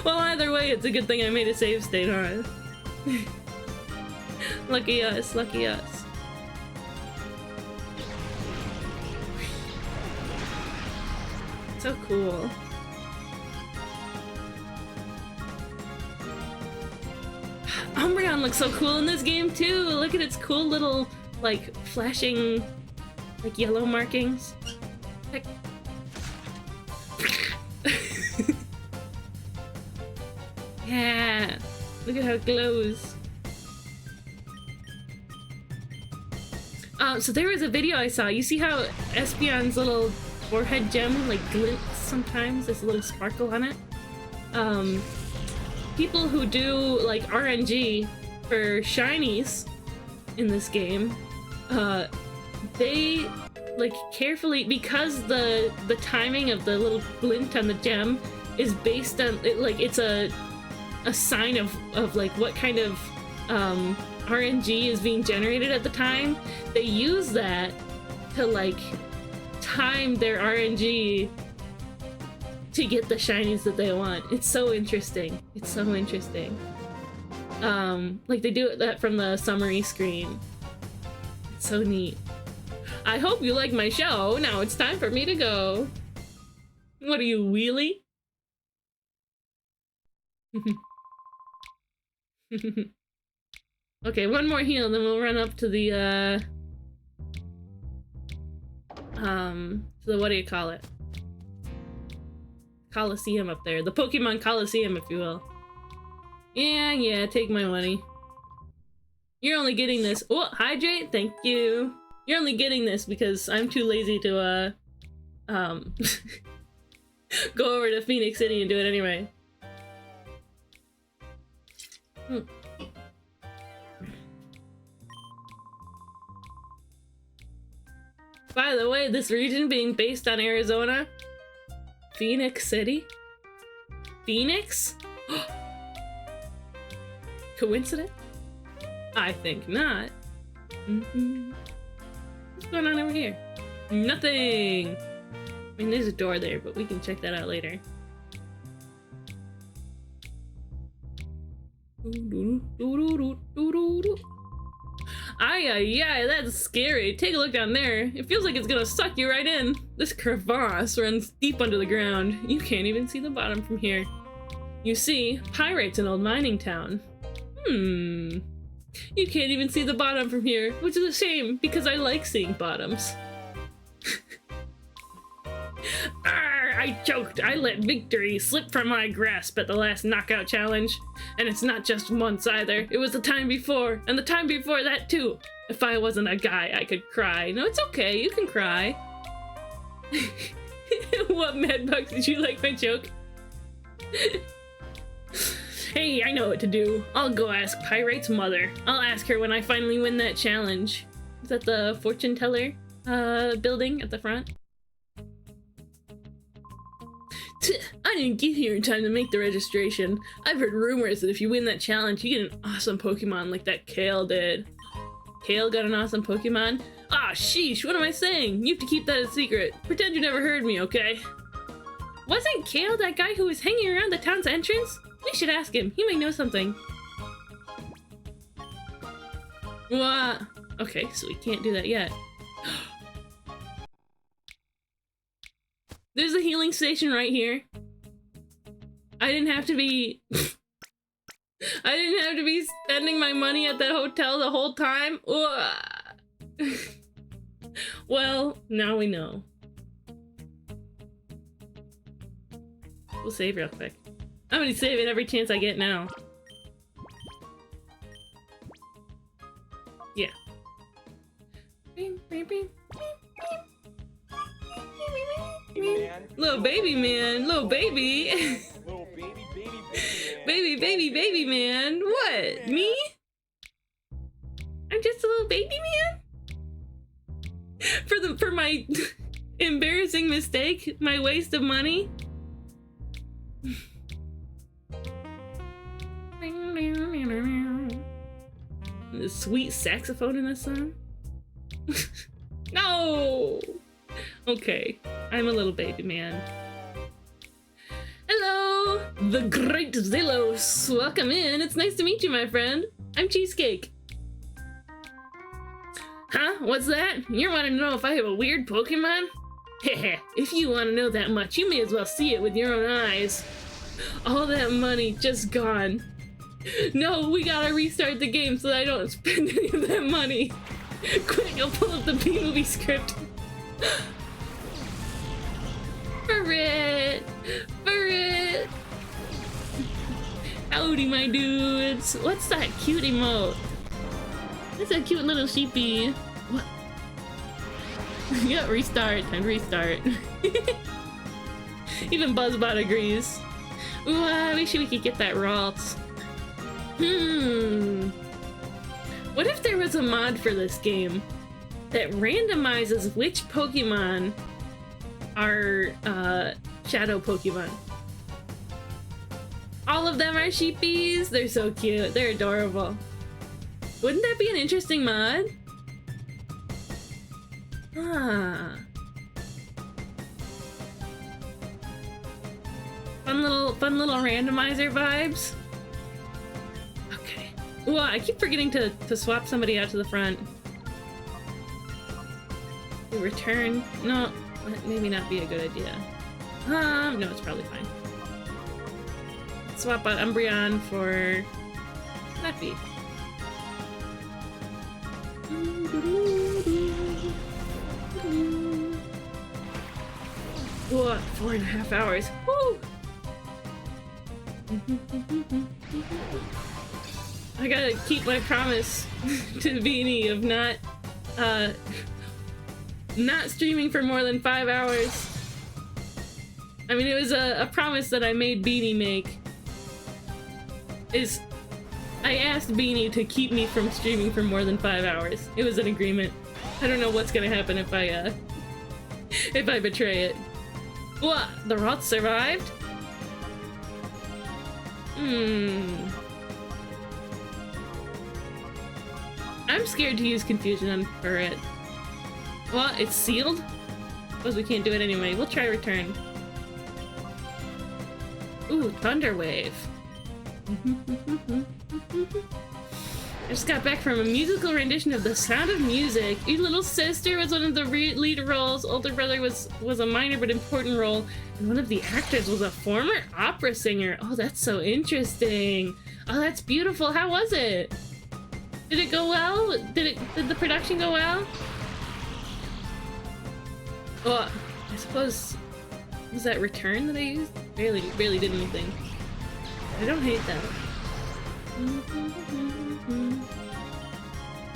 Well, either way, it's a good thing I made a save state, huh? Lucky us, lucky us. So cool. Umbreon looks so cool in this game too. Look at its cool little, like, flashing, like, yellow markings. Like... Yeah, look at how it glows. So there was a video I saw. You see how Espeon's little forehead gem like glints sometimes? There's a little sparkle on it. People who do like RNG for shinies in this game, they like carefully, because the timing of the little glint on the gem is based on it, like it's a sign of like what kind of RNG is being generated at the time. They use that to like time their RNG to get the shinies that they want. It's so interesting. It's so interesting. Like they do that from the summary screen. It's so neat. I hope you like my show. Now it's time for me to go. What are you, wheelie? Okay, one more heal, then we'll run up to the what do you call it? Colosseum up there. The Pokemon Colosseum, if you will. Yeah, take my money. You're only getting this. Oh, hydrate, thank you. You're only getting this because I'm too lazy to go over to Phoenix City and do it anyway. By the way, this region being based on Arizona, Phoenix City? Phoenix? Coincidence? I think not. What's going on over here? Nothing! I mean, there's a door there, but we can check that out later. Ay, that's scary. Take a look down there. It feels like it's gonna suck you right in. This crevasse runs deep under the ground. You can't even see the bottom from here. You see, Pirate's an old mining town. You can't even see the bottom from here, which is a shame, because I like seeing bottoms. Arr, I choked. I let victory slip from my grasp at the last knockout challenge. And it's not just once either. It was the time before, and the time before that too. If I wasn't a guy, I could cry. No, it's okay. You can cry. What, Madbugs? Did you like my joke? Hey, I know what to do. I'll go ask Pirate's mother. I'll ask her when I finally win that challenge. Is that the fortune teller building at the front? I didn't get here in time to make the registration. I've heard rumors that if you win that challenge, you get an awesome Pokemon like that Kale did. Kale got an awesome Pokemon? Ah, sheesh, what am I saying? You have to keep that a secret. Pretend you never heard me, okay? Wasn't Kale that guy who was hanging around the town's entrance? We should ask him. He might know something. What? Okay, so we can't do that yet. There's a healing station right here. I didn't have to be... I didn't have to be spending my money at that hotel the whole time. Well, now we know. We'll save real quick. I'm gonna save it every chance I get now. Yeah. Little baby man, little baby. Little baby man. baby man. What? Me? I'm just a little baby man? For my embarrassing mistake, my waste of money? The sweet saxophone in this song? No! Okay, I'm a little baby man. Hello, the great Zillos. Welcome in. It's nice to meet you, my friend. I'm Cheesecake. Huh? What's that? You want to know if I have a weird Pokemon? Heh, if you want to know that much, you may as well see it with your own eyes. All that money just gone. No, we gotta restart the game so that I don't spend any of that money. Quick, I'll pull up the B-movie script. For it! For it! Howdy, my dudes! What's that cute emote? It's a cute little sheepy. What? Yeah, restart. Time to restart. Even Buzzbot agrees. Ooh, I wish we could get that Ralts. What if there was a mod for this game that randomizes which Pokemon are shadow Pokemon? All of them are sheepies. They're so cute. They're adorable. Wouldn't that be an interesting mod? Ah. Fun little randomizer vibes. Okay. Well, I keep forgetting to swap somebody out to the front. Return. No, that maybe not be a good idea. No, it's probably fine. Swap out Umbreon for Leffy. Whoa, 4.5 hours. Woo! I gotta keep my promise to Beanie of not streaming for more than 5 hours. I mean, it was a promise that I made Beanie make. I asked Beanie to keep me from streaming for more than 5 hours. It was an agreement. I don't know what's gonna happen if I betray it. What? The Rots survived? I'm scared to use Confusion on Burret. Well, it's sealed? Suppose we can't do it anyway. We'll try return. Ooh, Thunder Wave. I just got back from a musical rendition of The Sound of Music. Your little sister was one of the lead roles. Older brother was a minor but important role. And one of the actors was a former opera singer. Oh, that's so interesting. Oh, that's beautiful. How was it? Did it go well? Did the production go well? Oh, I suppose... Was that return that I used? Barely did anything. I don't hate that.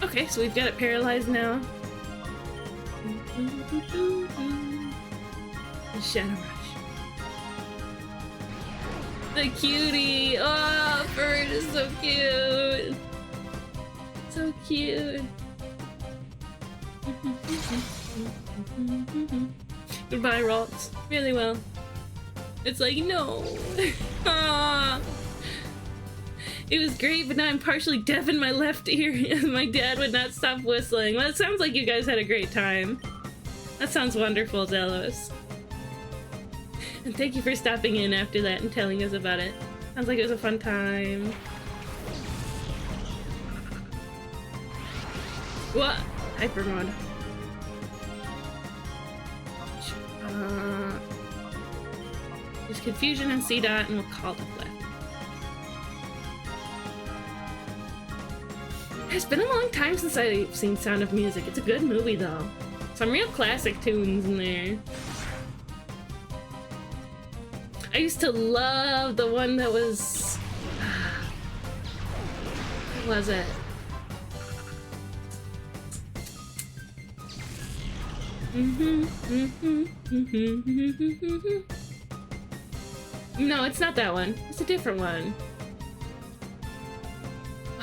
Okay, so we've got it paralyzed now. The Shadow Rush. The cutie! Oh, Bird is so cute! So cute! Goodbye, Ralts. Really well. It's like, no! Ah. It was great, but now I'm partially deaf in my left ear. My dad would not stop whistling. Well, it sounds like you guys had a great time. That sounds wonderful, Zelos. And thank you for stopping in after that and telling us about it. Sounds like it was a fun time. What? Hyper mode. There's Confusion and C-Dot, and we'll call the flip. It's been a long time since I've seen Sound of Music. It's a good movie, though. Some real classic tunes in there. I used to love the one that was... What was it? No, it's not that one. It's a different one.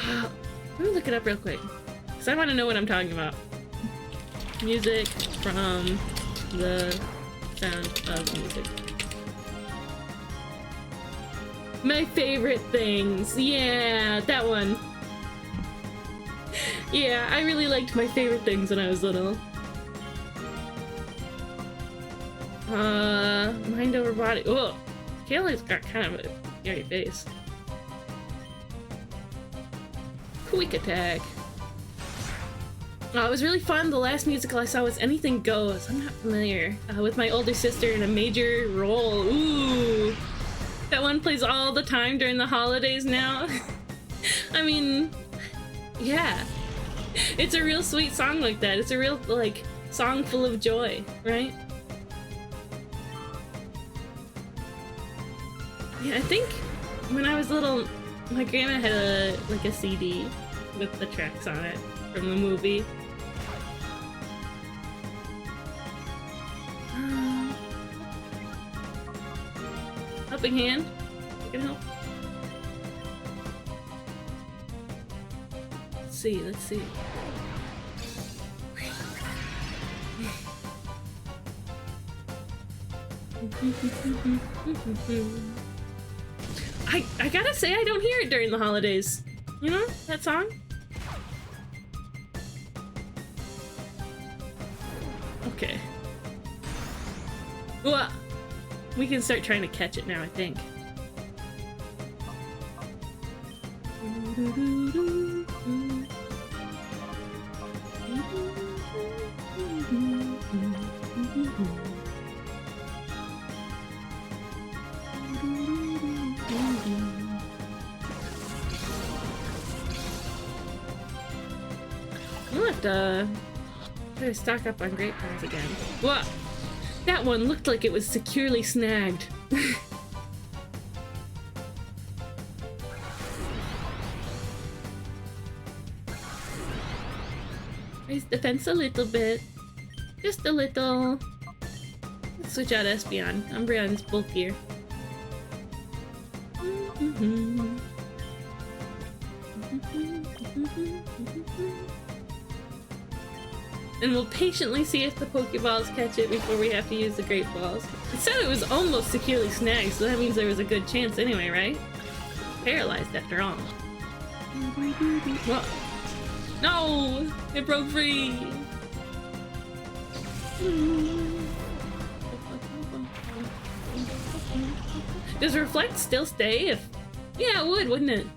Let me look it up real quick, because I want to know what I'm talking about. Music from the Sound of Music. My favorite things. Yeah, that one. Yeah, I really liked My Favorite Things when I was little. Mind over body. Oh, Kayla's got kind of a scary face. Quick attack. Oh, it was really fun. The last musical I saw was Anything Goes. I'm not familiar. With my older sister in a major role. Ooh. That one plays all the time during the holidays now. I mean, yeah. It's a real sweet song like that. It's a real, like, song full of joy, right? Yeah, I think when I was little, my grandma had a CD with the tracks on it from the movie. Helping hand? I can help. Let's see. I gotta say, I don't hear it during the holidays. You know, that song? Okay. Well, we can start trying to catch it now, I think. I'm gonna try to stock up on grape balls again. What? That one looked like it was securely snagged. Raise the fence a little bit. Just a little. Let's switch out Espeon. Umbreon's bulkier. And we'll patiently see if the Pokeballs catch it before we have to use the Great Balls. It said it was almost securely snagged, so that means there was a good chance anyway, right? Paralyzed after all. What? No! It broke free! Does Reflect still stay if... Yeah, it would, wouldn't it?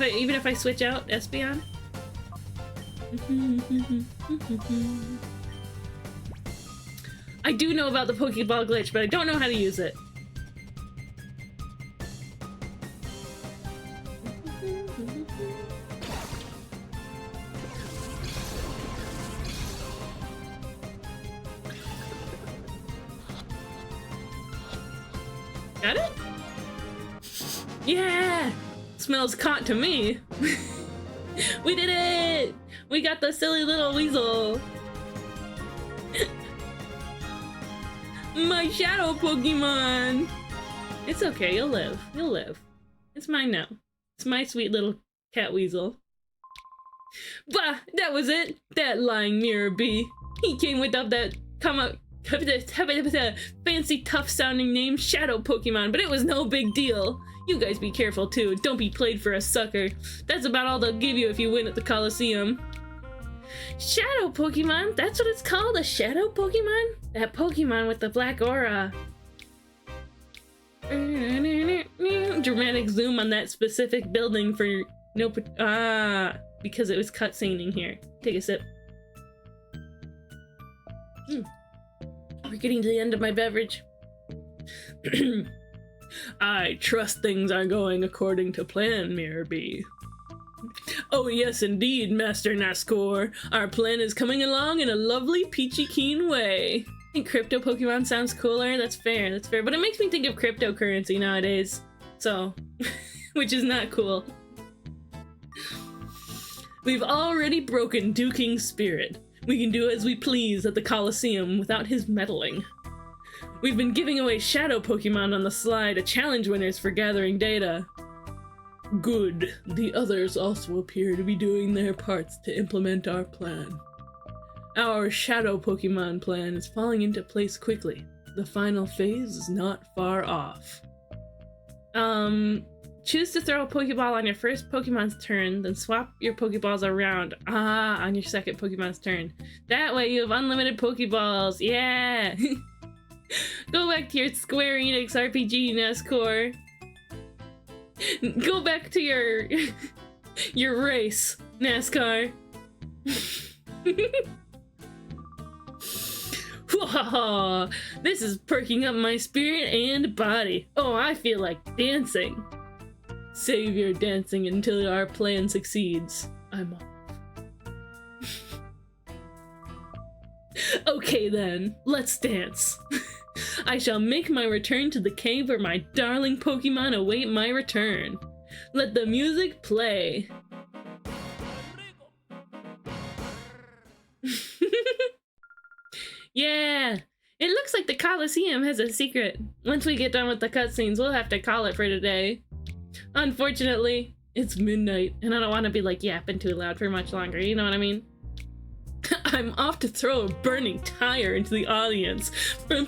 Even if I switch out Espeon? I do know about the Pokeball glitch, but I don't know how to use it. Got it? Yeah! Smells caught to me. We did it! We got the silly little weasel. My shadow Pokemon! It's okay, you'll live. You'll live. It's mine now. It's my sweet little cat weasel. Bah! That was it! That lying mirror bee. He came without that fancy tough sounding name Shadow Pokemon, but it was no big deal. You guys be careful too. Don't be played for a sucker. That's about all they'll give you if you win at the Colosseum. Shadow Pokemon? That's what it's called? A Shadow Pokemon? That Pokemon with the black aura. Dramatic zoom on that specific building for no... because it was cutscening here. Take a sip. We're getting to the end of my beverage. I trust things are going according to plan, Mirror Bee. Oh yes, indeed, Master Nascor. Our plan is coming along in a lovely peachy keen way. I think crypto Pokemon sounds cooler. That's fair, that's fair. But it makes me think of cryptocurrency nowadays. So, which is not cool. We've already broken Duking's spirit. We can do as we please at the Colosseum without his meddling. We've been giving away shadow Pokemon on the sly to challenge winners for gathering data. Good. The others also appear to be doing their parts to implement our plan. Our shadow Pokemon plan is falling into place quickly. The final phase is not far off. Choose to throw a Pokeball on your first Pokemon's turn, then swap your Pokeballs around on your second Pokemon's turn. That way you have unlimited Pokeballs. Yeah! Go back to your Square Enix RPG, Nescore. Go back to your your race, NASCAR. This is perking up my spirit and body. Oh, I feel like dancing. Save your dancing until our plan succeeds. I'm off. Okay then, let's dance. I shall make my return to the cave where my darling Pokemon await my return. Let the music play. Yeah! It looks like the Colosseum has a secret. Once we get done with the cutscenes, we'll have to call it for today. Unfortunately, it's midnight, and I don't want to be like yapping too loud for much longer, you know what I mean? I'm off to throw a burning tire into the audience. Oh,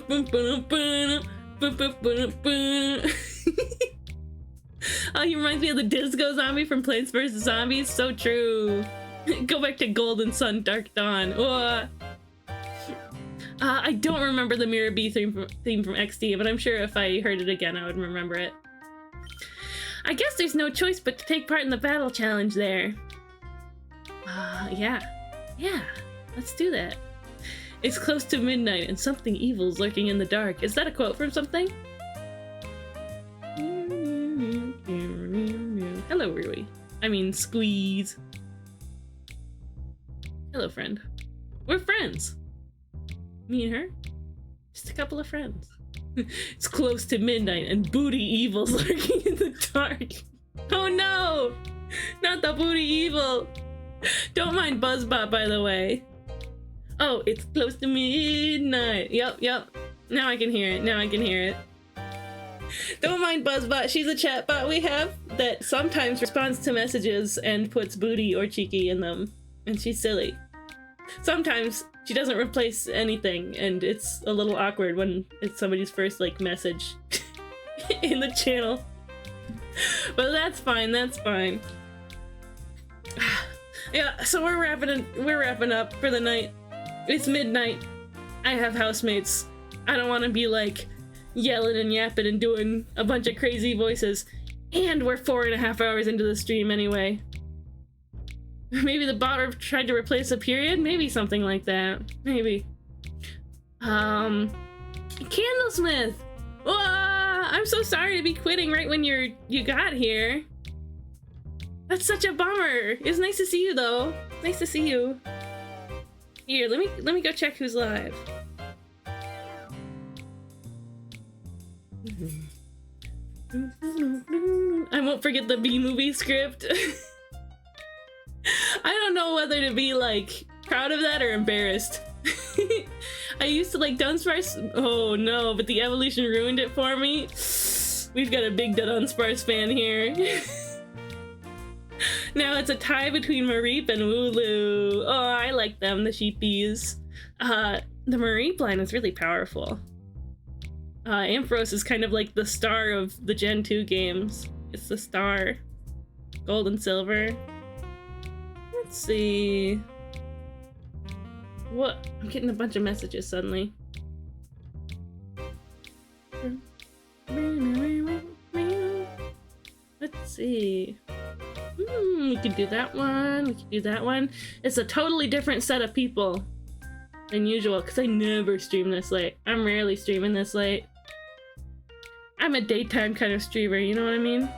he reminds me of the Disco Zombie from Plants vs. Zombies. So true. Go back to Golden Sun, Dark Dawn. I don't remember the Mirror Bee theme from XD, but I'm sure if I heard it again, I would remember it. I guess there's no choice but to take part in the battle challenge there. Yeah, let's do that. It's close to midnight and something evil's lurking in the dark. Is that a quote from something? Hello, Rui. I mean, Squeeze. Hello, friend. We're friends. Me and her? Just a couple of friends. It's close to midnight and booty evil's lurking in the dark. Oh no! Not the booty evil! Don't mind Buzzbot, by the way. Oh, it's close to midnight. Yep. Now I can hear it. Don't mind Buzzbot. She's a chatbot we have that sometimes responds to messages and puts booty or cheeky in them. And she's silly. Sometimes she doesn't replace anything, and it's a little awkward when it's somebody's first, like, message in the channel. But that's fine, Yeah, so we're wrapping up for the night. It's midnight. I have housemates. I don't want to be, like, yelling and yapping and doing a bunch of crazy voices. And we're 4.5 hours into the stream anyway. Maybe the bot tried to replace a period? Maybe something like that. Maybe. Candlesmith! I'm so sorry to be quitting right when you got here. That's such a bummer. It's nice to see you though. Nice to see you. Here, let me go check who's live. I won't forget the B-movie script. I don't know whether to be, like, proud of that or embarrassed. I used to like Dunsparce. Oh no, but the evolution ruined it for me. We've got a big Dunsparce fan here. Now it's a tie between Mareep and Wooloo. Oh, I like them, the sheepies. The Mareep line is really powerful. Ampharos is kind of like the star of the Gen 2 games. It's the star. Gold and silver. Let's see. What? I'm getting a bunch of messages suddenly. Let's see. We could do that one. We could do that one. It's a totally different set of people than usual because I never stream this late. I'm rarely streaming this late. I'm a daytime kind of streamer, you know what I mean?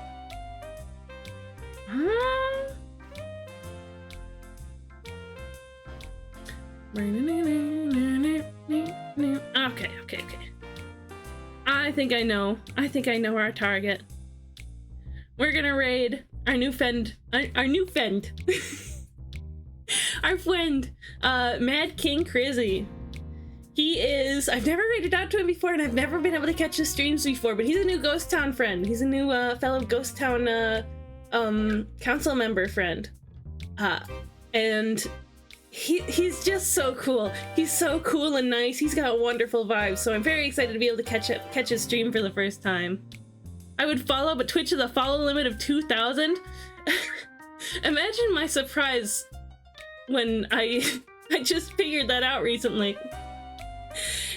Okay. I think I know our target. We're gonna raid our new friend, our friend, Mad King Crizzy. He is, I've never raided out to him before, and I've never been able to catch his streams before, but he's a new Ghost Town friend. He's a new fellow Ghost Town council member friend. And he's just so cool. He's so cool and nice. He's got wonderful vibes, so I'm very excited to be able to catch his stream for the first time. I would follow, but Twitch has a follow limit of 2,000. Imagine my surprise when I just figured that out recently.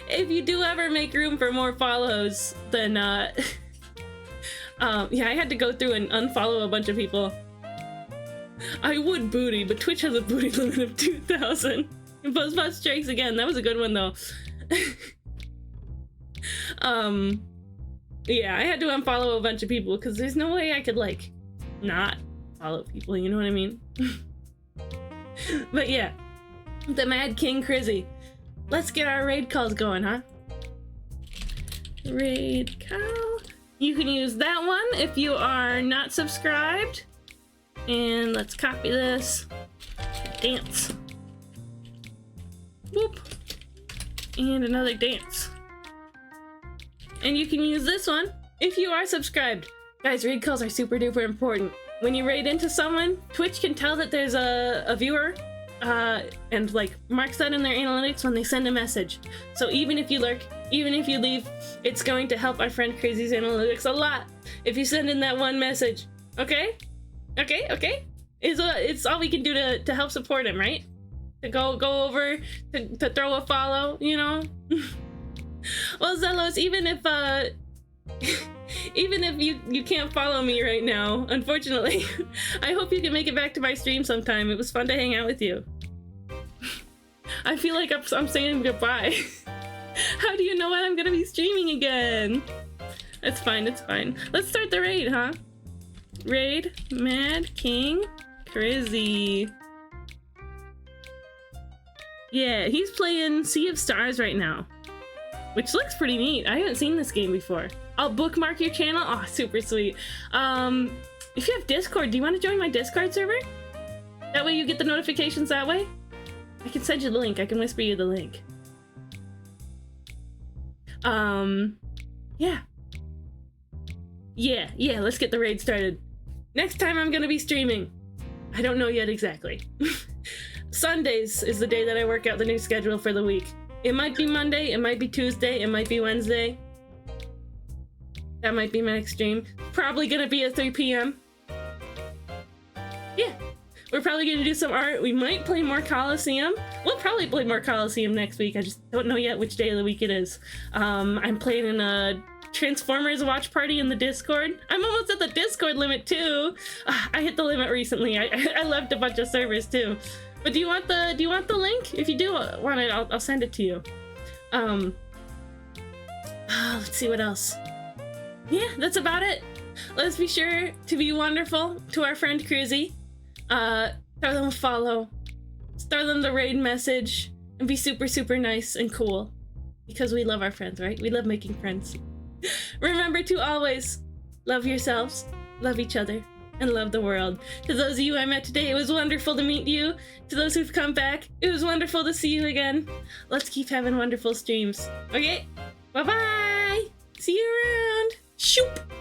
If you do ever make room for more follows, then yeah, I had to go through and unfollow a bunch of people. I would booty, but Twitch has a booty limit of 2,000. BuzzBot strikes again. That was a good one though. Yeah, I had to unfollow a bunch of people because there's no way I could like not follow people, you know what I mean? But yeah, the Mad King Crizzy. Let's get our raid calls going, huh? Raid call. You can use that one if you are not subscribed. And let's copy this. Dance. Whoop. And another dance. And you can use this one if you are subscribed. Guys, raid calls are super duper important. When you raid into someone, Twitch can tell that there's a viewer and like marks that in their analytics when they send a message. So even if you lurk, even if you leave, it's going to help our friend Crazy's analytics a lot if you send in that one message. Okay? Okay? It's all we can do to help support him, right? To go over, to throw a follow, you know? Well, Zelos, even if you can't follow me right now, unfortunately, I hope you can make it back to my stream sometime. It was fun to hang out with you. I feel like I'm saying goodbye. How do you know when I'm gonna be streaming again? It's fine. Let's start the raid, huh? Raid Mad King Crizzy. Yeah, he's playing Sea of Stars right now, which looks pretty neat. I haven't seen this game before. I'll bookmark your channel. Oh, super sweet. If you have Discord, do you want to join my Discord server? That way you get the notifications that way. I can send you the link. I can whisper you the link. Yeah, let's get the raid started. Next time I'm gonna be streaming. I don't know yet exactly. Sundays is the day that I work out the new schedule for the week. It might be Monday, it might be Tuesday, it might be Wednesday. That might be my next stream. Probably gonna be at 3 p.m. Yeah, we're probably gonna do some art. We might play more Colosseum. We'll probably play more Colosseum next week. I just don't know yet which day of the week it is. I'm playing in a Transformers watch party in the Discord. I'm almost at the Discord limit too. I hit the limit recently. I left a bunch of servers too. But do you want the link? If you do want it, I'll send it to you. Let's see what else. Yeah, that's about it. Let's be sure to be wonderful to our friend Crizzy. Throw them a follow. Throw them the raid message. And be super, super nice and cool. Because we love our friends, right? We love making friends. Remember to always love yourselves, love each other, and love the world. To those of you I met today, it was wonderful to meet you. To those who've come back, it was wonderful to see you again. Let's keep having wonderful streams. Okay? Bye-bye! See you around! Shoop!